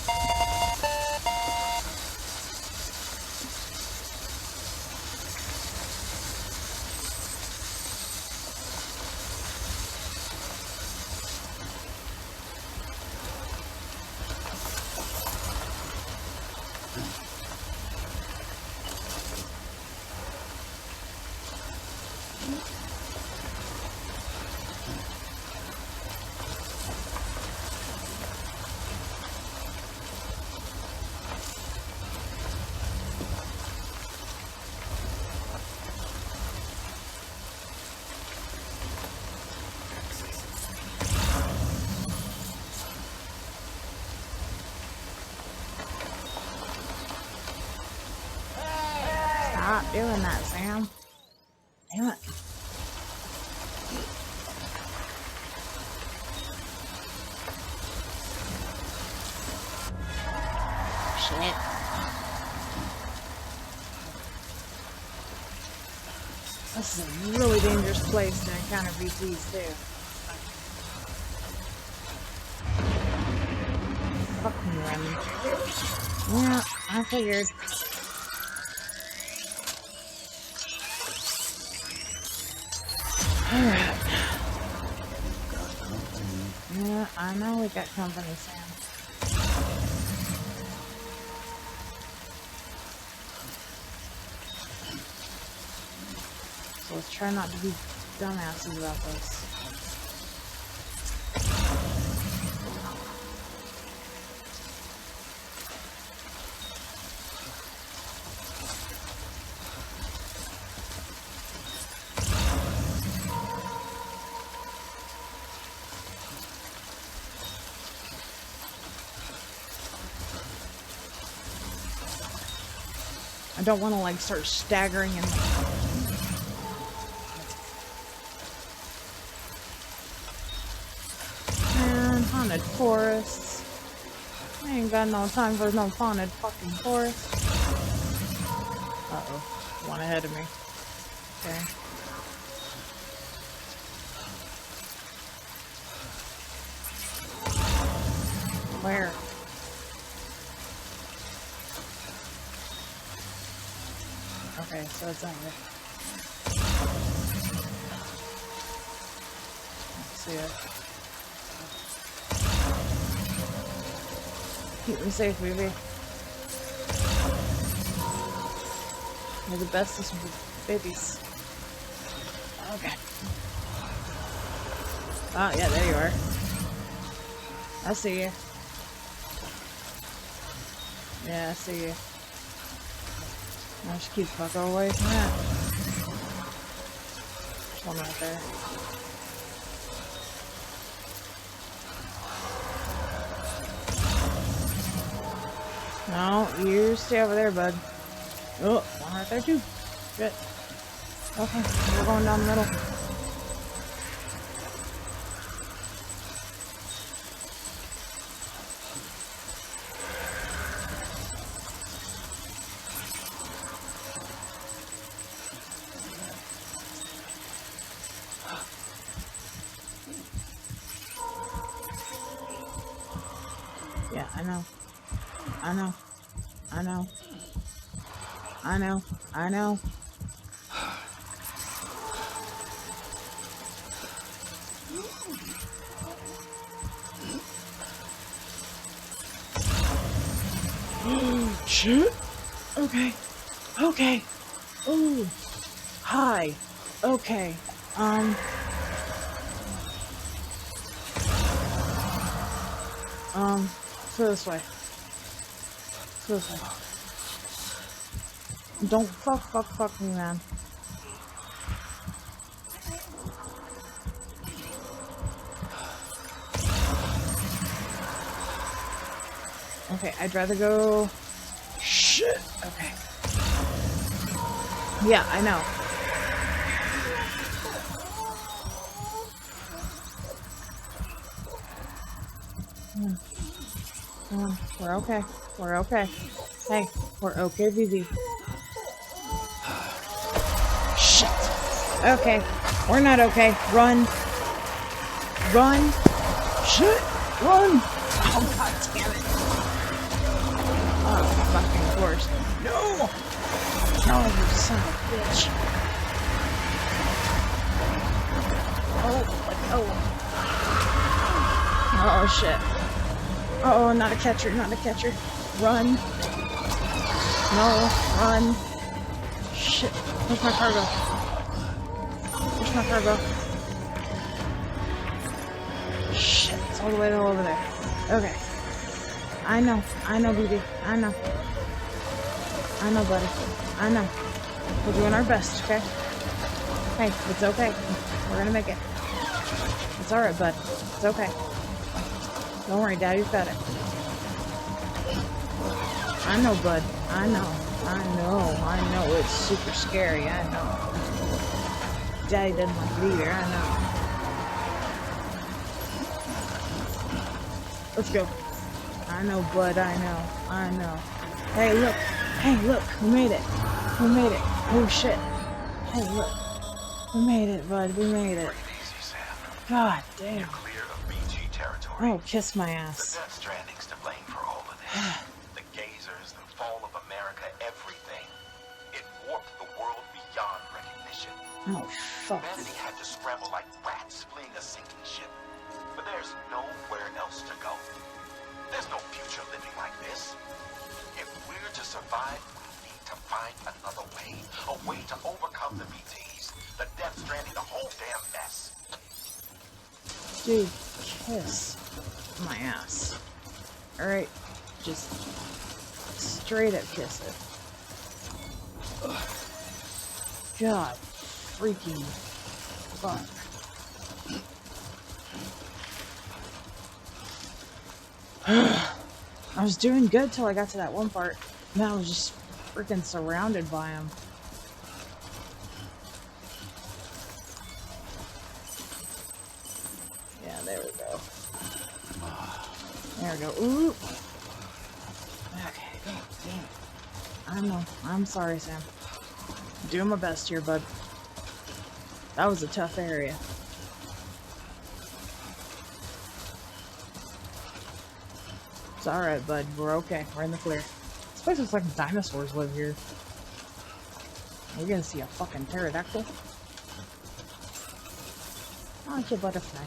Stop doing that, Sam. Damn it. Shit. This is a really dangerous place to encounter VTs too. Fucking run. Yeah, I figured. Alright. Yeah, I know we got company, Sam. So let's try not to be dumbasses about this. I don't want to like start staggering and man, haunted forests. I ain't got no time for no haunted fucking forest. Uh-oh. One ahead of me. Okay. Where? Okay, so it's over. Let's see it. Keep me safe, baby. You're the bestest of babies. Okay. Oh, yeah, there you are. I see you. Yeah, I see you. I just keep fucking away from that. There's one right there. No, you stay over there, bud. Oh, one right there too. Shit. Okay, we're going down the middle. Yeah, I know. I know. I know. I know. I know. Oh, shit. Okay. Okay. Oh. Hi. Okay. So this way. So this way. Don't fuck me, man. Okay, I'd rather go... Shit! Okay. Yeah, I know. Come on. We're okay. We're okay. Hey, we're okay, BB. Shit! Okay. We're not okay. Run. Run. Shit! Run! Oh, god damn it. course. No! No, you son of a bitch. Oh. Oh, shit. Oh, not a catcher, not a catcher. Run. No, run. Shit. Where's my cargo? Where's my cargo? Shit, it's all the way over there. Okay. I know, BB. I know, buddy. I know. We're doing our best, okay? Hey, it's okay. We're gonna make it. It's alright, bud. It's okay. Don't worry, Daddy's got it. I know, bud. I know. It's super scary. I know. Daddy doesn't like it either. I know. Let's go. I know, bud. I know. Hey, look. We made it. Oh, shit. Hey, look. We made it, bud. We made it. God damn. You're clear of BG territory. Oh, kiss my ass. The Death Stranding's to blame for all of this. The gazers, the fall of America, everything. It warped the world beyond recognition. Oh, fuck. Humanity had to scramble like rats fleeing a sinking ship. But there's nowhere else to go. There's no future living like this. If we're to survive, we need to find another way. A way to overcome the BTs, the Death Stranding, the whole damn mess. Dude, kiss my ass. Alright, just straight up kiss it. Ugh. God freaking fuck. I was doing good till I got to that one part. Now I was just freaking surrounded by them. Yeah, there we go. There we go. Ooh. Okay, damn it. I know. I'm sorry, Sam. I'm doing my best here, bud. That was a tough area. It's alright, bud. We're okay. We're in the clear. This place looks like dinosaurs live here. We're gonna see a fucking pterodactyl. Oh, it's a butterfly.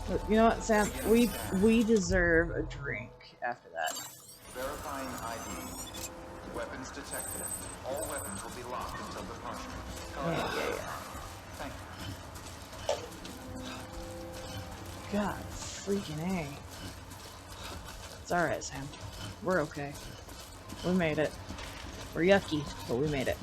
But you know what, Sam? We deserve a drink after that. Verifying ID. Weapons detected. All weapons will be locked until departure. Yeah. Thank you. God freaking A. It's alright, Sam. We're okay. We made it. We're yucky, but we made it.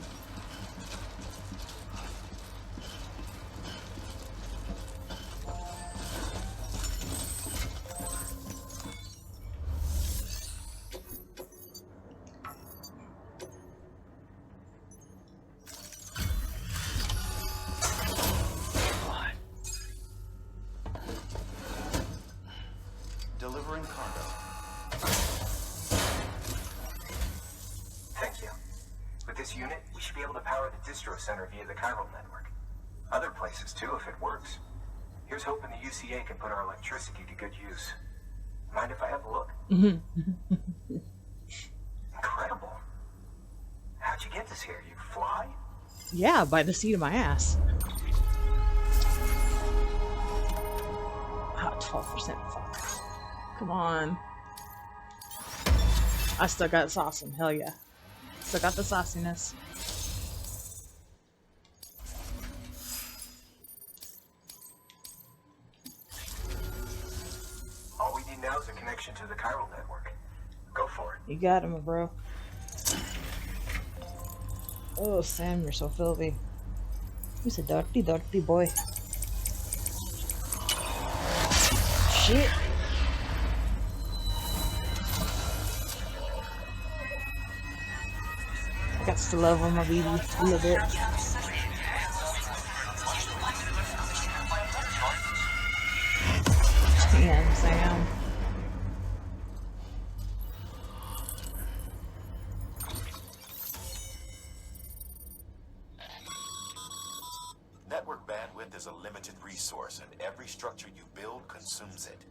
Delivering cargo. Thank you. With this unit, we should be able to power the distro center via the chiral network. Other places too, if it works. Here's hoping the UCA can put our electricity to good use. Mind if I have a look? Incredible. How'd you get this here? You fly? Yeah, by the seat of my ass. Ah, 12%. Fuck. Come on. I still got sauce in. Hell yeah. Still got the sauciness. All we need now is a connection to the chiral network. Go for it. You got him, bro. Oh, Sam, you're so filthy. He's a dirty, dirty boy. Shit. I got to love on my baby a little bit. Damn, Sam. Network bandwidth is a limited resource, and every structure you build consumes it.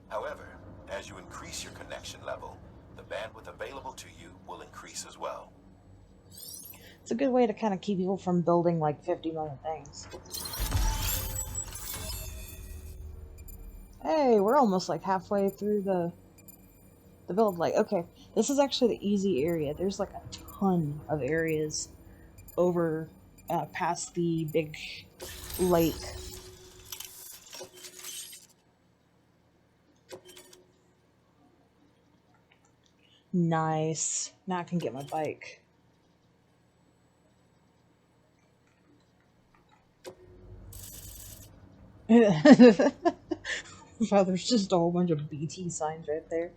However, As you increase your connection level, the bandwidth available to you will increase as well. It's a good way to kind of keep people from building like 50 million things. Hey, we're almost like halfway through the build. Like, okay, this is actually the easy area. There's like a ton of areas over past the big lake. Nice. Now I can get my bike. Wow, there's just a whole bunch of BT signs right there.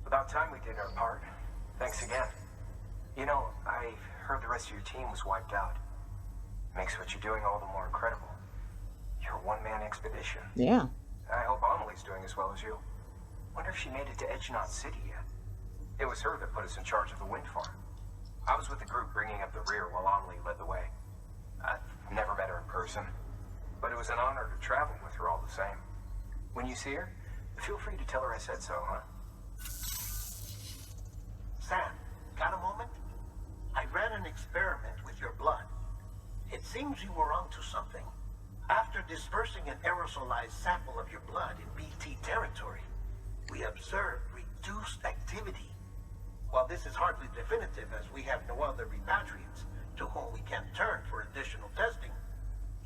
About time we did our part. Thanks again. You know, I heard the rest of your team was wiped out. Makes what you're doing all the more incredible. You're a one-man expedition. Yeah. I hope Amelie's doing as well as you. Wonder if she made it to Edgenot City yet. It was her that put us in charge of the wind farm. I was with the group bringing up the rear while Amelie led the way. I've never met her in person, but it was an honor to travel with her all the same. When you see her, feel free to tell her I said so, huh? Sam, got a moment? I ran an experiment with your blood. It seems you were onto something. After dispersing an aerosolized sample of your blood in BT territory, we observed reduced activity. While this is hardly definitive, as we have no other repatriates to whom we can turn for additional testing,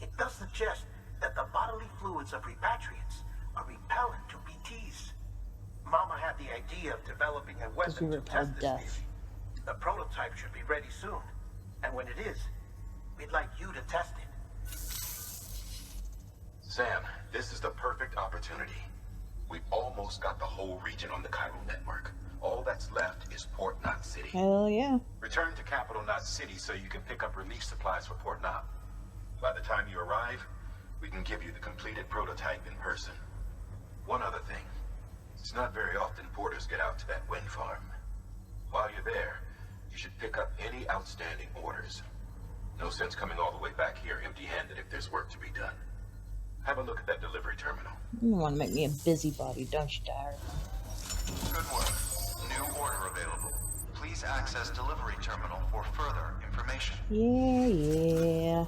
it does suggest that the bodily fluids of repatriates are repellent to BTs. Mama had the idea of developing a weapon to test this theory. The prototype should be ready soon, and when it is, we'd like you to test it. Sam, this is the perfect opportunity. We've almost got the whole region on the Chiral network. All that's left is Port Knot City. Hell yeah. Return to Capital Knot City so you can pick up relief supplies for Port Knot. By the time you arrive, we can give you the completed prototype in person. One other thing. It's not very often porters get out to that wind farm. While you're there, you should pick up any outstanding orders. No sense coming all the way back here empty-handed if there's work to be done. Have a look at that delivery terminal. You want to make me a busybody, don't you, Dyer? Good work. New order available. Please access delivery terminal for further information. Yeah.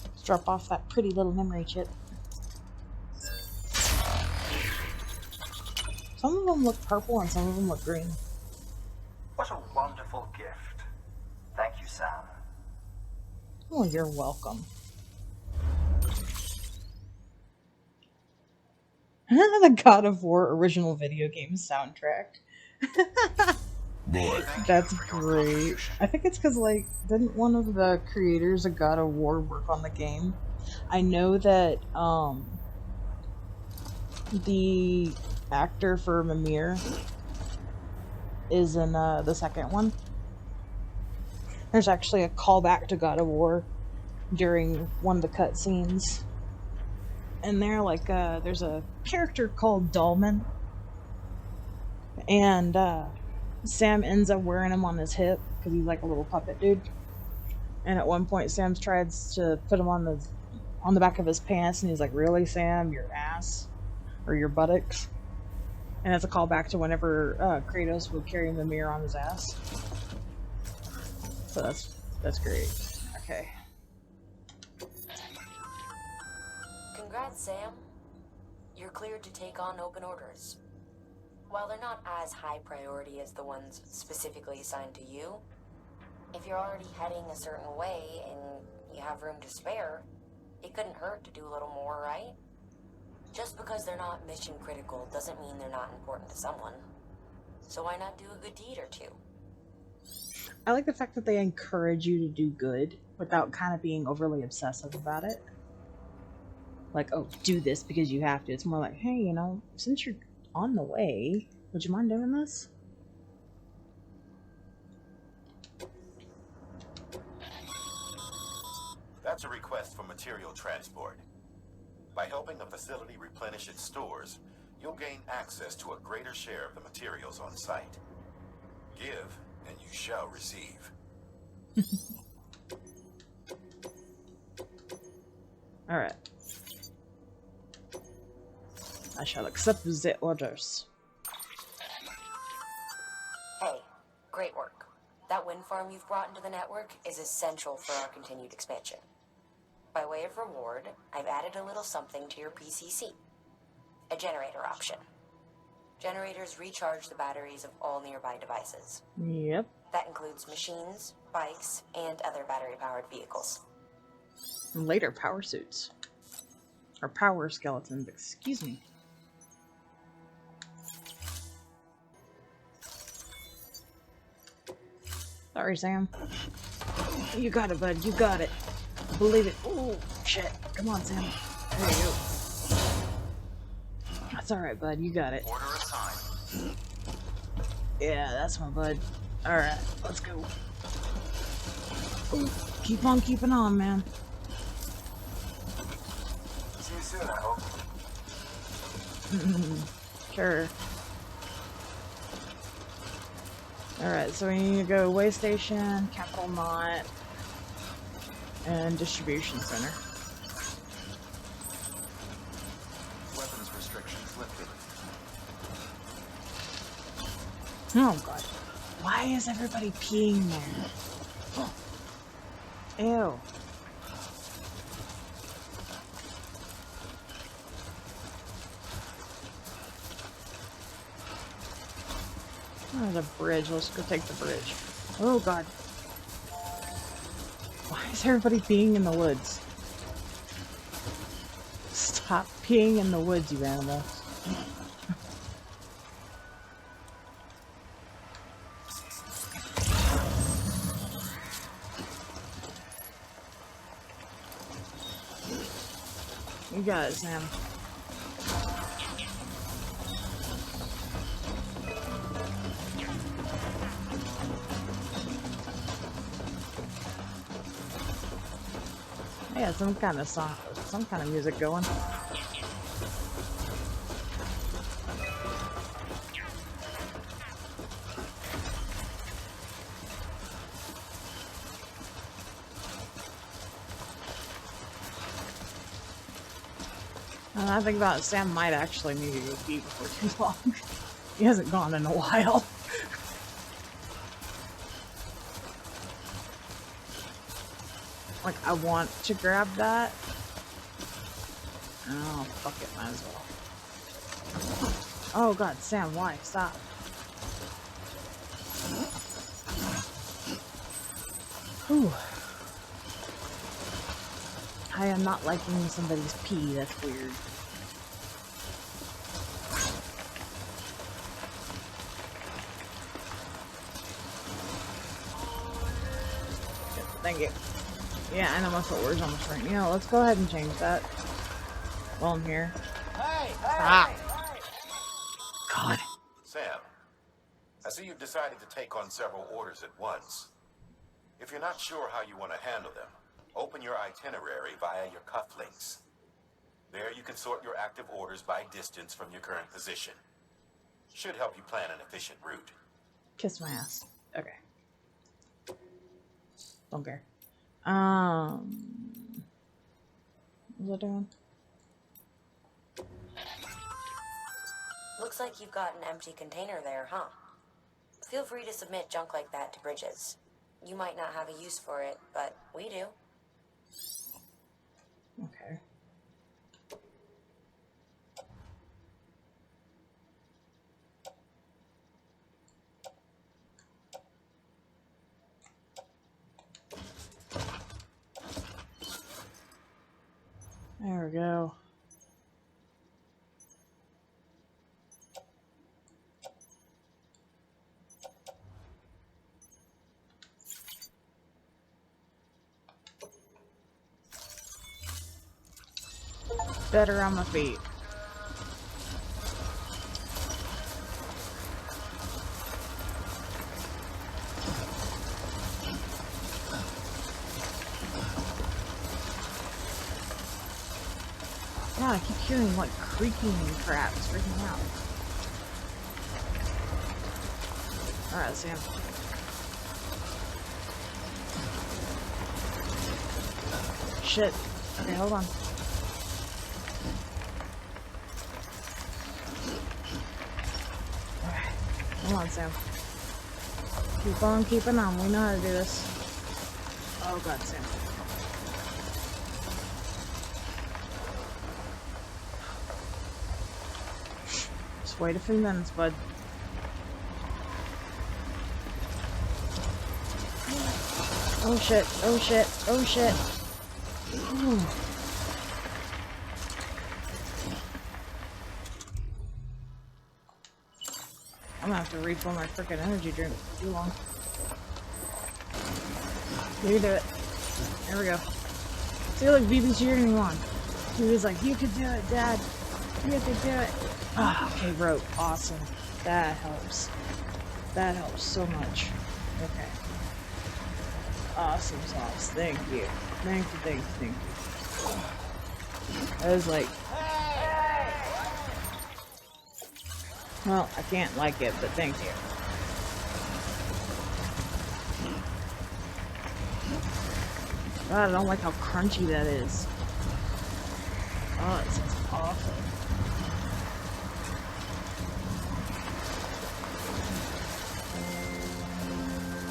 Let's drop off that pretty little memory chip. Some of them look purple and some of them look green. What a wonderful gift. Thank you, Sam. Oh, you're welcome. The God of War original video game soundtrack. That's great. I think it's because, like, didn't one of the creators of God of War work on the game? I know that, the actor for Mimir is in, the second one. There's actually a callback to God of War during one of the cutscenes. And there, like, there's a character called Dolman. And, Sam ends up wearing him on his hip, because he's like a little puppet dude. And at one point, Sam tries to put him on the back of his pants, and he's like, "Really, Sam? Your ass? Or your buttocks?" And it's a callback to whenever, Kratos would carry Mimir on his ass. So that's great. Okay. Congrats, Sam. You're cleared to take on open orders. While they're not as high priority as the ones specifically assigned to you, if you're already heading a certain way and you have room to spare, it couldn't hurt to do a little more, right? Just because they're not mission critical doesn't mean they're not important to someone. So why not do a good deed or two? I like the fact that they encourage you to do good without kind of being overly obsessive about it. Like, oh, do this because you have to. It's more like, hey, you know, since you're on the way, would you mind doing this? That's a request for material transport. By helping a facility replenish its stores, you'll gain access to a greater share of the materials on site. Give, and you shall receive. Alright. I shall accept the orders. Hey, great work. That wind farm you've brought into the network is essential for our continued expansion. By way of reward, I've added a little something to your PCC. A generator option. Generators recharge the batteries of all nearby devices. Yep. That includes machines, bikes, and other battery-powered vehicles. And later, power suits. Or power skeletons, excuse me. Sorry, Sam. You got it, bud. You got it. Believe it. Oh, shit. Come on, Sam. There you go. That's alright, bud. You got it. Order assigned. Yeah, that's my bud. Alright, let's go. Ooh, keep on keeping on, man. See you soon, I hope. Sure. Alright, so we need to go way station, capital knot, and distribution center. Weapons restrictions lifted. Oh god. Why is everybody peeing there? Ew. Oh, there's a bridge. Let's go take the bridge. Oh god. Why is everybody peeing in the woods? Stop peeing in the woods, you animals. You got it, Sam. Yeah, some kind of song, some kind of music going. And I think about it, Sam might actually need to go pee before too long. He hasn't gone in a while. Like, I want to grab that. Oh, fuck it, might as well. Oh god, Sam, why? Stop. Whew. I am not liking somebody's pee, that's weird. Thank you. Yeah, I know my footwear's on the screen. You know, let's go ahead and change that. While I'm here. Hey! Stop! God. Sam, I see you've decided to take on several orders at once. If you're not sure how you want to handle them, open your itinerary via your cufflinks. There you can sort your active orders by distance from your current position. Should help you plan an efficient route. Kiss my ass. Okay. Don't care. What's it doing? Looks like you've got an empty container there, huh? Feel free to submit junk like that to Bridges. You might not have a use for it, but we do. Okay. There we go. Better on my feet. Yeah, I keep hearing like creaking and crap. It's freaking out. Alright, Sam. shit. Okay, hold on. Alright. Come on, Sam. Keep on keeping on. We know how to do this. Oh god, Sam. Just wait a few minutes, bud. Oh shit, oh shit, oh shit. Ooh. I'm gonna have to refill my frickin' energy drink for too long. You can do it. There we go. See, look, BB's cheering you on. He was like, you can do it, Dad. You can do it. Ah, okay, rope. Awesome. That helps. That helps so much. Okay. Awesome sauce. Thank you. Thank you, thank you, thank you. I was like... Well, I can't like it, but thank you. God, I don't like how crunchy that is. Oh, it sounds awful.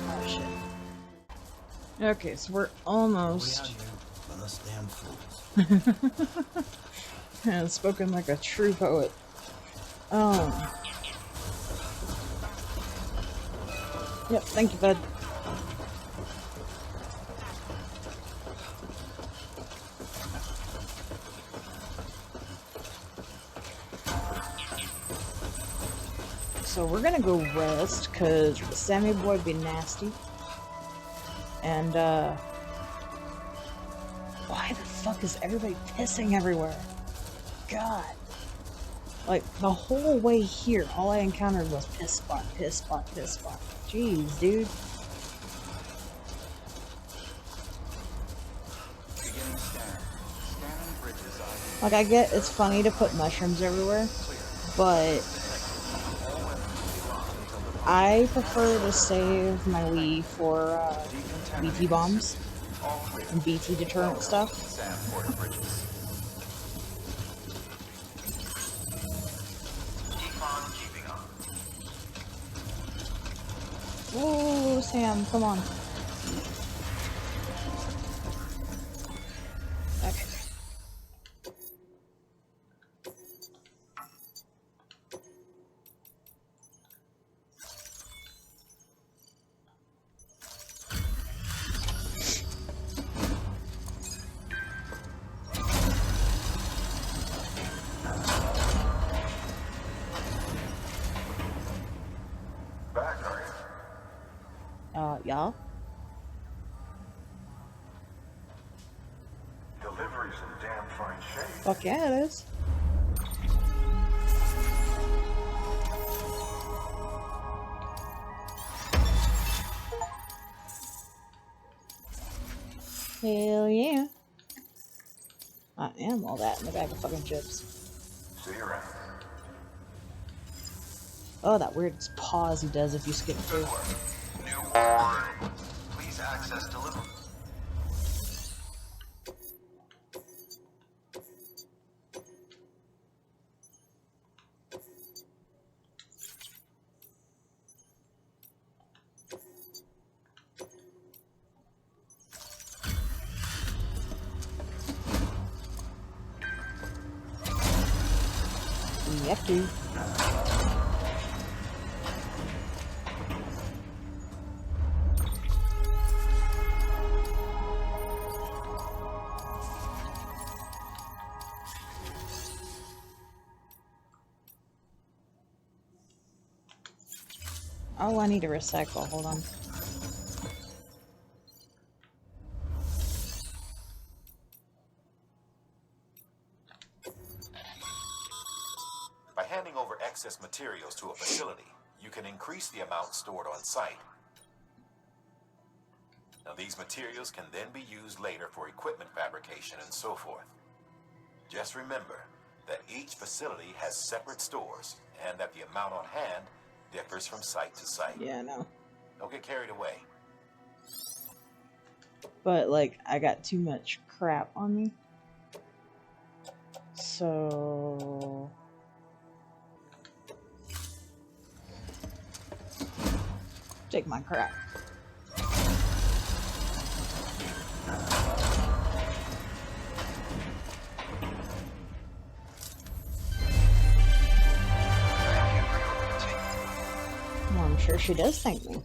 Oh, shit. Okay, so we're almost... Yeah, spoken like a true poet. Yep, thank you, bud. So we're gonna go rest, cause Sammy boy be nasty. And why the fuck is everybody pissing everywhere? God. Like, the whole way here, all I encountered was piss spot, piss spot, piss spot. Jeez, dude. Like, I get it's funny to put mushrooms everywhere, but I prefer to save my Wii for BT bombs and BT deterrent stuff. Whoa, Sam, come on. Okay. Yeah? Delivery's in damn fine shape. Fuck yeah, it is. Hell yeah. I am all that in the bag of fucking chips. See you around. Oh, that weird pause he does if you skip through. Please access delivery. Ep.2. Oh, I need to recycle. Hold on. By handing over excess materials to a facility, you can increase the amount stored on site. Now, these materials can then be used later for equipment fabrication and so forth. Just remember that each facility has separate stores and that the amount on hand differs from site to site. Yeah, I know. Don't get carried away. But, like, I got too much crap on me. So... take my crap. Well, I'm sure she does thank me.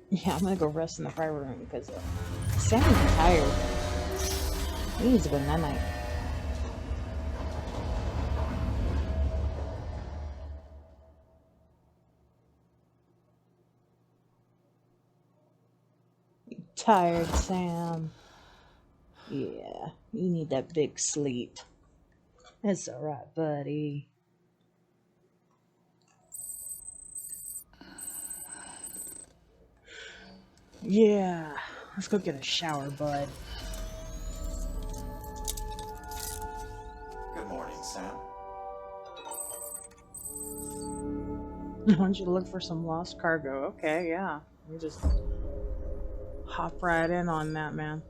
Yeah, I'm gonna go rest in the private room because Sam's tired. He needs to go night-night. Tired, Sam. Yeah, you need that big sleep. It's alright, buddy. Yeah, let's go get a shower, bud. Good morning, Sam. I want you to look for some lost cargo. Okay, yeah. You just hop right in on that, man.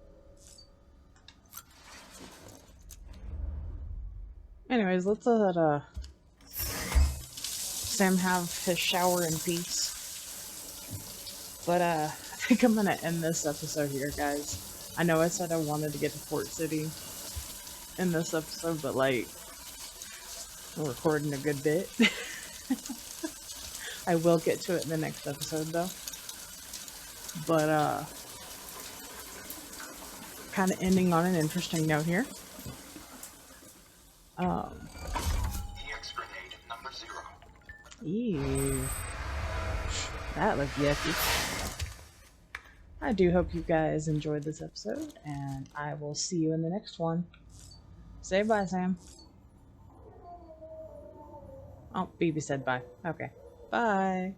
Anyways, let's let Sam have his shower in peace. But I think I'm gonna end this episode here, guys. I know I said I wanted to get to Port City in this episode, but like, we're recording a good bit. I will get to it in the next episode though. But kind of ending on an interesting note here. EX grenade number 0. Ew. That looked yucky. I do hope you guys enjoyed this episode, and I will see you in the next one. Say bye, Sam. Oh, BB said bye. Okay. Bye.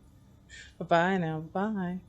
Bye-bye now. Bye.